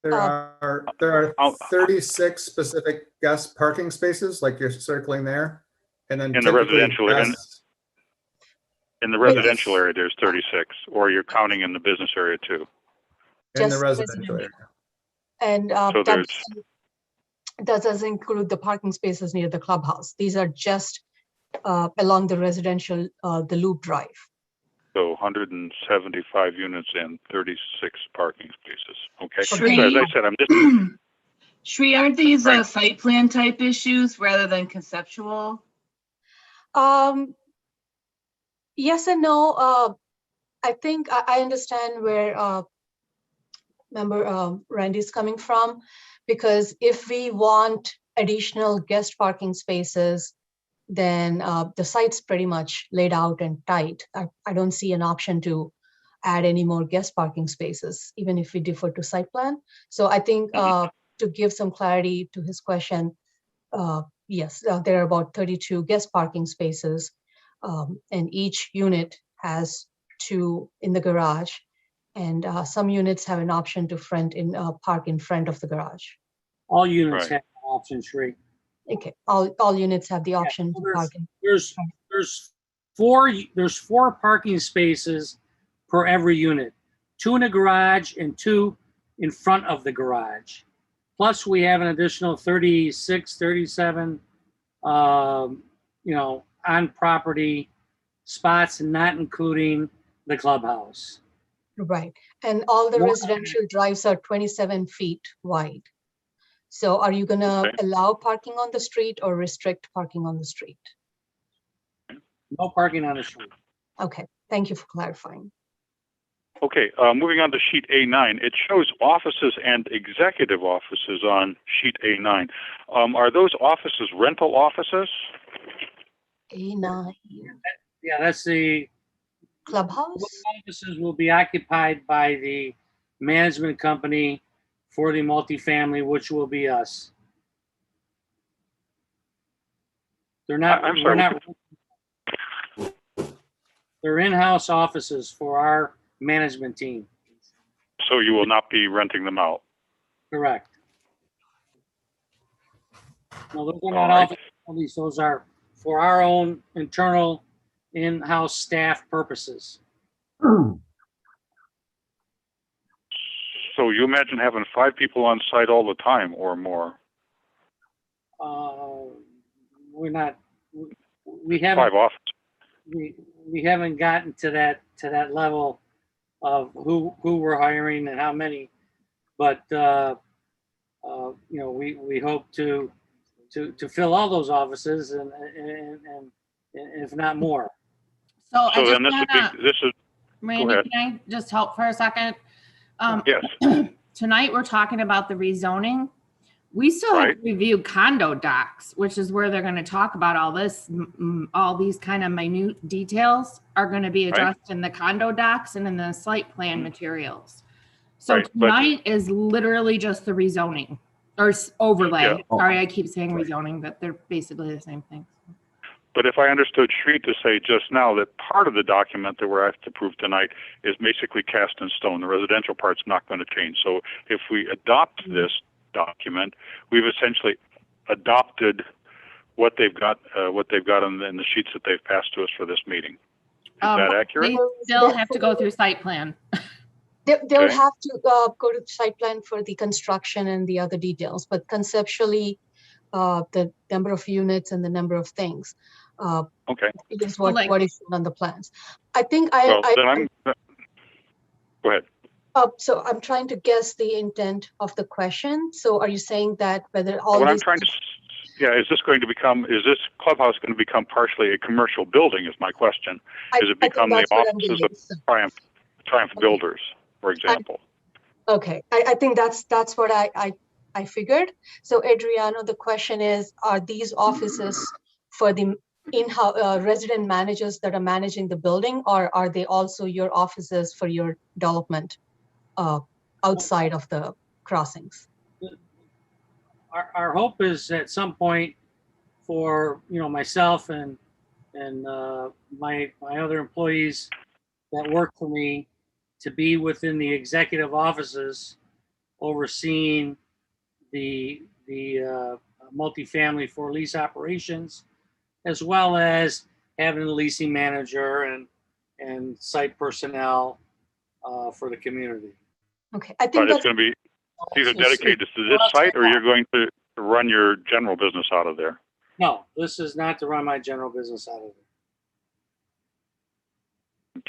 [SPEAKER 17] There are 36 specific guest parking spaces, like you're circling there, and then
[SPEAKER 8] In the residential area.
[SPEAKER 17] guests-
[SPEAKER 8] In the residential area, there's 36, or you're counting in the business area too.
[SPEAKER 17] in the
[SPEAKER 14] Just
[SPEAKER 17] residential area.
[SPEAKER 14] And
[SPEAKER 8] So
[SPEAKER 14] that doesn't include the parking spaces near the clubhouse. These are just along the residential, the loop drive.
[SPEAKER 8] So 175 units and 36 parking spaces. Okay.
[SPEAKER 4] Sri-
[SPEAKER 8] So as I said, I'm just.
[SPEAKER 4] Shri, aren't these site plan type issues rather than conceptual?
[SPEAKER 14] Yes and no. I think I understand where member Randy's coming from, because if we want additional guest parking spaces, then the site's pretty much laid out and tight. I don't see an option to add any more guest parking spaces, even if we defer to site plan. So I think to give some clarity to his question, yes, there are about 32 guest parking spaces, and each unit has 2 in the garage, and some units have an option to park in front of the garage.
[SPEAKER 13] all units have an option, Shri.
[SPEAKER 14] Okay, all units have the option to park in.
[SPEAKER 13] There's 4 parking spaces per every unit, 2 in the garage and 2 in front of the garage. plus we have an additional 36, 37, on property spots, not including the clubhouse.
[SPEAKER 14] Right. And all the
[SPEAKER 13] More-
[SPEAKER 14] residential drives are 27 feet wide. So are you gonna
[SPEAKER 8] Okay.
[SPEAKER 14] allow parking on the street or restrict parking on the street?
[SPEAKER 13] No parking on the street.
[SPEAKER 14] Okay, thank you for clarifying.
[SPEAKER 8] Okay, moving on to sheet A9, it shows offices and executive offices on sheet A9. Are those offices rental offices?
[SPEAKER 14] A9
[SPEAKER 13] Yeah, that's the
[SPEAKER 14] clubhouse?
[SPEAKER 13] offices will be occupied by the management company for the multifamily, which will be us. They're not,
[SPEAKER 8] I'm
[SPEAKER 13] we're
[SPEAKER 8] sorry.
[SPEAKER 13] not, they're in-house offices for our management team.
[SPEAKER 8] So you will not be renting them out?
[SPEAKER 13] Correct. No, those are
[SPEAKER 8] All
[SPEAKER 13] not
[SPEAKER 8] right.
[SPEAKER 13] office facilities. Those are for our own internal in-house staff purposes.
[SPEAKER 8] So you imagine having 5 people on site all the time or more?
[SPEAKER 13] We're not, we haven't.
[SPEAKER 8] 5 offices.
[SPEAKER 13] We haven't gotten to that level of who we're hiring and how many, but we hope to fill all those offices and if not more.
[SPEAKER 10] So I
[SPEAKER 8] So
[SPEAKER 10] just
[SPEAKER 8] then this would
[SPEAKER 10] wanna,
[SPEAKER 8] be, this is,
[SPEAKER 10] Randy,
[SPEAKER 8] ahead.
[SPEAKER 10] can I just help for a second?
[SPEAKER 8] yes,
[SPEAKER 10] Tonight, we're talking about the rezoning. We still have to review condo docs, which is where they're gonna talk about all this, all these kind of minute details are gonna be
[SPEAKER 8] Right.
[SPEAKER 10] addressed in the condo docs and in the site plan materials. So
[SPEAKER 8] Right, but-
[SPEAKER 10] tonight is literally just the rezoning or overlay.
[SPEAKER 8] Yeah.
[SPEAKER 10] Sorry, I keep saying rezoning, but they're basically the same thing.
[SPEAKER 8] but if I understood Sri to say just now that part of the document that we're asked to approve tonight is basically cast in stone, the residential part's not going to change. So if we adopt this document, we've essentially adopted what they've got in the sheets that they've passed to us for this meeting. Is that accurate?
[SPEAKER 10] They still have to go through site plan.
[SPEAKER 14] They'll
[SPEAKER 8] Okay.
[SPEAKER 14] have to go to the site plan for the construction and the other details, but conceptually, the number of units and the number of things
[SPEAKER 8] Okay.
[SPEAKER 14] is
[SPEAKER 10] Well,
[SPEAKER 14] what is shown on the plans. I think
[SPEAKER 8] Well, then go ahead.
[SPEAKER 14] so I'm trying to guess the intent of the question. So are you saying that whether all
[SPEAKER 8] What I'm
[SPEAKER 14] these,
[SPEAKER 8] trying to, is this clubhouse going to become partially a commercial building is my question.
[SPEAKER 14] I
[SPEAKER 8] Is it
[SPEAKER 14] think
[SPEAKER 8] become the
[SPEAKER 14] that's what I'm
[SPEAKER 8] offices
[SPEAKER 14] getting.
[SPEAKER 8] of Triumph Builders, for example?
[SPEAKER 14] Okay, I think that's what I figured. So Adriano, the question is, are these offices for the in-house resident managers that are managing the building, or are they also your offices for your development outside of the crossings?
[SPEAKER 13] Our hope is at some point for, myself and my other employees that work for me to be within the executive offices overseeing the multifamily for lease operations, as well as having a leasing manager and site personnel for the community.
[SPEAKER 14] Okay, I
[SPEAKER 8] But
[SPEAKER 14] think
[SPEAKER 8] it's
[SPEAKER 14] that's
[SPEAKER 8] going to be, these are dedicated to this site, or you're going to run your general business out of there?
[SPEAKER 13] No, this is not to run my general business out of it.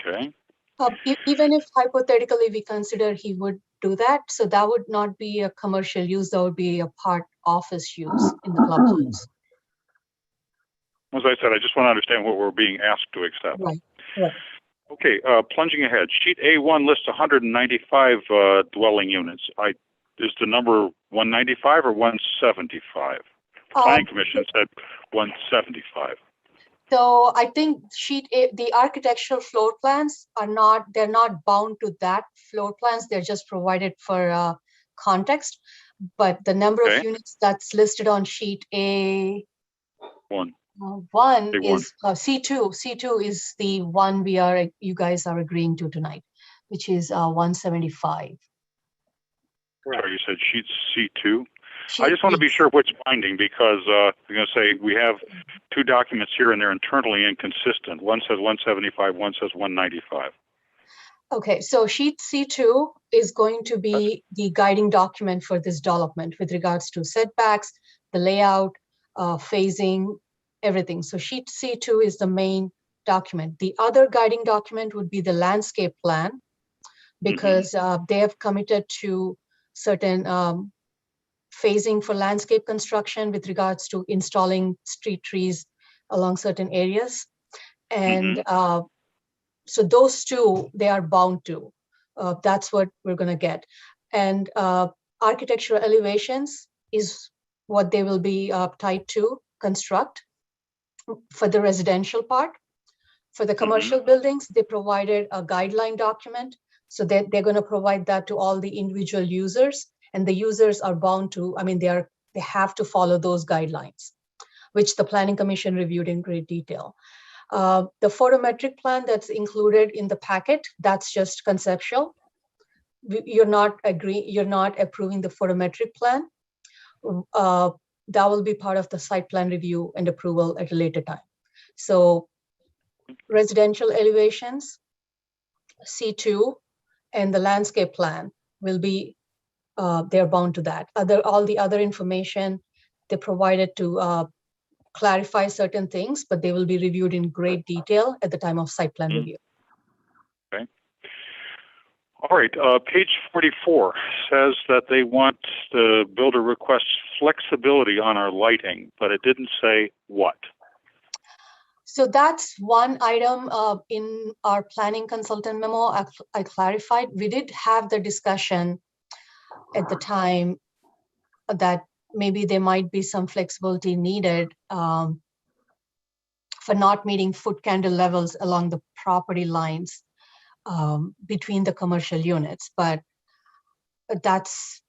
[SPEAKER 8] Okay.
[SPEAKER 14] even if hypothetically we consider he would do that, so that would not be a commercial use, that would be a part office use in the clubhouse.
[SPEAKER 8] As I said, I just want to understand what we're being asked to accept.
[SPEAKER 14] Right.
[SPEAKER 8] Okay, plunging ahead. Sheet A1 lists 195 dwelling units. Is the number 195 or 175? Planning Commission said 175.
[SPEAKER 14] So I think the architectural floor plans they're not bound to that floor plans. They're just provided for context. But the number of units that's listed on sheet A1 is C2. C2 is the one you guys are agreeing to tonight, which is 175.
[SPEAKER 8] Sorry, you said sheet C2? I just want to be sure which binding, because I'm going to say we have two documents here and they're internally inconsistent. One says 175, one says 195.
[SPEAKER 14] Okay, so sheet C2 is going to be the guiding document for this development with regards to setbacks, the layout, phasing, everything. So sheet C2 is the main document. The other guiding document would be the landscape plan, because they have committed to certain phasing for landscape construction with regards to installing street trees along certain areas. And so those two, they are bound to. That's what we're going to get. And architectural elevations is what they will be tied to construct for the residential part. For the commercial buildings, they provided a guideline document. So they're going to provide that to all the individual users. And the users are bound to, I mean, they have to follow those guidelines, which the Planning Commission reviewed in great detail. The photometric plan that's included in the packet, that's just conceptual. You're not approving the photometric plan. That will be part of the site plan review and approval at a later time. So residential elevations, C2, and the landscape plan will be, they're bound to that. All the other information they provided to clarify certain things, but they will be reviewed in great detail at the time of site plan review.
[SPEAKER 8] Okay. All right, page 44 says that they want the builder requests flexibility on our lighting, but it didn't say what.
[SPEAKER 14] So that's one item in our planning consultant memo. I clarified. We did have the discussion at the time that maybe there might be some flexibility needed for not meeting foot candle levels along the property lines between the commercial units. But that's,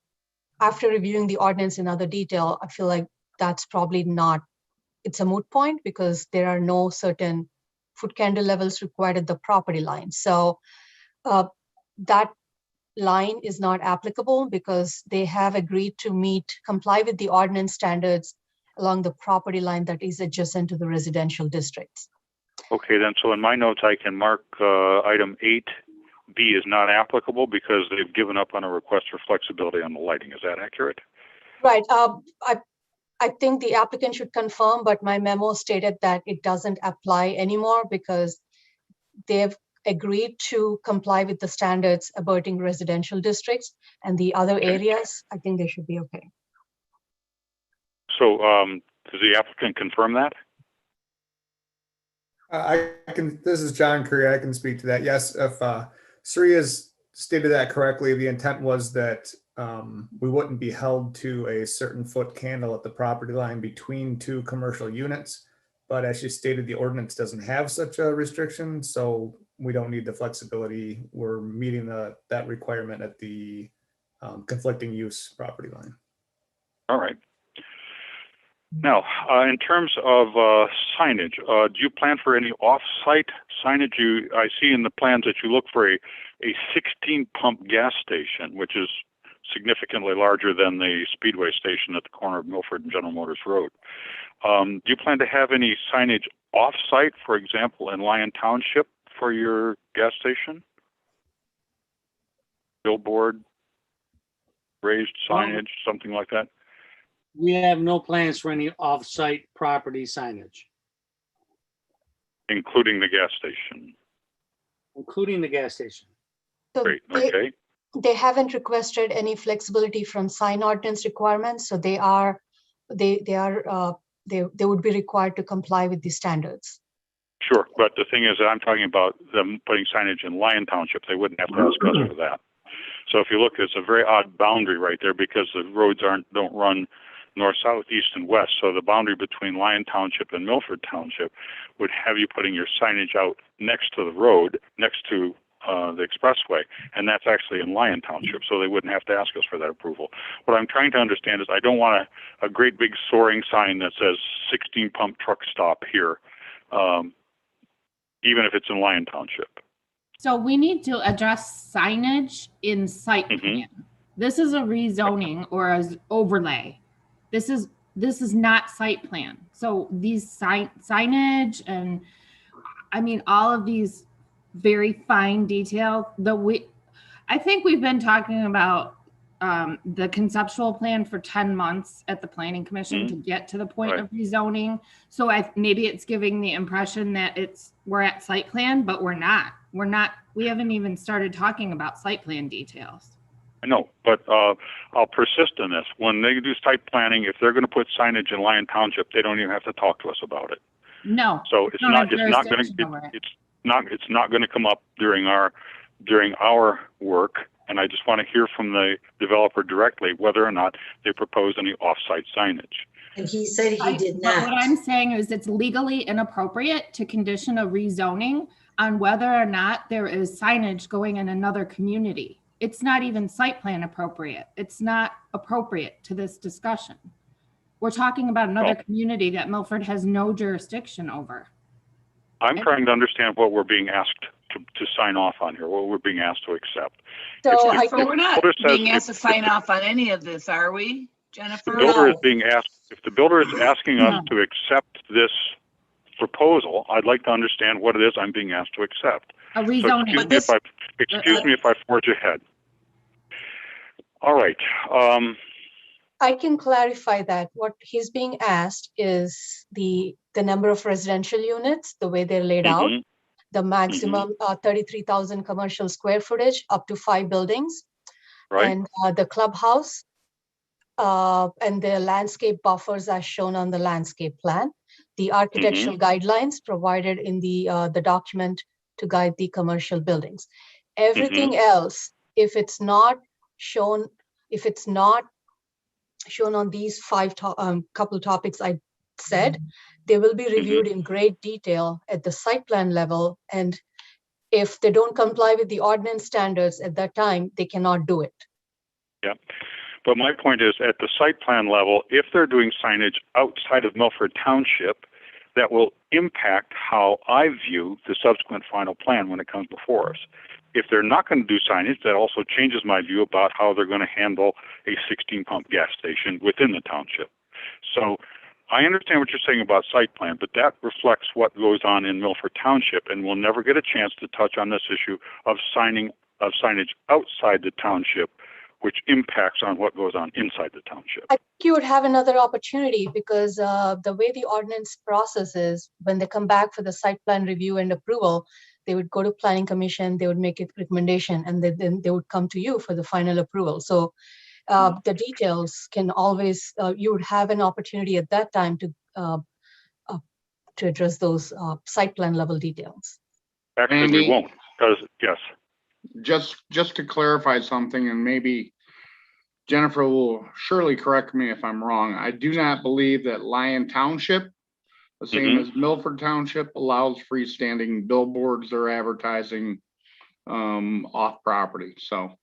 [SPEAKER 14] after reviewing the ordinance in other detail, I feel like that's probably not, it's a moot point because there are no certain foot candle levels required at the property line. So that line is not applicable because they have agreed to comply with the ordinance standards along the property line that is adjacent to the residential districts.
[SPEAKER 8] Okay, then, so in my notes, I can mark item 8B is not applicable because they've given up on a request for flexibility on the lighting. Is that accurate?
[SPEAKER 14] Right. I think the applicant should confirm, but my memo stated that it doesn't apply anymore because they've agreed to comply with the standards abutting residential districts, and the other areas, I think they should be okay.
[SPEAKER 8] So does the applicant confirm that?
[SPEAKER 17] This is John Curry. I can speak to that. Yes, if Sri has stated that correctly, the intent was that we wouldn't be held to a certain foot candle at the property line between two commercial units. But as she stated, the ordinance doesn't have such a restriction, so we don't need the flexibility. We're meeting that requirement at the conflicting use property line.
[SPEAKER 8] All right. Now, in terms of signage, do you plan for any off-site signage? I see in the plans that you look for a 16-pump gas station, which is significantly larger than the Speedway station at the corner of Milford and General Motors Road. Do you plan to have any signage off-site, for example, in Lyon Township for your gas station? Billboard, raised signage, something like that?
[SPEAKER 13] We have no plans for any off-site property signage.
[SPEAKER 8] Including the gas station?
[SPEAKER 13] Including the gas station.
[SPEAKER 14] So
[SPEAKER 8] Great, okay.
[SPEAKER 14] They haven't requested any flexibility from sign ordinance requirements, so they would be required to comply with the standards.
[SPEAKER 8] Sure, but the thing is that I'm talking about them putting signage in Lyon Township. They wouldn't have to ask us for that. So if you look, it's a very odd boundary right there because the roads don't run north, south, east, and west. So the boundary between Lyon Township and Milford Township would have you putting your signage out next to the road, next to the expressway, and that's actually in Lyon Township, so they wouldn't have to ask us for that approval. What I'm trying to understand is I don't want a great big soaring sign that says 16-pump truck stop here, even if it's in Lyon Township.
[SPEAKER 10] So we need to address signage in site plan. This is a rezoning or an overlay. This is not site plan. So these signage and I mean all of these very fine detail. I think we've been talking about the conceptual plan for 10 months at the planning commission to get to the point of rezoning. So maybe it's giving the impression that we're at site plan, but we're not. We haven't even started talking about site plan details.
[SPEAKER 8] I know, but I'll persist in this. When they do site planning, if they're going to put signage in Lyon Township, they don't even have to talk to us about it.
[SPEAKER 10] No.
[SPEAKER 8] So it's not going to come up during our work. And I just want to hear from the developer directly whether or not they propose any off-site signage.
[SPEAKER 5] And he said he did not.
[SPEAKER 10] What I'm saying is it's legally inappropriate to condition a rezoning on whether or not there is signage going in another community. It's not even site plan appropriate. It's not appropriate to this discussion. We're talking about another community that Milford has no jurisdiction over.
[SPEAKER 8] I'm trying to understand what we're being asked to sign off on here, what we're being asked to accept.
[SPEAKER 14] So
[SPEAKER 4] We're not being asked to sign off on any of this, are we, Jennifer?
[SPEAKER 8] If the builder is asking us to accept this proposal, I'd like to understand what it is I'm being asked to accept.
[SPEAKER 10] A rezoning.
[SPEAKER 8] So excuse me if I forge ahead. All right.
[SPEAKER 14] I can clarify that. What he's being asked is the number of residential units, the way they're laid out, the maximum 33,000 commercial square footage, up to 5 buildings, and the clubhouse, and the landscape buffers as shown on the landscape plan, the architectural guidelines provided in the document to guide the commercial buildings. Everything else, if it's not shown on these 5 couple topics I said, they will be reviewed in great detail at the site plan level. And if they don't comply with the ordinance standards at that time, they cannot do it.
[SPEAKER 8] Yeah. But my point is, at the site plan level, if they're doing signage outside of Milford Township, that will impact how I view the subsequent final plan when it comes before us. If they're not going to do signage, that also changes my view about how they're going to handle a 16-pump gas station within the township. So I understand what you're saying about site plan, but that reflects what goes on in Milford Township, and we'll never get a chance to touch on this issue of signage outside the township, which impacts on what goes on inside the township.
[SPEAKER 14] I think you would have another opportunity because the way the ordinance process is, when they come back for the site plan review and approval, they would go to planning commission, they would make a recommendation, and then they would come to you for the final approval. So the details can always, you would have an opportunity at that time to address those site plan level details.
[SPEAKER 8] Actually, we won't, because, yes.
[SPEAKER 6] Just to clarify something, and maybe Jennifer will surely correct me if I'm wrong. I do not believe that Lyon Township, the same as Milford Township, allows freestanding billboards or advertising off property. So,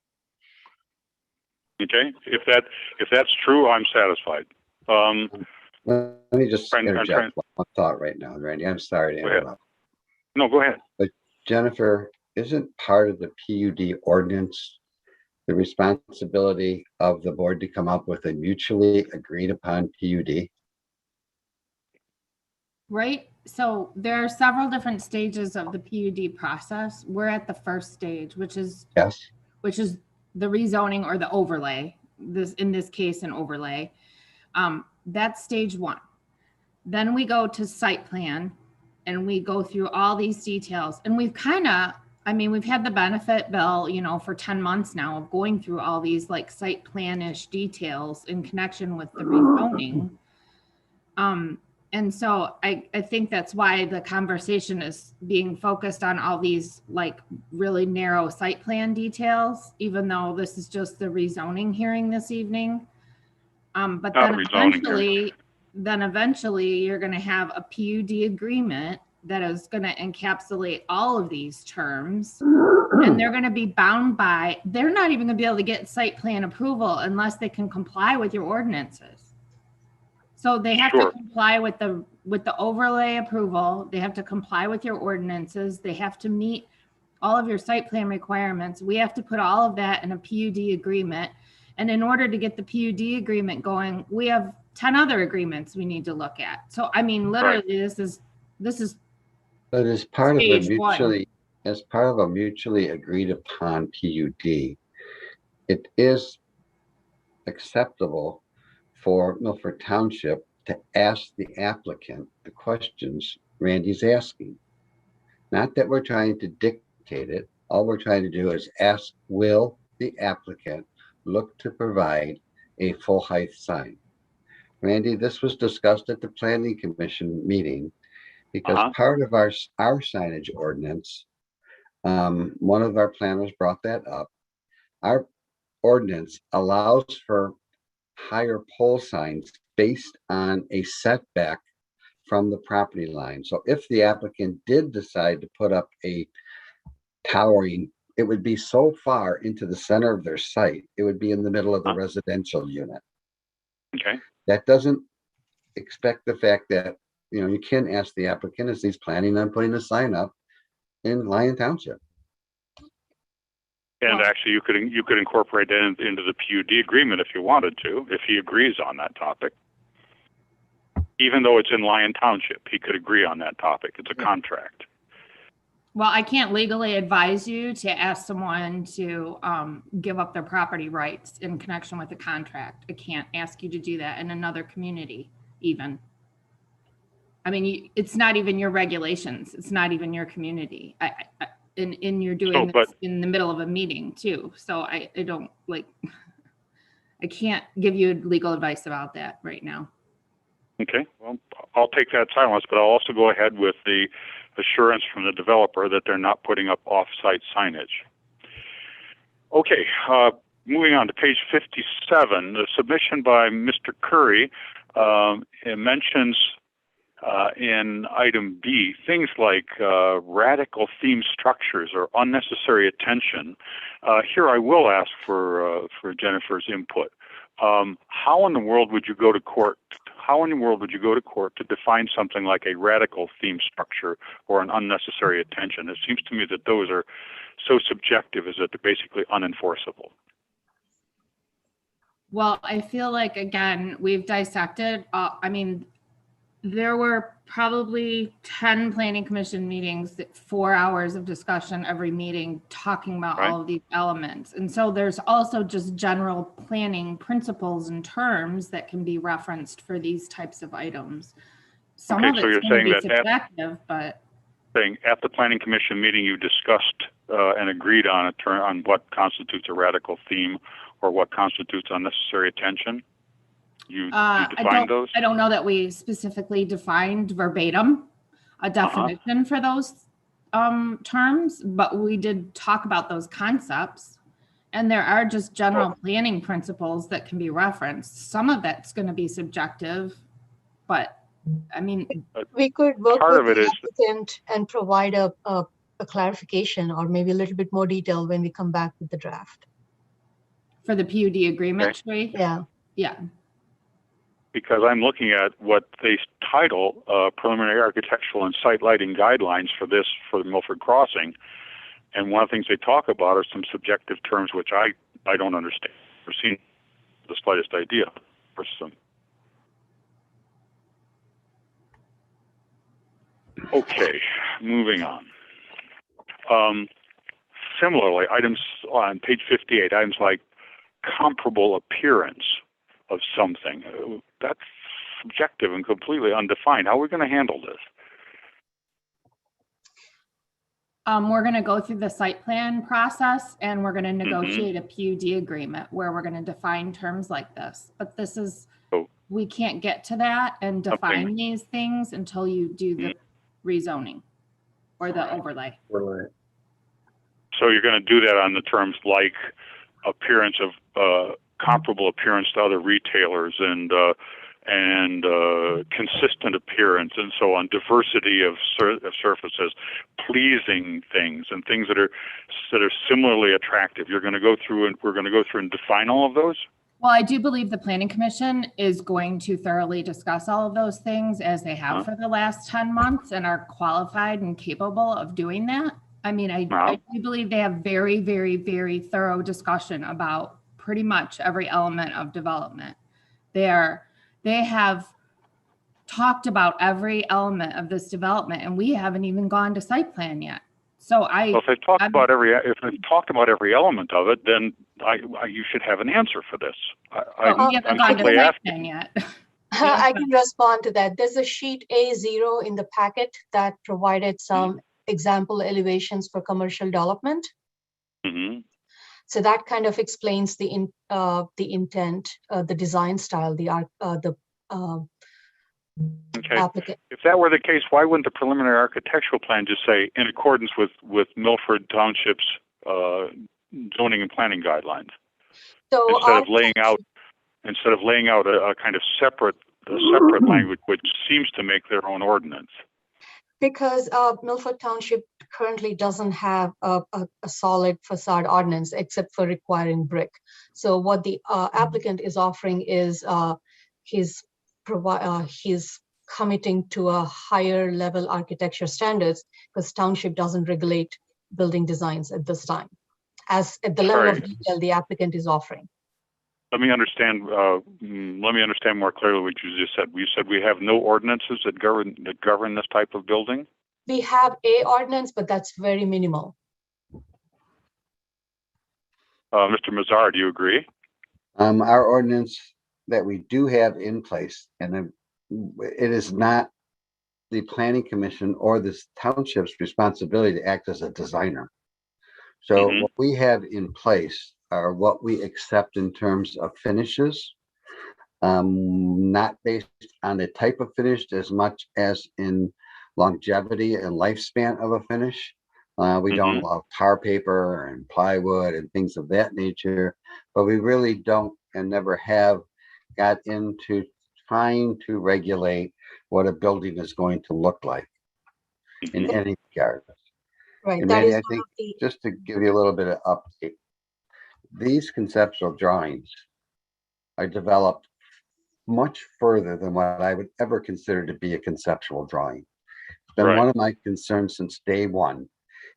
[SPEAKER 8] okay, if that's true, I'm satisfied.
[SPEAKER 11] Let me just interject one thought right now, Randy. I'm sorry to interrupt.
[SPEAKER 8] No, go ahead.
[SPEAKER 11] But Jennifer, isn't part of the PUD ordinance the responsibility of the board to come up with a mutually agreed upon PUD?
[SPEAKER 10] Right. So there are several different stages of the PUD process. We're at the first stage, which is the rezoning or the overlay. In this case, an overlay. That's stage 1. Then we go to site plan, and we go through all these details. And we've we've had the benefit, Bill, for 10 months now of going through all these like site plan-ish details in connection with the rezoning. And so I think that's why the conversation is being focused on all these like really narrow site plan details, even though this is just the rezoning hearing this evening. But then eventually you're going to have a PUD agreement that is going to encapsulate all of these terms, and they're going to be bound by, they're not even going to be able to get site plan approval unless they can comply with your ordinances. So they have to comply with the overlay approval. They have to comply with your ordinances. They have to meet all of your site plan requirements. We have to put all of that in a PUD agreement. And in order to get the PUD agreement going, we have 10 other agreements we need to look at. So, I mean, literally, this is
[SPEAKER 11] But as part of the mutually as part of a mutually agreed upon PUD, it is acceptable for Milford Township to ask the applicant the questions Randy's asking. Not that we're trying to dictate it. All we're trying to do is ask, will the applicant look to provide a full height sign? Randy, this was discussed at the Planning Commission meeting because part of our signage ordinance, one of our planners brought that up. Our ordinance allows for higher pole signs based on a setback from the property line. So if the applicant did decide to put up a towering, it would be so far into the center of their site, it would be in the middle of the residential unit.
[SPEAKER 8] Okay.
[SPEAKER 11] That doesn't expect the fact that, you know, you can ask the applicant if he's planning on putting a sign up in Lyon Township.
[SPEAKER 8] And actually, you could incorporate that into the PUD agreement if you wanted to, if he agrees on that topic. Even though it's in Lyon Township, he could agree on that topic. It's a contract.
[SPEAKER 10] Well, I can't legally advise you to ask someone to give up their property rights in connection with a contract. I can't ask you to do that in another community, even. I mean, it's not even your regulations. It's not even your community. And you're doing this in the middle of a meeting too. So I don't like, I can't give you legal advice about that right now.
[SPEAKER 8] Okay, well, I'll take that silence, but I'll also go ahead with the assurance from the developer that they're not putting up off-site signage. Okay, moving on to page 57, the submission by Mr. Curry it mentions in item B, things like radical theme structures or unnecessary attention. Here I will ask for Jennifer's input. How in the world would you go to court? How in the world would you go to court to define something like a radical theme structure or an unnecessary attention? It seems to me that those are so subjective as that they're basically unenforceable.
[SPEAKER 10] Well, I feel like, again, we've dissected, I mean, there were probably 10 planning commission meetings, 4 hours of discussion every meeting talking about all of these elements. And so there's also just general planning principles and terms that can be referenced for these types of items. Some of it's going to be subjective, but
[SPEAKER 8] saying at the planning commission meeting you discussed and agreed on a term on what constitutes a radical theme or what constitutes unnecessary attention. You define those?
[SPEAKER 10] I don't know that we specifically defined verbatim a definition for those terms, but we did talk about those concepts. And there are just general planning principles that can be referenced. Some of that's going to be subjective, but I mean,
[SPEAKER 14] we could work
[SPEAKER 8] part
[SPEAKER 14] with
[SPEAKER 8] of it
[SPEAKER 14] the applicant and provide a clarification or maybe a little bit more detail when we come back with the draft.
[SPEAKER 10] For the PUD agreement, Sheree?
[SPEAKER 14] Yeah.
[SPEAKER 10] Yeah.
[SPEAKER 8] Because I'm looking at what they title preliminary architectural and site lighting guidelines for the Milford Crossing. And one of the things they talk about are some subjective terms which I don't understand or seen the slightest idea for some. Okay, moving on. Similarly, items on page 58, items like comparable appearance of something. That's subjective and completely undefined. How are we going to handle this?
[SPEAKER 10] We're going to go through the site plan process and we're going to negotiate a PUD agreement where we're going to define terms like this. But this is, we can't get to that and define these things until you do the rezoning or the overlay.
[SPEAKER 8] So you're going to do that on the terms like appearance of comparable appearance to other retailers and consistent appearance and so on, diversity of surfaces, pleasing things and things that are similarly attractive. You're going to go through and we're going to go through and define all of those?
[SPEAKER 10] Well, I do believe the Planning Commission is going to thoroughly discuss all of those things as they have for the last 10 months and are qualified and capable of doing that. I mean, I do believe they have very, very, very thorough discussion about pretty much every element of development. They have talked about every element of this development and we haven't even gone to site plan yet. So
[SPEAKER 8] Well, if they've talked about every element of it, then you should have an answer for this.
[SPEAKER 10] we haven't
[SPEAKER 8] I'm
[SPEAKER 10] gone to
[SPEAKER 8] simply
[SPEAKER 10] site
[SPEAKER 8] asking.
[SPEAKER 10] plan yet.
[SPEAKER 14] I can respond to that. There's a sheet A0 in the packet that provided some example elevations for commercial development.
[SPEAKER 8] Mm-hmm.
[SPEAKER 14] So that kind of explains the intent, the design style, the
[SPEAKER 8] Okay.
[SPEAKER 14] applicant.
[SPEAKER 8] If that were the case, why wouldn't the preliminary architectural plan just say in accordance with Milford Township's zoning and planning guidelines,
[SPEAKER 14] So
[SPEAKER 8] instead of laying out a kind of separate language which seems to make their own ordinance?
[SPEAKER 14] Because Milford Township currently doesn't have a solid facade ordinance except for requiring brick. So what the applicant is offering is he's committing to a higher level architecture standards because township doesn't regulate building designs at this time, as at the level of detail the applicant is offering.
[SPEAKER 8] Let me understand more clearly what you just said. You said we have no ordinances that govern this type of building?
[SPEAKER 14] We have a ordinance, but that's very minimal.
[SPEAKER 8] Mr. Mazar, do you agree?
[SPEAKER 11] Our ordinance that we do have in place, and it is not the planning commission or the township's responsibility to act as a designer. So what we have in place are what we accept in terms of finishes, not based on the type of finish as much as in longevity and lifespan of a finish. We don't allow tar paper and plywood and things of that nature, but we really don't and never have got into trying to regulate what a building is going to look like in any regard.
[SPEAKER 14] Right.
[SPEAKER 11] And Mandy, I think just to give you a little bit of update, these conceptual drawings are developed much further than what I would ever consider to be a conceptual drawing. It's been one of my concerns since day one,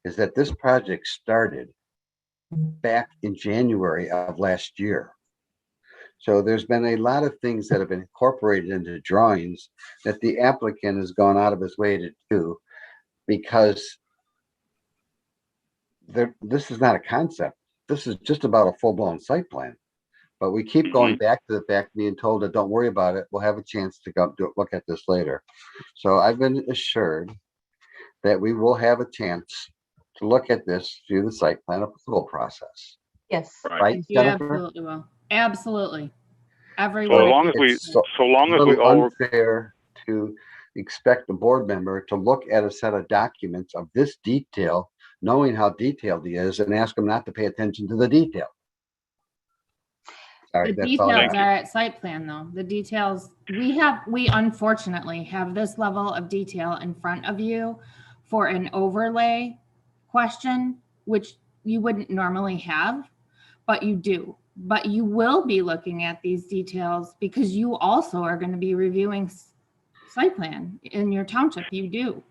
[SPEAKER 11] is that this project started back in January of last year. So there's been a lot of things that have been incorporated into drawings that the applicant has gone out of his way to do, because this is not a concept. This is just about a full-blown site plan. But we keep going back to the fact, being told that don't worry about it, we'll have a chance to go look at this later. So I've been assured that we will have a chance to look at this through the site plan approval process.
[SPEAKER 14] Yes.
[SPEAKER 11] Right,
[SPEAKER 10] You
[SPEAKER 11] Jennifer?
[SPEAKER 10] absolutely will. Absolutely. Everyone.
[SPEAKER 8] So long as we all
[SPEAKER 11] unfair to expect the board member to look at a set of documents of this detail, knowing how detailed he is, and ask him not to pay attention to the detail. Sorry,
[SPEAKER 10] The
[SPEAKER 11] that's all I
[SPEAKER 10] details
[SPEAKER 11] have.
[SPEAKER 10] are at site plan though. The details, we unfortunately have this level of detail in front of you for an overlay question, which you wouldn't normally have, but you do. But you will be looking at these details because you also are going to be reviewing site plan in your township. You do.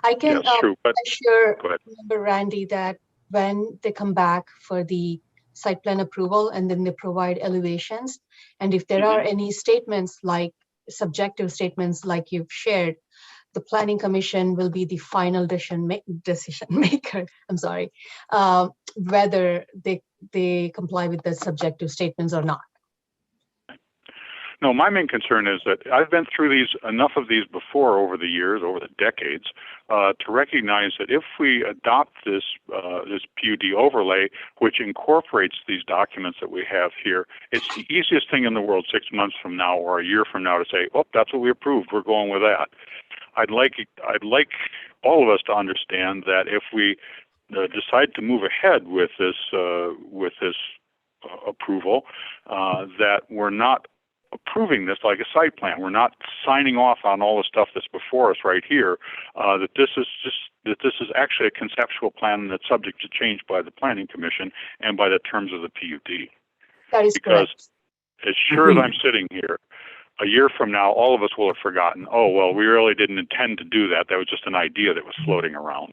[SPEAKER 14] I can
[SPEAKER 8] Yes, true, but
[SPEAKER 14] assure
[SPEAKER 8] go ahead.
[SPEAKER 14] Member Randy that when they come back for the site plan approval and then they provide elevations, and if there are any statements like subjective statements like you've shared, the planning commission will be the final decision maker. I'm sorry, whether they comply with the subjective statements or not.
[SPEAKER 8] No, my main concern is that I've been through enough of these before over the years, over the decades, to recognize that if we adopt this PUD overlay, which incorporates these documents that we have here, it's the easiest thing in the world 6 months from now or a year from now to say, oh, that's what we approved, we're going with that. I'd like all of us to understand that if we decide to move ahead with this approval, that we're not approving this like a site plan. We're not signing off on all the stuff that's before us right here. That this is actually a conceptual plan that's subject to change by the Planning Commission and by the terms of the PUD.
[SPEAKER 14] That is correct.
[SPEAKER 8] As sure as I'm sitting here, a year from now, all of us will have forgotten, oh, well, we really didn't intend to do that. That was just an idea that was floating around.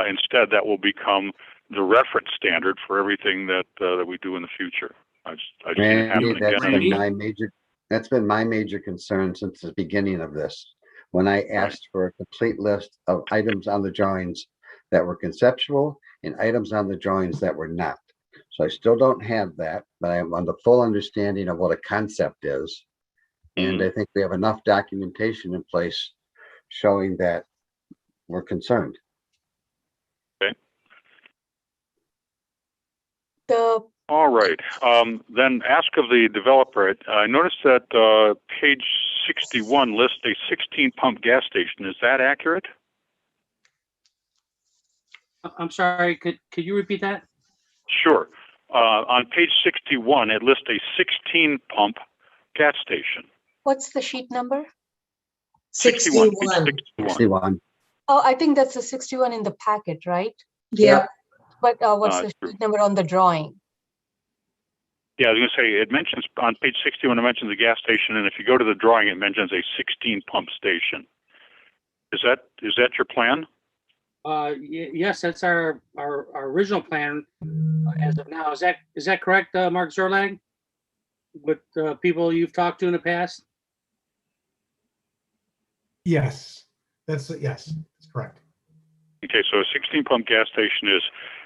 [SPEAKER 8] Instead, that will become the reference standard for everything that we do in the future. I just seen it happen again.
[SPEAKER 11] That's been my major concern since the beginning of this. When I asked for a complete list of items on the drawings that were conceptual and items on the drawings that were not. So I still don't have that, but I am on the full understanding of what a concept is. And I think we have enough documentation in place showing that we're concerned.
[SPEAKER 14] The
[SPEAKER 8] All right. Then ask of the developer. I noticed that page 61 lists a 16 pump gas station. Is that accurate?
[SPEAKER 13] I'm sorry, could you repeat that?
[SPEAKER 8] Sure. On page 61, it lists a 16 pump gas station.
[SPEAKER 14] what's the sheet number?
[SPEAKER 8] 61. page
[SPEAKER 5] 61.
[SPEAKER 11] 61.
[SPEAKER 14] Oh, I think that's the 61 in the packet, right?
[SPEAKER 5] Yep.
[SPEAKER 14] But what's the
[SPEAKER 8] true.
[SPEAKER 14] sheet number on the drawing?
[SPEAKER 8] Yeah, I was going to say, it mentions on page 61, it mentions a gas station, and if you go to the drawing, it mentions a 16 pump station. Is that your plan?
[SPEAKER 13] Yes, that's our original plan as of now. Is that correct, Mark Zerlag? With people you've talked to in the past?
[SPEAKER 15] Yes, yes, that's correct.
[SPEAKER 8] Okay, so a 16 pump gas station is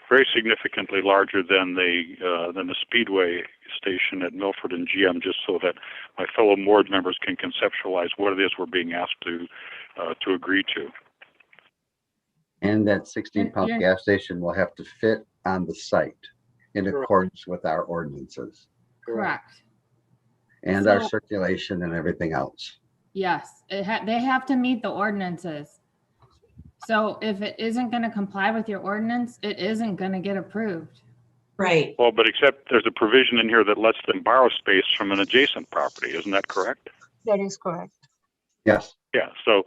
[SPEAKER 8] very significantly larger than the Speedway station at Milford and GM, just so that my fellow board members can conceptualize what it is we're being asked to agree to.
[SPEAKER 11] And that 16 pump
[SPEAKER 10] Yeah.
[SPEAKER 11] gas station will have to fit on the site in
[SPEAKER 13] Correct.
[SPEAKER 11] accordance with our ordinances
[SPEAKER 10] Correct.
[SPEAKER 11] and our
[SPEAKER 10] So-
[SPEAKER 11] circulation and everything else.
[SPEAKER 10] Yes, they have to meet the ordinances. So if it isn't going to comply with your ordinance, it isn't going to get approved.
[SPEAKER 5] Right.
[SPEAKER 8] Well, but except there's a provision in here that lets them borrow space from an adjacent property. Isn't that correct?
[SPEAKER 14] That is correct.
[SPEAKER 11] Yes.
[SPEAKER 8] Yeah. So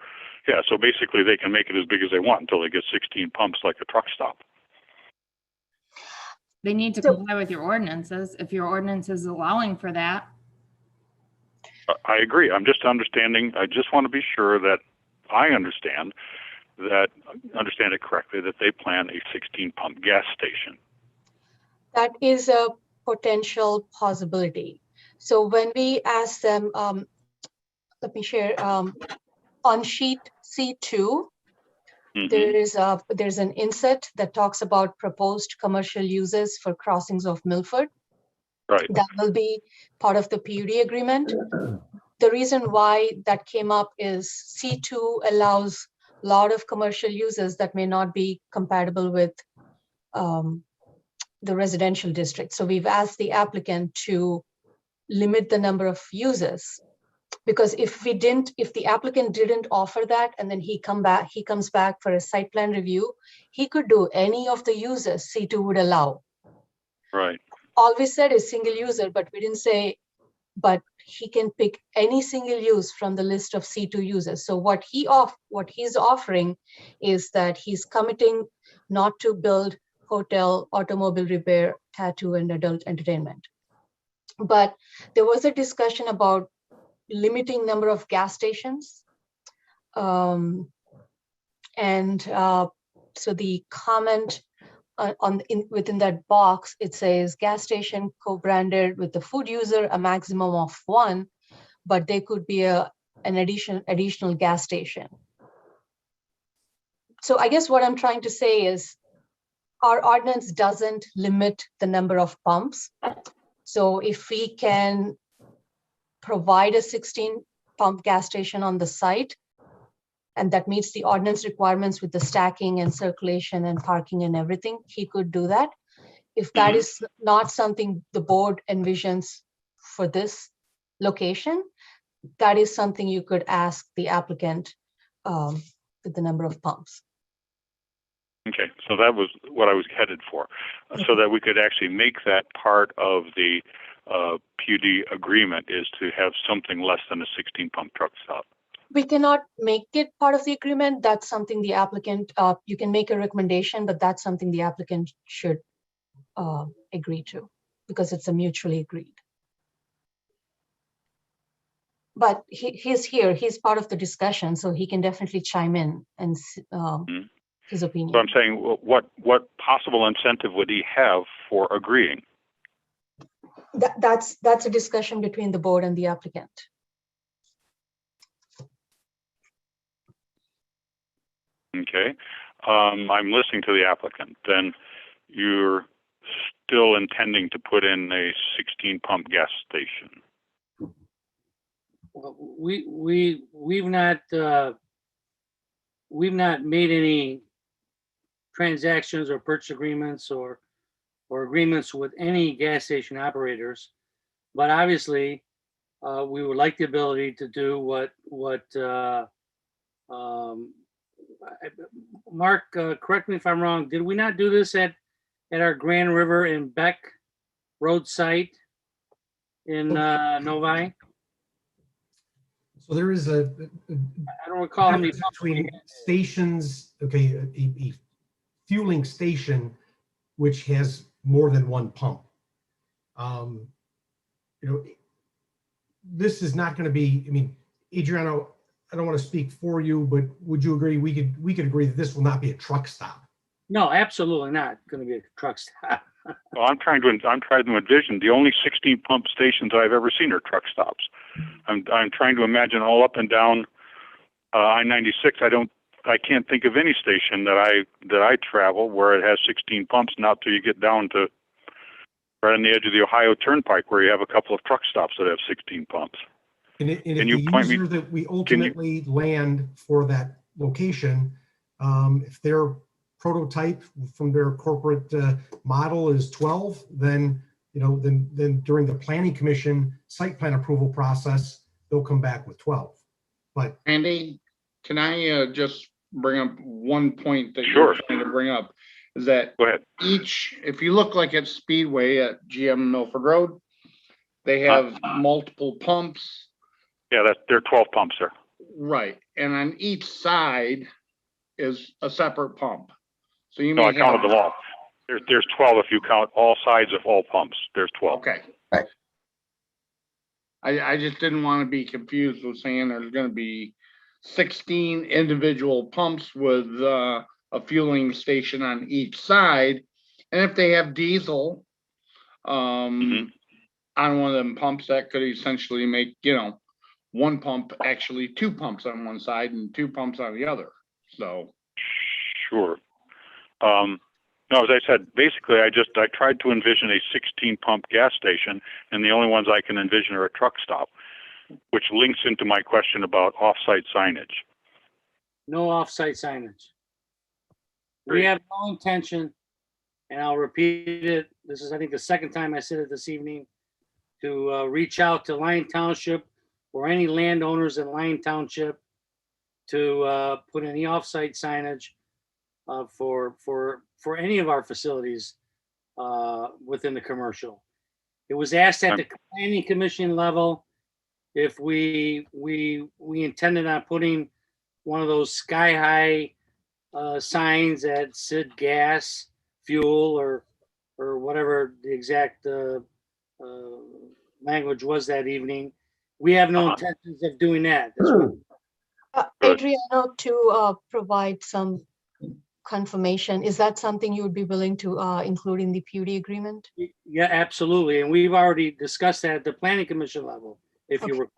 [SPEAKER 8] basically they can make it as big as they want until they get 16 pumps like a truck stop.
[SPEAKER 10] They need to comply with your ordinances. If your ordinance is allowing for that,
[SPEAKER 8] I agree. I'm just understanding. I just want to be sure that I understand it correctly, that they plan a 16 pump gas station.
[SPEAKER 14] That is a potential possibility. So when we ask them, let me share, on sheet C2, there's an inset that talks about proposed commercial uses for crossings of Milford.
[SPEAKER 8] Right.
[SPEAKER 14] That will be part of the PUD agreement. The reason why that came up is C2 allows a lot of commercial uses that may not be compatible with the residential district. So we've asked the applicant to limit the number of uses, because if the applicant didn't offer that and then he comes back for a site plan review, he could do any of the uses C2 would allow.
[SPEAKER 8] Right.
[SPEAKER 14] All we said is single user, but we didn't say, but he can pick any single use from the list of C2 users. So what he's offering is that he's committing not to build hotel, automobile repair, tattoo, and adult entertainment. But there was a discussion about limiting number of gas stations. So the comment within that box, it says gas station co-branded with the food user, a maximum of 1, but there could be an additional gas station. So I guess what I'm trying to say is our ordinance doesn't limit the number of pumps. So if we can provide a 16 pump gas station on the site, and that meets the ordinance requirements with the stacking and circulation and parking and everything, he could do that. If that is not something the board envisions for this location, that is something you could ask the applicant with the number of pumps.
[SPEAKER 8] Okay, so that was what I was headed for, so that we could actually make that part of the PUD agreement, is to have something less than a 16 pump truck stop.
[SPEAKER 14] We cannot make it part of the agreement. That's something the applicant, you can make a recommendation, but that's something the applicant should agree to, because it's a mutually agreed. But he's here, he's part of the discussion, so he can definitely chime in and his opinion.
[SPEAKER 8] So I'm saying, what possible incentive would he have for agreeing?
[SPEAKER 14] That's a discussion between the board and the applicant.
[SPEAKER 8] Okay. I'm listening to the applicant, then you're still intending to put in a 16 pump gas station.
[SPEAKER 13] Well, we've not made any transactions or purchase agreements or agreements with any gas station operators. But obviously, we would like the ability to do what Mark, correct me if I'm wrong, did we not do this at our Grand River and Beck Road site in Novi?
[SPEAKER 15] So there is a
[SPEAKER 13] I don't recall how many
[SPEAKER 15] difference between stations, okay, a fueling station which has more than one pump. You know, this is not going to be, I mean, Adriano, I don't want to speak for you, but would you agree we could agree that this will not be a truck stop?
[SPEAKER 13] No, absolutely not going to be a truck stop.
[SPEAKER 8] Well, I'm trying to envision the only 16 pump stations I've ever seen are truck stops. I'm trying to imagine all up and down I-96. I can't think of any station that I travel where it has 16 pumps, not till you get down to right on the edge of the Ohio Turnpike where you have a couple of truck stops that have 16 pumps.
[SPEAKER 15] And if the user that we ultimately land for that location, if their prototype from their corporate model is 12, then then during the planning commission site plan approval process, they'll come back with 12. But
[SPEAKER 6] Andy, can I just bring up one point that
[SPEAKER 8] Sure.
[SPEAKER 6] you're trying to bring up? Is that
[SPEAKER 8] Go ahead.
[SPEAKER 6] if you look like at Speedway at GM Milford Road, they have multiple pumps.
[SPEAKER 8] Yeah, they're 12 pumps there.
[SPEAKER 6] Right. And on each side is a separate pump. So you
[SPEAKER 8] No,
[SPEAKER 6] may
[SPEAKER 8] I counted
[SPEAKER 6] have,
[SPEAKER 8] them all. There's 12 if you count all sides of all pumps. There's 12.
[SPEAKER 6] okay. I just didn't want to be confused with saying there's going to be 16 individual pumps with a fueling station on each side. And if they have diesel on one of them pumps, that could essentially make, one pump actually 2 pumps on one side and 2 pumps on the other. So.
[SPEAKER 8] Sure. No, as I said, basically, I tried to envision a 16 pump gas station, and the only ones I can envision are a truck stop, which links into my question about off-site signage.
[SPEAKER 13] No off-site signage. We
[SPEAKER 8] Great.
[SPEAKER 13] have no intention, and I'll repeat it. This is, I think, the second time I said it this evening, to reach out to Lyon Township or any landowners in Lyon Township to put any off-site signage for any of our facilities within the commercial. It was asked at the planning commission level if we intended on putting one of those sky high signs at Sid Gas, Fuel, or whatever the exact language was that evening. We have no intentions of doing that.
[SPEAKER 14] Adriano, to provide some confirmation, is that something you would be willing to include in the PUD agreement?
[SPEAKER 13] Yeah, absolutely. And we've already discussed that at the planning commission level, if you recall.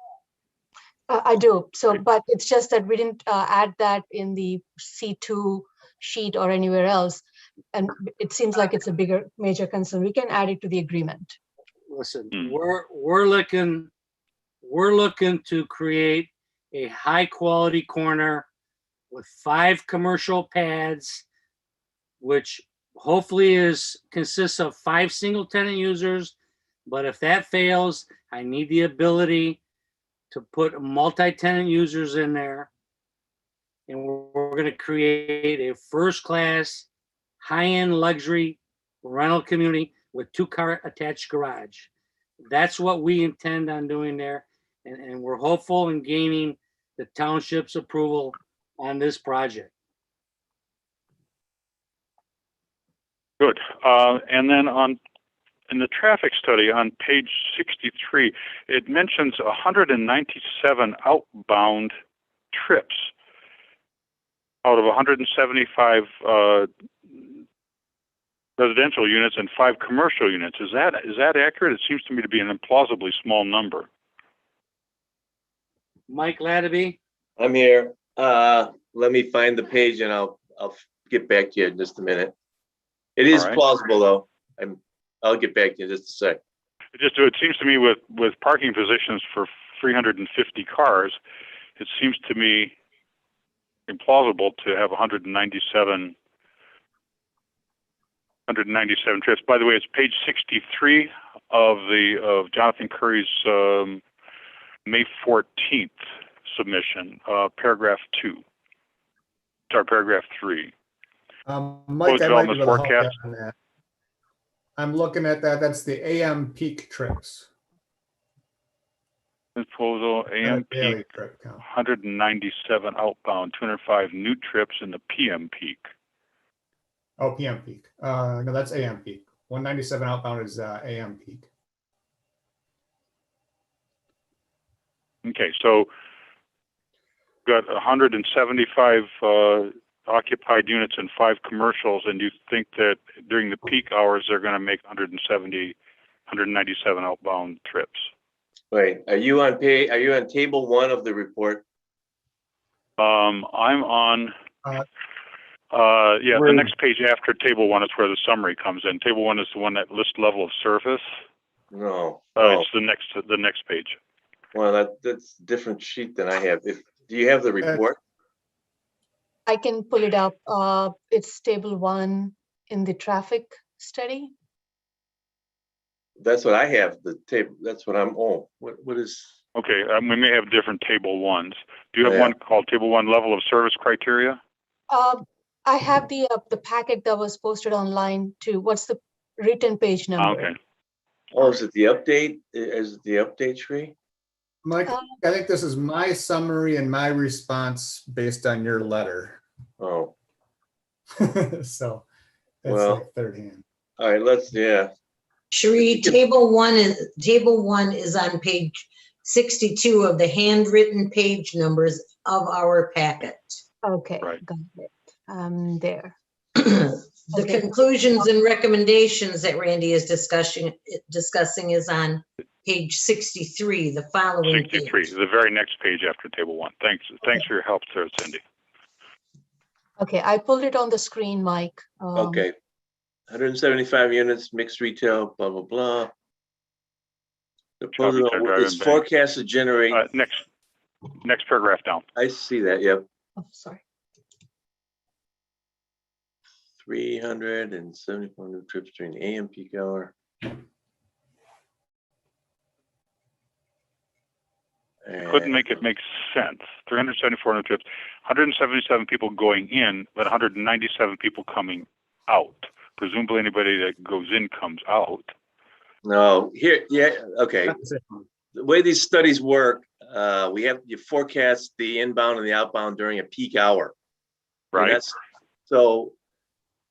[SPEAKER 14] I do. So, but it's just that we didn't add that in the C2 sheet or anywhere else. And it seems like it's a major concern. We can add it to the agreement.
[SPEAKER 13] Listen, we're looking to create a high quality corner with 5 commercial pads, which hopefully consists of 5 single tenant users. But if that fails, I need the ability to put multi-tenant users in there. And we're going to create a first-class, high-end luxury rental community with 2-car attached garage. That's what we intend on doing there. And we're hopeful in gaining the township's approval on this project.
[SPEAKER 8] Good. And then in the traffic study on page 63, it mentions 197 outbound trips out of 175 residential units and 5 commercial units. Is that accurate? It seems to me to be an implausibly small number.
[SPEAKER 13] Mike Latterby?
[SPEAKER 16] I'm here. Let me find the page and I'll get back to you in just a minute. It is
[SPEAKER 8] All right.
[SPEAKER 16] plausible though. I'll get back to you in just a sec.
[SPEAKER 8] It seems to me with parking positions for 350 cars, it seems to me implausible to have 197 trips. By the way, it's page 63 of Jonathan Curry's May 14th submission, paragraph 2. Sorry, paragraph 3.
[SPEAKER 17] Mike, I might be able to help you
[SPEAKER 8] forecast.
[SPEAKER 17] on that. I'm looking at that. That's the AM peak trips.
[SPEAKER 8] Proposal AM
[SPEAKER 17] Daily
[SPEAKER 8] peak,
[SPEAKER 17] trip count.
[SPEAKER 8] 197 outbound, 205 new trips in the PM peak.
[SPEAKER 17] Oh, PM peak. No, that's AM peak. 197 outbound is AM peak.
[SPEAKER 8] Okay, so got 175 occupied units and 5 commercials, and you think that during the peak hours they're going to make 197 outbound trips?
[SPEAKER 16] Wait, are you on table 1 of the report?
[SPEAKER 8] I'm on. The next page after table 1 is where the summary comes in. Table 1 is the one that lists level of service.
[SPEAKER 16] No.
[SPEAKER 8] It's the next page.
[SPEAKER 16] Well, that's a different sheet than I have. Do you have the report?
[SPEAKER 14] I can pull it up. It's table 1 in the traffic study.
[SPEAKER 16] That's what I have, the table. That's what I'm, what is?
[SPEAKER 8] Okay, we may have different table 1s. Do you have
[SPEAKER 16] Yeah.
[SPEAKER 8] one called table 1 level of service criteria?
[SPEAKER 14] I have the packet that was posted online too. What's the written page number?
[SPEAKER 8] Okay.
[SPEAKER 16] Oh, is it the update? Is it the update tree?
[SPEAKER 17] Mike, I think this is my summary and my response based on your letter.
[SPEAKER 16] Oh,
[SPEAKER 17] So that's
[SPEAKER 16] Well,
[SPEAKER 17] like third hand.
[SPEAKER 16] all right,
[SPEAKER 5] Sheree, table one is on page 62 of the handwritten page numbers of our packet.
[SPEAKER 14] Okay,
[SPEAKER 8] Right.
[SPEAKER 14] got it. There.
[SPEAKER 5] The
[SPEAKER 14] Okay.
[SPEAKER 5] conclusions and recommendations that Randy is discussing is on page 63, the following
[SPEAKER 8] 63,
[SPEAKER 5] page.
[SPEAKER 8] the very next page after table 1. Thanks for your help, Sarah Cindy.
[SPEAKER 14] Okay, I pulled it on the screen, Mike.
[SPEAKER 16] Okay. 175 units, mixed retail, blah, blah, blah. The
[SPEAKER 8] Shopping center, drive-in
[SPEAKER 16] it's
[SPEAKER 8] bank.
[SPEAKER 16] forecast to generate,
[SPEAKER 8] Next paragraph down.
[SPEAKER 16] I see that, yep.
[SPEAKER 14] Oh, sorry.
[SPEAKER 16] 374 new trips during the AM peak hour.
[SPEAKER 8] Couldn't make it make sense. 374 new trips, 177 people going in, but 197 people coming out. Presumably anybody that goes in comes out.
[SPEAKER 16] No, here, yeah, okay. The way these studies work, you forecast the inbound and the outbound during a peak hour. And
[SPEAKER 8] Right.
[SPEAKER 16] So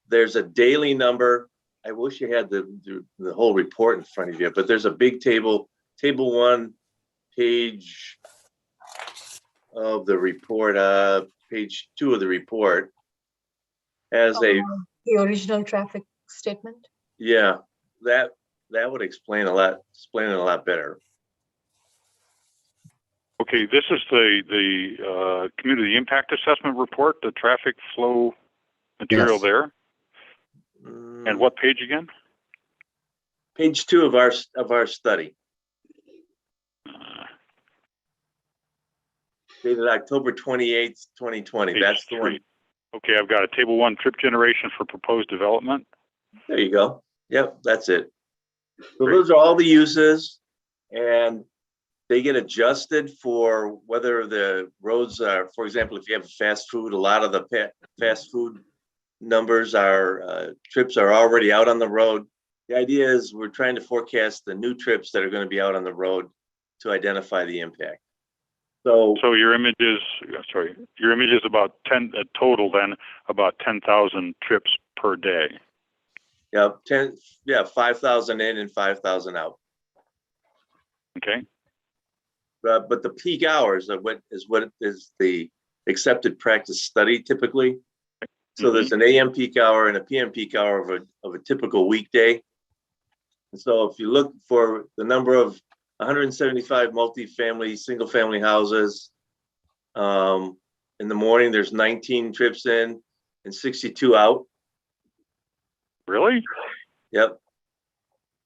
[SPEAKER 16] there's a daily number. I wish you had the whole report in front of you, but there's a big table 1, page of the report, page 2 of the report has
[SPEAKER 14] The original traffic statement.
[SPEAKER 16] yeah, that would explain it a lot better.
[SPEAKER 8] Okay, this is the community impact assessment report, the traffic flow material
[SPEAKER 17] Yes.
[SPEAKER 8] there. And what page again?
[SPEAKER 16] Page 2 of our study. Dated October 28th, 2020.
[SPEAKER 8] Page
[SPEAKER 16] That's the
[SPEAKER 8] 3.
[SPEAKER 16] one.
[SPEAKER 8] Okay, I've got a table 1 trip generation for proposed development.
[SPEAKER 16] There you go. Yep, that's it. So those are all the uses, and they get adjusted for whether the roads are, for example, if you have fast food, a lot of the fast food numbers are, trips are already out on the road. The idea is we're trying to forecast the new trips that are going to be out on the road to identify the impact. So
[SPEAKER 8] your image is about 10 total then, about 10,000 trips per day.
[SPEAKER 16] yeah, 5,000 in and 5,000 out.
[SPEAKER 8] Okay.
[SPEAKER 16] But the peak hours are what is the accepted practice study typically. So there's an AM peak hour and a PM peak hour of a typical weekday. And so if you look for the number of 175 multifamily, single family houses, in the morning, there's 19 trips in. and 62 out.
[SPEAKER 8] Really?
[SPEAKER 16] Yep.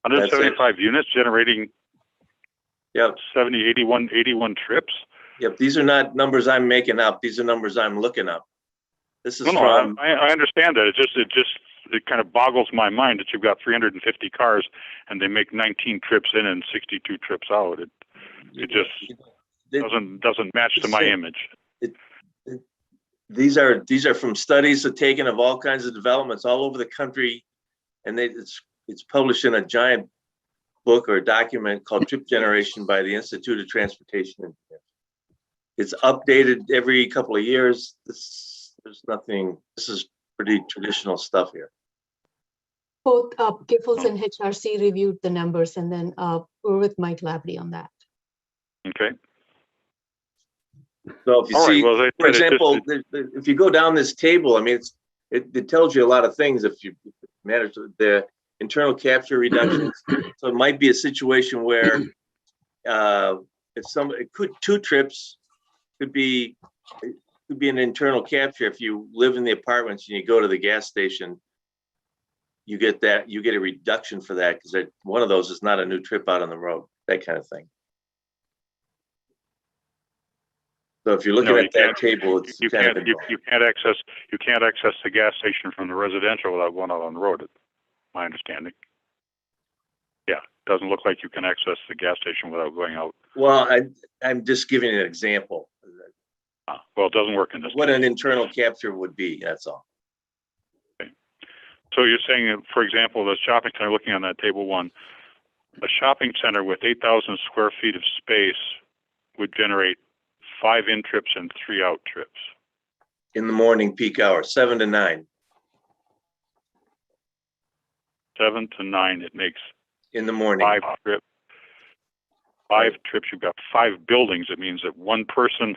[SPEAKER 8] 175 units generating
[SPEAKER 16] Yep.
[SPEAKER 8] 70, 81 trips?
[SPEAKER 16] Yep. These are not numbers I'm making up. These are numbers I'm looking up. This is
[SPEAKER 8] No,
[SPEAKER 16] from,
[SPEAKER 8] I understand that. It kind of boggles my mind that you've got 350 cars and they make 19 trips in and 62 trips out. It just doesn't match to my image.
[SPEAKER 16] these are from studies that taken of all kinds of developments all over the country. And it's published in a giant book or document called Trip Generation by the Institute of Transportation Engineers. It's updated every couple of years. This is pretty traditional stuff here.
[SPEAKER 14] Both Giffords and HRC reviewed the numbers, and then we're with Mike Labrie on that.
[SPEAKER 8] Okay.
[SPEAKER 16] So if you
[SPEAKER 8] All right,
[SPEAKER 16] see,
[SPEAKER 8] well, they
[SPEAKER 16] for
[SPEAKER 8] said it
[SPEAKER 16] example, if you go down this table, I mean, it tells you a lot of things if you manage the internal capture reductions. So it might be a situation where two trips could be an internal capture. If you live in the apartments and you go to the gas station, you get a reduction for that because one of those is not a new trip out on the road, that kind of thing. So if you're looking at that table, it's
[SPEAKER 8] you can't access the gas station from the residential without going out on the road. My understanding. Yeah, doesn't look like you can access the gas station without going out.
[SPEAKER 16] Well, I'm just giving an example.
[SPEAKER 8] Well, it doesn't work in this.
[SPEAKER 16] What an internal capture would be. That's all.
[SPEAKER 8] Okay. So you're saying, that, for example, the shopping center, looking on that table one, a shopping center with 8,000 square feet of space would generate 5 in trips and 3 out trips.
[SPEAKER 16] In the morning peak hour, 7 to 9.
[SPEAKER 8] 7 to 9, it makes
[SPEAKER 16] in the morning
[SPEAKER 8] 5 trips. 5 trips. You've got 5 buildings. It means that one person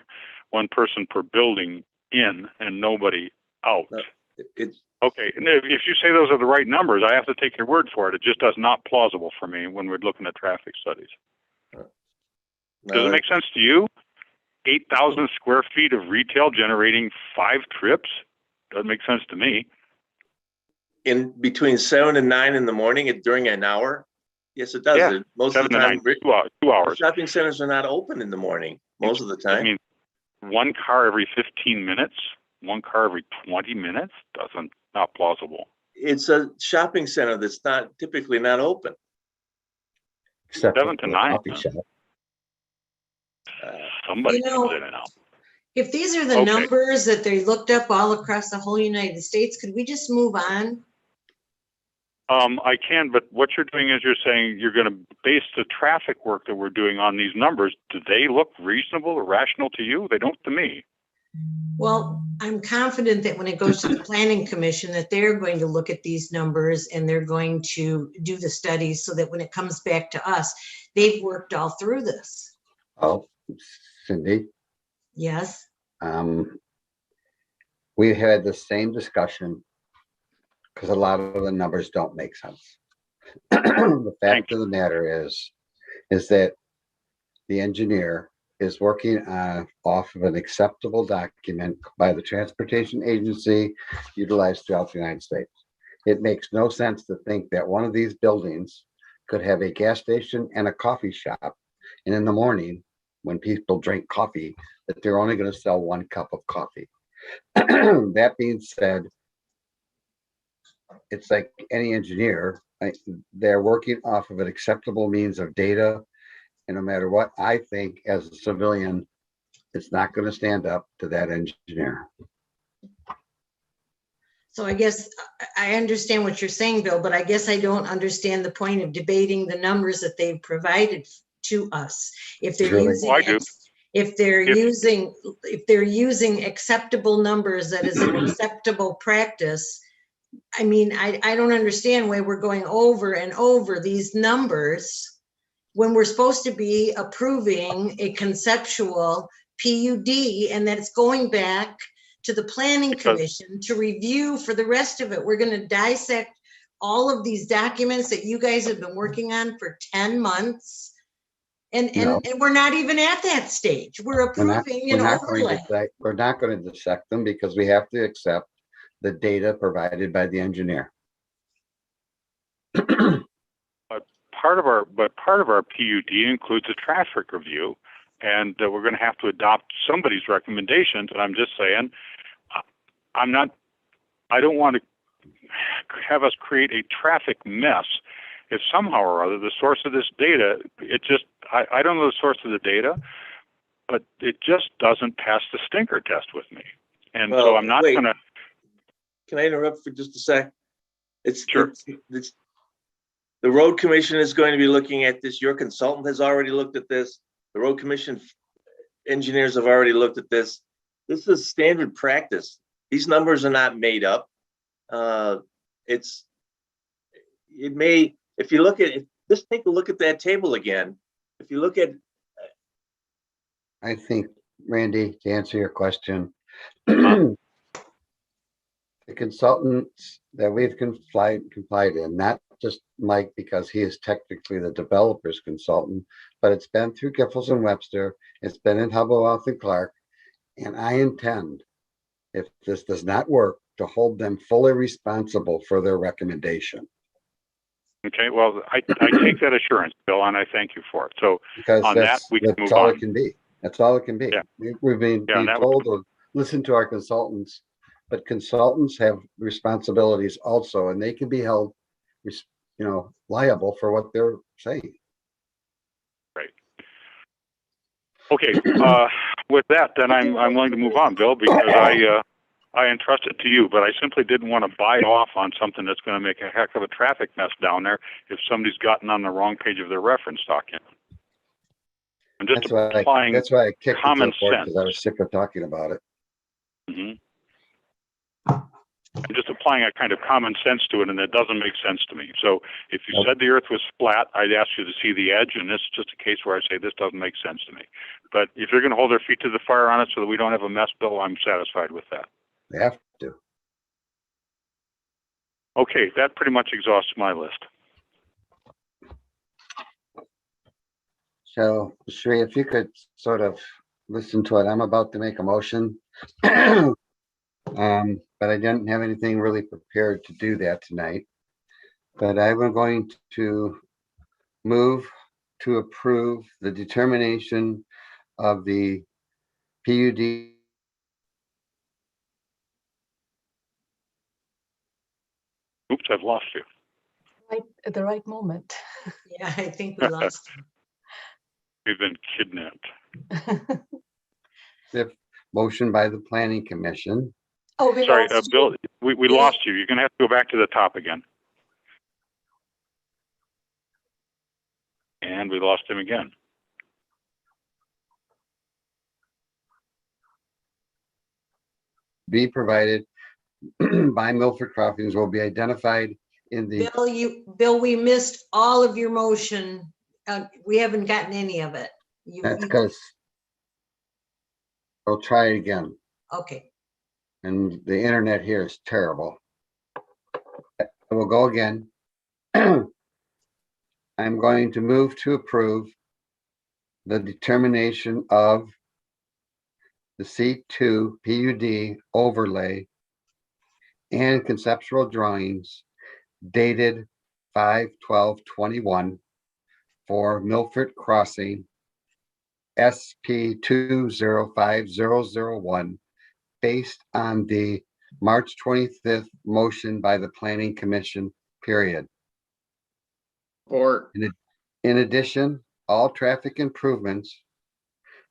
[SPEAKER 8] per building in and nobody out. Okay. And if you say those are the right numbers, I have to take your word for it. It just does not plausible for me when we're looking at traffic studies. Does it make sense to you? 8,000 square feet of retail generating 5 trips? Doesn't make sense to me.
[SPEAKER 16] In between 7 and 9 in the morning during an hour? Yes, it does.
[SPEAKER 8] Yeah,
[SPEAKER 16] most of the
[SPEAKER 8] 7
[SPEAKER 16] time,
[SPEAKER 8] to 9, 2 hours.
[SPEAKER 16] Shopping centers are not open in the morning most of the time.
[SPEAKER 8] I mean, one car every 15 minutes, one car every 20 minutes, not plausible.
[SPEAKER 16] It's a shopping center that's typically not open.
[SPEAKER 11] Except
[SPEAKER 8] 7 to 9.
[SPEAKER 11] coffee shop.
[SPEAKER 8] Somebody comes in and out.
[SPEAKER 5] If these are the numbers that they looked up all across the whole United States, could we just move on?
[SPEAKER 8] I can, but what you're doing is you're saying you're going to base the traffic work that we're doing on these numbers. Do they look reasonable or rational to you? They don't to me.
[SPEAKER 5] Well, I'm confident that when it goes to the Planning Commission, that they're going to look at these numbers and they're going to do the studies so that when it comes back to us, they've worked all through this.
[SPEAKER 11] Oh, Cindy,
[SPEAKER 5] Yes.
[SPEAKER 11] we had the same discussion because a lot of the numbers don't make sense. The fact of the matter is that the engineer is working off of an acceptable document by the transportation agency utilized throughout the United States. It makes no sense to think that one of these buildings could have a gas station and a coffee shop. And in the morning, when people drink coffee, that they're only going to sell 1 cup of coffee. That being said, it's like any engineer, they're working off of an acceptable means of data. And no matter what I think as a civilian, it's not going to stand up to that engineer.
[SPEAKER 5] So I guess I understand what you're saying, Bill, but I guess I don't understand the point of debating the numbers that they've provided to us. If they're using acceptable numbers that is an acceptable practice, I mean, I don't understand why we're going over and over these numbers when we're supposed to be approving a conceptual PUD and that it's going back to the Planning Commission to review for the rest of it. We're going to dissect all of these documents that you guys have been working on for 10 months. And we're not even at that stage. We're approving an overlay.
[SPEAKER 11] We're not going to dissect them because we have to accept the data provided by the engineer.
[SPEAKER 8] Part of our PUD includes a traffic review, and we're going to have to adopt somebody's recommendations. And I'm just saying, I don't want to have us create a traffic mess if somehow or other the source of this data, I don't know the source of the data, but it just doesn't pass the stinker test with me. And so I'm not going to.
[SPEAKER 16] Can I interrupt for just a sec?
[SPEAKER 8] Sure.
[SPEAKER 16] The road commission is going to be looking at this. Your consultant has already looked at this. The road commission engineers have already looked at this. This is standard practice. These numbers are not made up. If you look at it, just take a look at that table again. If you look at,
[SPEAKER 11] I think, Randy, to answer your question, the consultants that we've complied in, not just Mike because he is technically the developer's consultant, but it's been through Giffords and Webster, it's been in Hubble and Clark, and I intend, if this does not work, to hold them fully responsible for their recommendation.
[SPEAKER 8] Okay, well, I take that assurance, Bill, and I thank you for it. So
[SPEAKER 11] Because
[SPEAKER 8] on that, we can
[SPEAKER 11] that's
[SPEAKER 8] move
[SPEAKER 11] all
[SPEAKER 8] on.
[SPEAKER 11] it can be. That's all it can be.
[SPEAKER 8] Yeah.
[SPEAKER 11] We've been told to listen to our consultants, but consultants have responsibilities also, and they can be held, liable for what they're saying.
[SPEAKER 8] Right. Okay. With that, then I'm willing to move on, Bill, because I entrust it to you, but I simply didn't want to bite off on something that's going to make a heck of a traffic mess down there if somebody's gotten on the wrong page of their reference document. I'm just applying
[SPEAKER 11] That's why I kicked
[SPEAKER 8] common
[SPEAKER 11] it to the board,
[SPEAKER 8] sense.
[SPEAKER 11] because I was sick of talking about it.
[SPEAKER 8] I'm just applying a kind of common sense to it, and it doesn't make sense to me. So if you said the earth was flat, I'd ask you to see the edge, and this is just a case where I say this doesn't make sense to me. But if you're going to hold their feet to the fire on it so that we don't have a mess, Bill, I'm satisfied with that.
[SPEAKER 11] They have to.
[SPEAKER 8] Okay, that pretty much exhausts my list.
[SPEAKER 11] So, Sri, if you could sort of listen to it, I'm about to make a motion. But I didn't have anything really prepared to do that tonight. But I'm going to move to approve the determination of the PUD.
[SPEAKER 8] Oops, I've lost you.
[SPEAKER 14] Right at the right moment.
[SPEAKER 5] Yeah, I think we lost.
[SPEAKER 8] We've been kidnapped.
[SPEAKER 11] The motion by the planning commission.
[SPEAKER 14] Oh, we
[SPEAKER 8] Sorry,
[SPEAKER 14] lost
[SPEAKER 8] Bill, we lost you. You're going to have to go back to the top again. And we lost him again.
[SPEAKER 11] Be provided by Milford Crossings will be identified in the.
[SPEAKER 5] Bill, we missed all of your motion. We haven't gotten any of it.
[SPEAKER 11] That's because I'll try it again.
[SPEAKER 5] Okay.
[SPEAKER 11] And the internet here is terrible. I will go again. I'm going to move to approve the determination of the C2 PUD overlay and conceptual drawings dated 5/12/21 for Milford Crossing SP 205001 based on the March 25th motion by the Planning Commission, period.
[SPEAKER 6] Or
[SPEAKER 11] in addition, all traffic improvements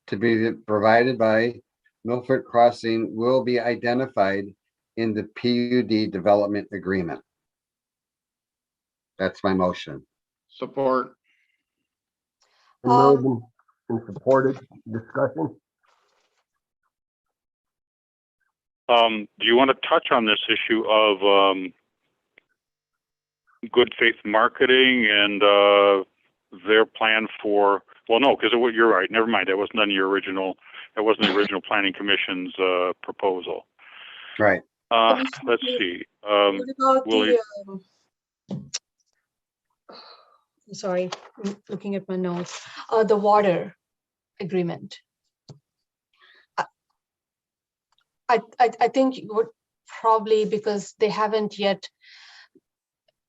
[SPEAKER 11] to be provided by Milford Crossing will be identified in the PUD development agreement. That's my motion.
[SPEAKER 6] support.
[SPEAKER 2] Moved and supported. Discussion.
[SPEAKER 8] Do you want to touch on this issue of good faith marketing and their plan for? Well, no, because you're right. Never mind. That wasn't on your original. That wasn't the original Planning Commission's proposal.
[SPEAKER 11] Right.
[SPEAKER 8] Let's see.
[SPEAKER 14] What about sorry, I'm looking at my notes. The water agreement. I think probably because they haven't yet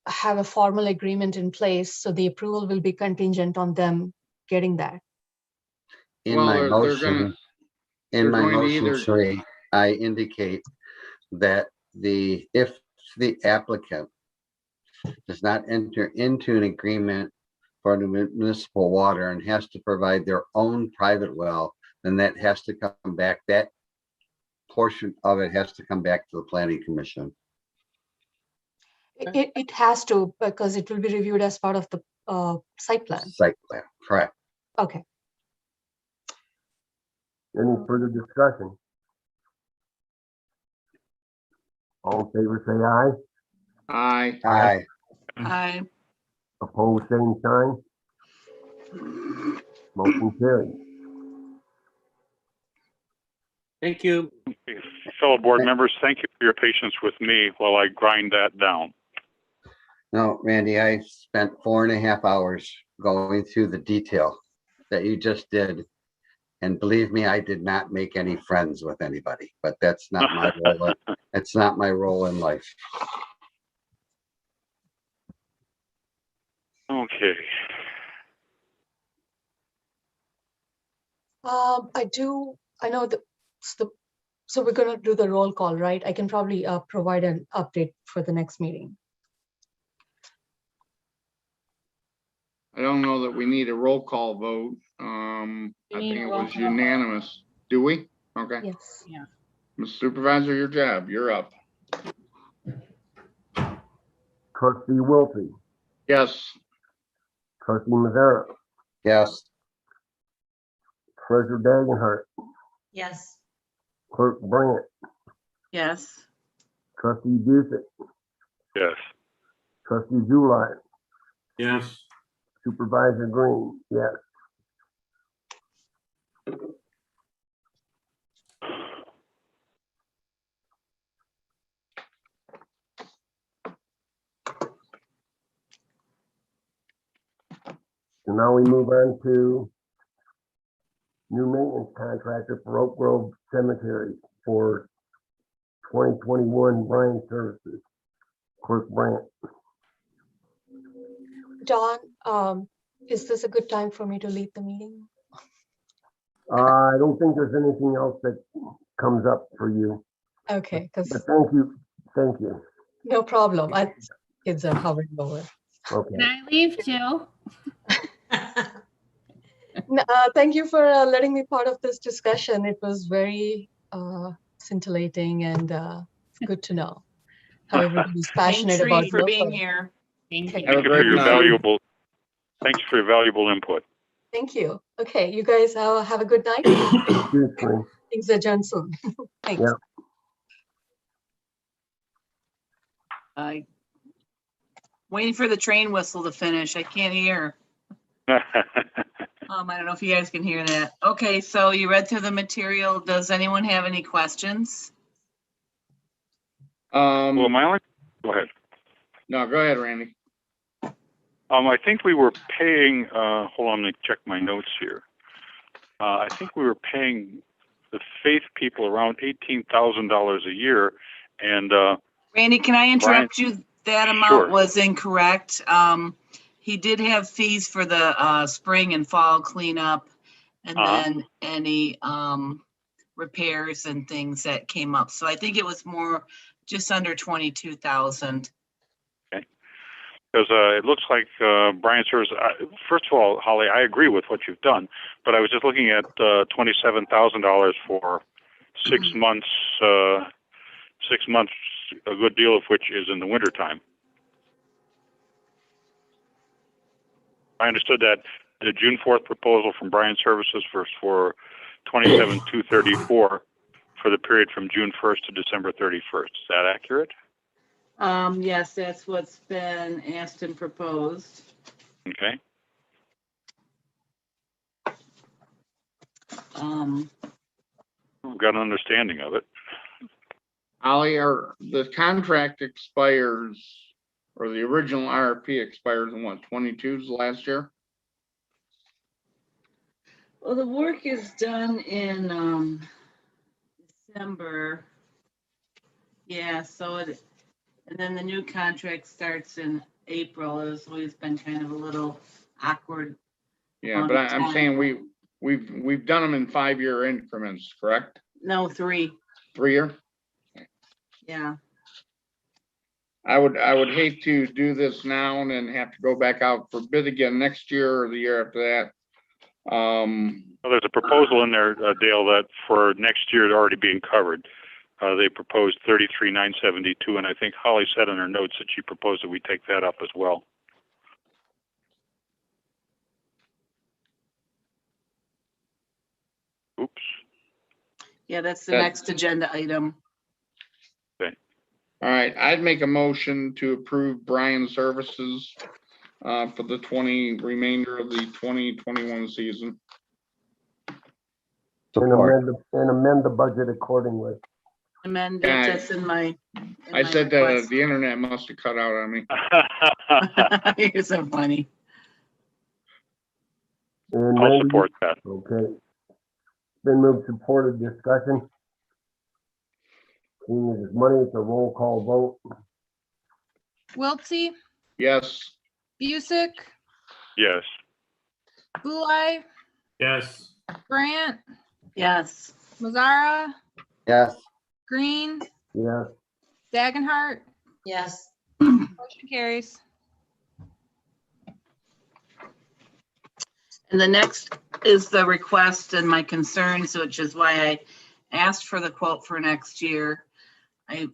[SPEAKER 14] have a formal agreement in place, so the approval will be contingent on them getting that.
[SPEAKER 11] In
[SPEAKER 6] Well,
[SPEAKER 11] my
[SPEAKER 6] they're
[SPEAKER 11] motion,
[SPEAKER 6] gonna-
[SPEAKER 11] in my
[SPEAKER 6] going to
[SPEAKER 11] motion,
[SPEAKER 6] either-
[SPEAKER 11] Sheree, I indicate that if the applicant does not enter into an agreement for the municipal water and has to provide their own private well, then that has to come back, that portion of it has to come back to the planning commission.
[SPEAKER 14] It has to, because it will be reviewed as part of the site plan.
[SPEAKER 11] Site plan, correct.
[SPEAKER 14] Okay.
[SPEAKER 2] Any further discussion? All in favor, say aye.
[SPEAKER 6] Aye.
[SPEAKER 11] Aye.
[SPEAKER 4] Aye.
[SPEAKER 2] Opposed, same sign. Motion carried.
[SPEAKER 13] Thank you.
[SPEAKER 8] Fellow board members, thank you for your patience with me while I grind that down.
[SPEAKER 11] No, Randy, I spent 4.5 hours going through the detail that you just did. And believe me, I did not make any friends with anybody, but that's not my role. It's not my role in life.
[SPEAKER 8] Okay.
[SPEAKER 14] I know so we're gonna do the roll call, right? I can probably provide an update for the next meeting.
[SPEAKER 6] I don't know that we need a roll call vote. I
[SPEAKER 10] need
[SPEAKER 6] think
[SPEAKER 10] a
[SPEAKER 6] it
[SPEAKER 10] roll
[SPEAKER 6] was
[SPEAKER 10] call.
[SPEAKER 6] unanimous. Do we? Okay.
[SPEAKER 14] Yes.
[SPEAKER 10] Yeah.
[SPEAKER 6] Mr. Supervisor, your job. You're up.
[SPEAKER 2] Trustee Wiltie,
[SPEAKER 6] Yes.
[SPEAKER 2] trustee Mazzara,
[SPEAKER 11] Yes.
[SPEAKER 2] treasurer Dagenhart,
[SPEAKER 5] Yes.
[SPEAKER 2] clerk Brandt,
[SPEAKER 4] Yes.
[SPEAKER 2] trustee Busick,
[SPEAKER 8] Yes.
[SPEAKER 2] trustee Zulai,
[SPEAKER 7] Yes.
[SPEAKER 2] supervisor Green, yes. So now we move on to new maintenance contractor for Oak Grove Cemetery for 2021 Bryan Services. Clerk Brandt.
[SPEAKER 14] Don, is this a good time for me to lead the meeting?
[SPEAKER 2] I don't think there's anything else that comes up for you,
[SPEAKER 14] Okay,
[SPEAKER 2] but
[SPEAKER 14] because
[SPEAKER 2] thank you.
[SPEAKER 14] no problem. Kids are hovering over.
[SPEAKER 2] Okay.
[SPEAKER 10] Can I leave too?
[SPEAKER 14] Thank you for letting me part of this discussion. It was very scintillating and it's good to know how everybody's passionate
[SPEAKER 4] Thanks,
[SPEAKER 14] about
[SPEAKER 4] Reed, for being
[SPEAKER 14] Brooklyn.
[SPEAKER 4] here.
[SPEAKER 10] Thank
[SPEAKER 14] Okay.
[SPEAKER 10] you.
[SPEAKER 8] Thank you for your valuable, thanks for your valuable input.
[SPEAKER 14] Thank you. Okay, you guys have a good night.
[SPEAKER 2] Cheers, Green.
[SPEAKER 14] Things adjourn soon. Thanks.
[SPEAKER 2] Yeah.
[SPEAKER 4] Waiting for the train whistle to finish. I can't hear. I don't know if you guys can hear that. Okay, so you read through the material. Does anyone have any questions?
[SPEAKER 8] Well, my only, go ahead.
[SPEAKER 6] No, go ahead, Randy.
[SPEAKER 8] I think we were paying, hold on, let me check my notes here. I think we were paying the faith people around $18,000 a year. And
[SPEAKER 4] Randy, can I interrupt you? That amount
[SPEAKER 8] Sure.
[SPEAKER 4] was incorrect. He did have fees for the spring and fall cleanup and then any repairs and things that came up. So I think it was more just under 22,000.
[SPEAKER 8] okay. Because it looks like Bryan Services, first of all, Holly, I agree with what you've done, but I was just looking at $27,000 for 6 months, 6 months, a good deal of which is in the wintertime. I understood that the June 4th proposal from Bryan Services for $27,234 for the period from June 1st to December 31st. Is that accurate?
[SPEAKER 4] Yes, that's what's been asked and proposed.
[SPEAKER 8] Okay. We've got an understanding of it.
[SPEAKER 6] Ollie, the contract expires, or the original RFP expires in what, 22's last year?
[SPEAKER 4] Well, the work is done in December. Yeah, and then the new contract starts in April. It's always been kind of a little awkward.
[SPEAKER 6] Yeah, but I'm saying we've done them in 5-year increments, correct?
[SPEAKER 4] No, 3.
[SPEAKER 6] 3-year?
[SPEAKER 4] Yeah.
[SPEAKER 6] I would hate to do this now and then have to go back out for bid again next year or the year after that.
[SPEAKER 8] Well, there's a proposal in there, Dale, that for next year already being covered. They proposed 33,972, and I think Holly said in her notes that she proposed that we take that up as well. Oops.
[SPEAKER 4] Yeah, that's the
[SPEAKER 6] That-
[SPEAKER 4] next agenda item.
[SPEAKER 6] All right, I'd make a motion to approve Brian's services for the remainder of the 2021 season.
[SPEAKER 2] And amend the budget accordingly.
[SPEAKER 4] Amend
[SPEAKER 6] Yeah,
[SPEAKER 4] that's in my.
[SPEAKER 6] I said that the internet must have cut out on me.
[SPEAKER 4] You're so funny.
[SPEAKER 2] And
[SPEAKER 8] I'll
[SPEAKER 2] Randy?
[SPEAKER 8] support that.
[SPEAKER 2] Okay. Been moved, supported, discussion. Seeing as it's money, it's a roll call vote.
[SPEAKER 3] Wiltsey,
[SPEAKER 6] Yes.
[SPEAKER 3] Busick,
[SPEAKER 8] Yes.
[SPEAKER 3] Bulai,
[SPEAKER 7] Yes.
[SPEAKER 3] Grant,
[SPEAKER 4] Yes.
[SPEAKER 3] Mazzara,
[SPEAKER 11] Yes.
[SPEAKER 3] Green,
[SPEAKER 2] Yes.
[SPEAKER 3] Dagenhart,
[SPEAKER 5] Yes.
[SPEAKER 3] motion carries.
[SPEAKER 4] And the next is the request and my concerns, which is why I asked for the quote for next year. I've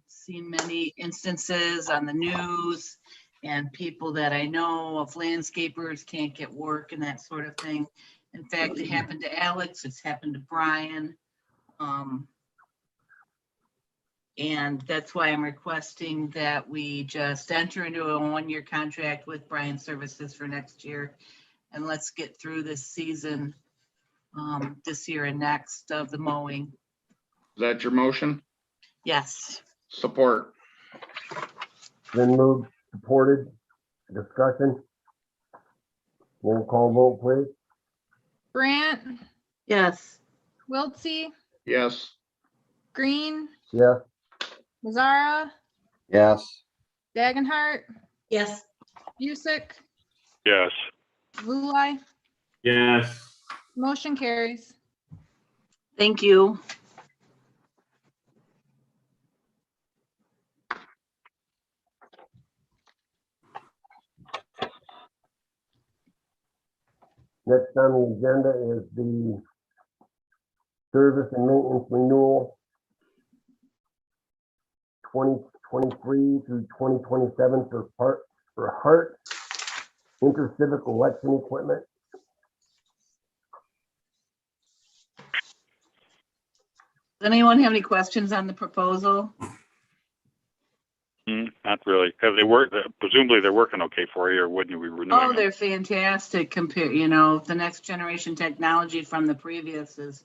[SPEAKER 4] seen many instances on the news and people that I know of landscapers can't get work and that sort of thing. In fact, it happened to Alex, it's happened to Brian. And that's why I'm requesting that we just enter into a 1-year contract with Brian Services for next year. And let's get through this season, this year and next of the mowing.
[SPEAKER 6] Is that your motion?
[SPEAKER 4] Yes.
[SPEAKER 6] Support.
[SPEAKER 2] Been moved, supported, discussion. Roll call vote, please.
[SPEAKER 3] Grant,
[SPEAKER 4] Yes.
[SPEAKER 3] Wiltsey,
[SPEAKER 6] Yes.
[SPEAKER 3] Green,
[SPEAKER 2] Yes.
[SPEAKER 3] Mazzara,
[SPEAKER 11] Yes.
[SPEAKER 3] Dagenhart,
[SPEAKER 5] Yes.
[SPEAKER 3] Busick,
[SPEAKER 8] Yes.
[SPEAKER 3] Bulai,
[SPEAKER 7] Yes.
[SPEAKER 3] motion carries.
[SPEAKER 4] Thank you.
[SPEAKER 2] Next on the agenda is the service and maintenance renewal 2023 through 2027 for Hart Intercivic election equipment.
[SPEAKER 4] Does anyone have any questions on the proposal?
[SPEAKER 8] Not really. Have they worked? Presumably they're working okay for you, or wouldn't we renew
[SPEAKER 4] Oh,
[SPEAKER 8] them?
[SPEAKER 4] they're fantastic compared, the next generation technology from the previous is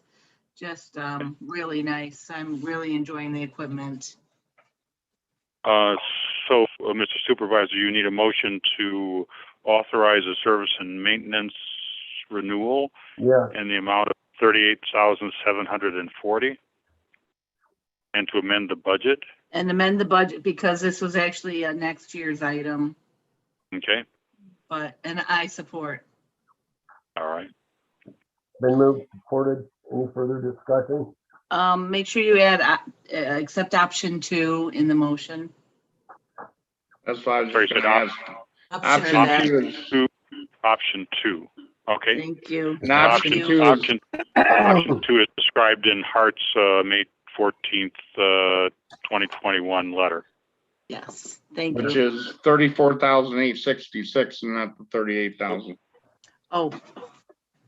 [SPEAKER 4] just really nice. I'm really enjoying the equipment.
[SPEAKER 8] So, Mr. Supervisor, you need a motion to authorize a service and maintenance renewal
[SPEAKER 2] Yeah.
[SPEAKER 8] in the amount of $38,740, and to amend the budget.
[SPEAKER 4] And amend the budget because this was actually a next year's item,
[SPEAKER 8] Okay.
[SPEAKER 4] and I support.
[SPEAKER 8] All right.
[SPEAKER 2] Been moved, supported. Any further discussion?
[SPEAKER 4] Make sure you add, accept option 2 in the motion.
[SPEAKER 6] That's why I was
[SPEAKER 8] Sorry,
[SPEAKER 6] just
[SPEAKER 8] said
[SPEAKER 6] gonna ask.
[SPEAKER 4] Option
[SPEAKER 6] Option
[SPEAKER 4] two.
[SPEAKER 6] 2 is,
[SPEAKER 8] Option 2. Okay.
[SPEAKER 4] Thank you.
[SPEAKER 6] and option 2 is,
[SPEAKER 8] Option 2 is described in Hart's May 14th, 2021 letter.
[SPEAKER 4] Yes, thank
[SPEAKER 6] which
[SPEAKER 4] you.
[SPEAKER 6] is 34,866 and not the 38,000.
[SPEAKER 4] Oh,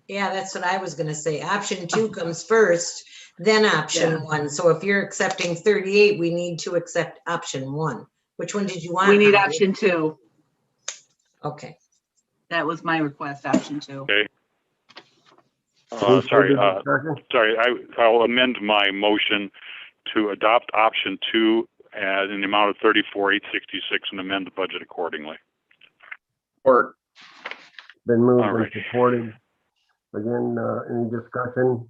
[SPEAKER 5] Yeah, that's what I was gonna say. Option 2 comes first, then option
[SPEAKER 4] Yeah.
[SPEAKER 5] 1. So if you're accepting 38, we need to accept option 1. Which one did you want?
[SPEAKER 4] we need
[SPEAKER 5] Holly?
[SPEAKER 4] option 2.
[SPEAKER 5] Okay.
[SPEAKER 4] That was my request, option 2.
[SPEAKER 8] Okay.
[SPEAKER 2] Any
[SPEAKER 8] Sorry,
[SPEAKER 2] further discussion?
[SPEAKER 8] I'll amend my motion to adopt option 2 in the amount of 34,866 and amend the budget accordingly.
[SPEAKER 6] Support.
[SPEAKER 2] Been moved
[SPEAKER 8] All
[SPEAKER 2] and
[SPEAKER 8] right.
[SPEAKER 2] supported. Again, any discussion?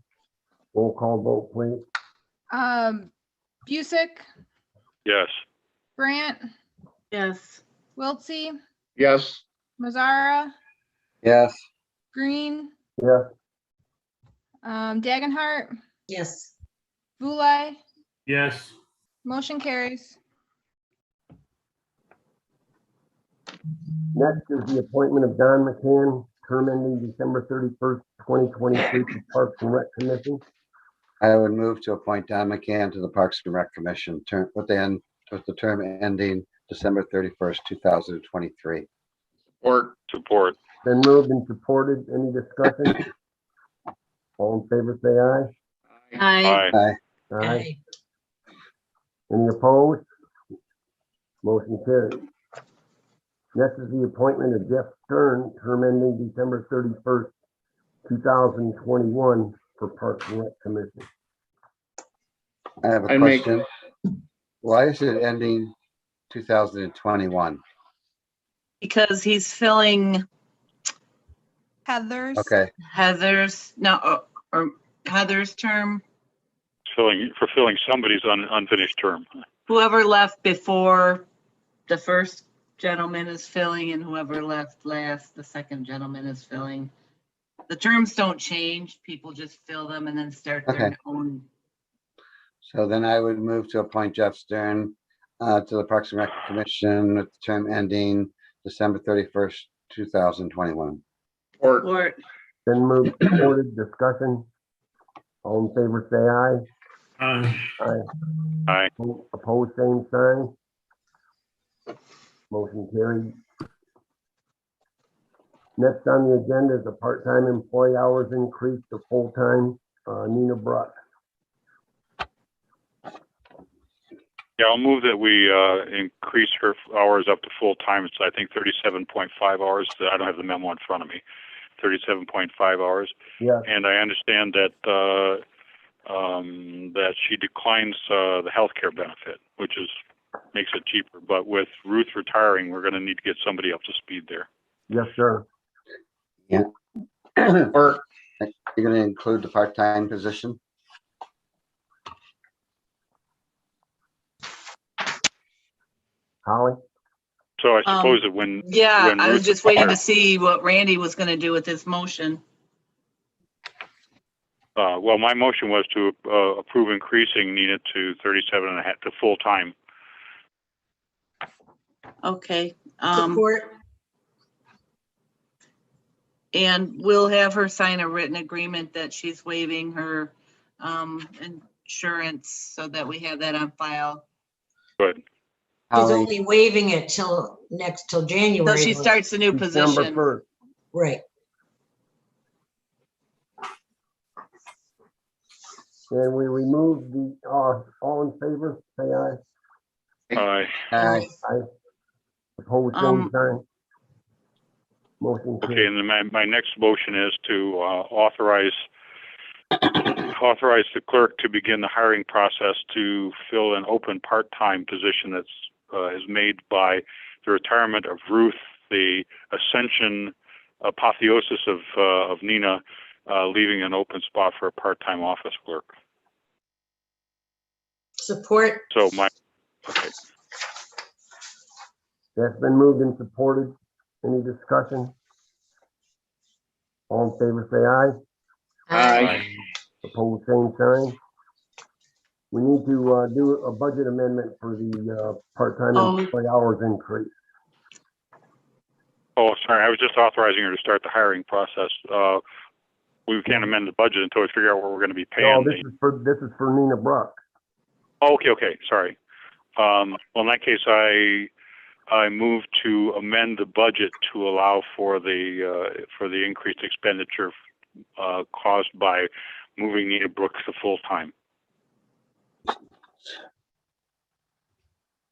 [SPEAKER 2] Roll call vote, please.
[SPEAKER 3] Busick,
[SPEAKER 8] Yes.
[SPEAKER 3] Grant,
[SPEAKER 4] Yes.
[SPEAKER 3] Wiltsey,
[SPEAKER 6] Yes.
[SPEAKER 3] Mazzara,
[SPEAKER 11] Yes.
[SPEAKER 3] Green,
[SPEAKER 2] Yes.
[SPEAKER 3] Dagenhart,
[SPEAKER 5] Yes.
[SPEAKER 3] Vulai,
[SPEAKER 7] Yes.
[SPEAKER 3] motion carries.
[SPEAKER 2] Next is the appointment of Don McCann, term ending December 31st, 2023, to Parks and Rec Commission.
[SPEAKER 11] I would move to appoint Don McCann to the Parks and Rec Commission, term with the term ending December 31st, 2023.
[SPEAKER 8] Support.
[SPEAKER 2] Been moved and supported. Any discussion? All in favor, say aye.
[SPEAKER 4] Aye.
[SPEAKER 11] Aye.
[SPEAKER 2] Aye. Any opposed? Motion carried. Next is the appointment of Jeff Stern, term ending December 31st, 2021, for Parks and Rec Commission.
[SPEAKER 11] I have a
[SPEAKER 6] I make-
[SPEAKER 11] question. Why is it ending 2021?
[SPEAKER 4] Because he's filling
[SPEAKER 3] Heather's.
[SPEAKER 11] Okay,
[SPEAKER 4] Heather's term.
[SPEAKER 8] Fulfilling somebody's unfinished term.
[SPEAKER 4] Whoever left before the first gentleman is filling, and whoever left last, the second gentleman is filling. The terms don't change. People just fill them and then start their
[SPEAKER 11] Okay.
[SPEAKER 4] own.
[SPEAKER 11] so then I would move to appoint Jeff Stern to the Parks and Rec Commission with the term ending December 31st, 2021.
[SPEAKER 4] Or
[SPEAKER 2] Been moved, supported, discussion. All in favor, say
[SPEAKER 7] Aye.
[SPEAKER 2] aye. Aye.
[SPEAKER 8] Aye.
[SPEAKER 2] Opposed, same sign. Motion carried. Next on the agenda is a part-time employee hours increase to full-time, Nina Bruck.
[SPEAKER 8] Yeah, I'll move that we increase her hours up to full time. It's, I think, 37.5 hours. I don't have the memo in front of me. 37.5 hours.
[SPEAKER 2] Yeah,
[SPEAKER 8] And I understand that that she declines the healthcare benefit, which makes it cheaper. But with Ruth retiring, we're going to need to get somebody up to speed there.
[SPEAKER 2] yes, sir.
[SPEAKER 11] Yeah.
[SPEAKER 6] Or
[SPEAKER 11] You're gonna include the part-time position?
[SPEAKER 2] Holly?
[SPEAKER 8] So I suppose that when
[SPEAKER 4] yeah,
[SPEAKER 8] when
[SPEAKER 4] I was
[SPEAKER 8] Ruth
[SPEAKER 4] just waiting to
[SPEAKER 8] retires-
[SPEAKER 4] see what Randy was going to do with his motion.
[SPEAKER 8] well, my motion was to approve increasing Nina to 37 and a half to full time.
[SPEAKER 4] Okay.
[SPEAKER 5] Support.
[SPEAKER 4] And we'll have her sign a written agreement that she's waiving her insurance so that we have that on file.
[SPEAKER 8] Good.
[SPEAKER 5] He's
[SPEAKER 11] Holly,
[SPEAKER 5] only waiving it till January.
[SPEAKER 4] So she
[SPEAKER 5] though.
[SPEAKER 4] starts a new
[SPEAKER 2] December
[SPEAKER 4] position.
[SPEAKER 2] 1st.
[SPEAKER 5] Right.
[SPEAKER 2] And we remove the, all in favor, say aye.
[SPEAKER 8] Aye.
[SPEAKER 11] aye.
[SPEAKER 2] Aye. Opposed, same sign. Motion
[SPEAKER 8] Okay,
[SPEAKER 2] carried.
[SPEAKER 8] and then my next motion is to authorize the clerk to begin the hiring process to fill an open part-time position that's is made by the retirement of Ruth, the ascension apotheosis of Nina, leaving an open spot for a part-time office clerk.
[SPEAKER 5] Support.
[SPEAKER 8] So okay.
[SPEAKER 2] That's been moved and supported. Any discussion? All in favor, say aye.
[SPEAKER 6] aye.
[SPEAKER 2] Opposed, same sign. We need to do a budget amendment for the part-time employee hours increase.
[SPEAKER 8] Oh, sorry, I was just authorizing her to start the hiring process. We can't amend the budget until we figure out what we're going to be paying.
[SPEAKER 2] No, this is for Nina Bruck.
[SPEAKER 8] Oh, okay, sorry. Well, in that case, I move to amend the budget to allow for the increased expenditure caused by moving Nina Brooks to full time.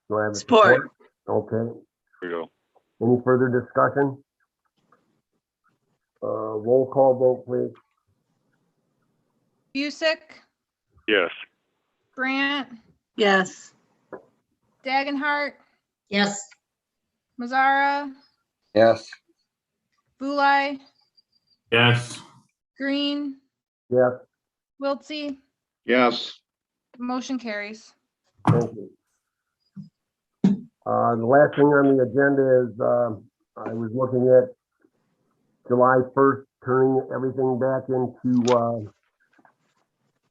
[SPEAKER 2] Do I have a
[SPEAKER 4] Support.
[SPEAKER 2] Okay.
[SPEAKER 8] There you go.
[SPEAKER 2] Any further discussion? Roll call vote, please.
[SPEAKER 3] Busick,
[SPEAKER 8] Yes.
[SPEAKER 3] Grant,
[SPEAKER 4] Yes.
[SPEAKER 3] Dagenhart,
[SPEAKER 5] Yes.
[SPEAKER 3] Mazzara,
[SPEAKER 11] Yes.
[SPEAKER 3] Vulai,
[SPEAKER 7] Yes.
[SPEAKER 3] Green,
[SPEAKER 2] Yes.
[SPEAKER 3] Wiltsey,
[SPEAKER 6] Yes.
[SPEAKER 3] motion carries.
[SPEAKER 2] Thank you. The last thing on the agenda is, I was looking at July 1st, turning everything back into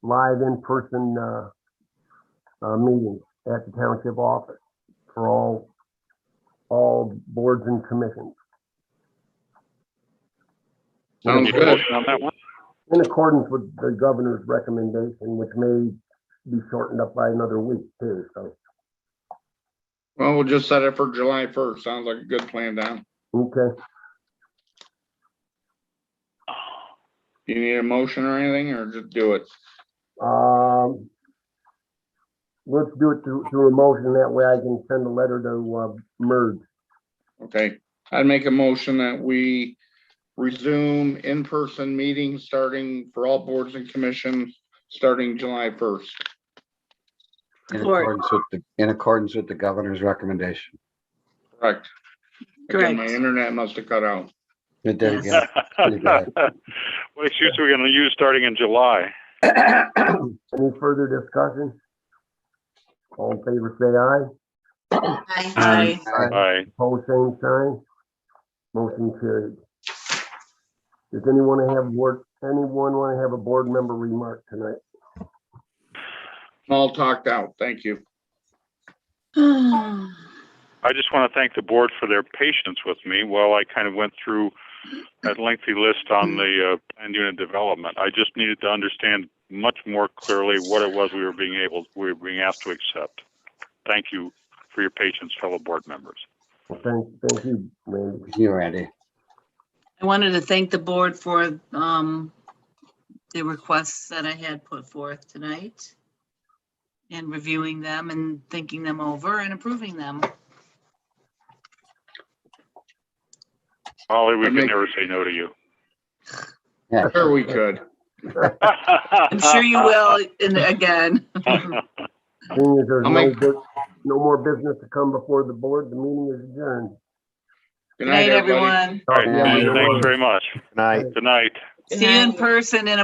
[SPEAKER 2] live in-person meetings at the township office for all boards and commissions.
[SPEAKER 6] Sounds good.
[SPEAKER 8] On that one?
[SPEAKER 2] In accordance with the governor's recommendation, which may be shortened up by another week too, so.
[SPEAKER 6] Well, we'll just set it for July 1st. Sounds like a good plan, Don.
[SPEAKER 2] Okay.
[SPEAKER 6] Do you need a motion or anything, or just do it?
[SPEAKER 2] Let's do it through a motion. That way I can send a letter to Merge.
[SPEAKER 6] Okay, I'd make a motion that we resume in-person meetings starting for all boards and commissions, starting July 1st.
[SPEAKER 11] In accordance with the governor's recommendation.
[SPEAKER 6] Correct.
[SPEAKER 4] Correct.
[SPEAKER 6] Again, my internet must have cut out.
[SPEAKER 11] It did again. Pretty bad.
[SPEAKER 8] What excuse are we going to use starting in July?
[SPEAKER 2] Any further discussion? All in favor, say aye.
[SPEAKER 4] Aye.
[SPEAKER 8] Aye.
[SPEAKER 2] Opposed, same sign. Motion carried. Does anyone want to have a board member remark tonight?
[SPEAKER 6] All talked out. Thank you.
[SPEAKER 8] I just want to thank the board for their patience with me while I kind of went through that lengthy list on the planned unit development. I just needed to understand much more clearly what it was we were being asked to accept. Thank you for your patience, fellow board members.
[SPEAKER 2] Well, thank you, Randy.
[SPEAKER 11] You're ready.
[SPEAKER 4] I wanted to thank the board for the requests that I had put forth tonight and reviewing them and thinking them over and approving them.
[SPEAKER 8] Holly, we can never say no to you.
[SPEAKER 11] Yeah.
[SPEAKER 6] Sure we could.
[SPEAKER 4] I'm sure you will again.
[SPEAKER 2] Seeing as there's no more business to come before the board, the meeting is adjourned.
[SPEAKER 6] Good
[SPEAKER 4] Good night,
[SPEAKER 6] everybody.
[SPEAKER 4] everyone.
[SPEAKER 8] All right, thanks very much.
[SPEAKER 1] Good night.
[SPEAKER 8] Good night.
[SPEAKER 4] See you in person in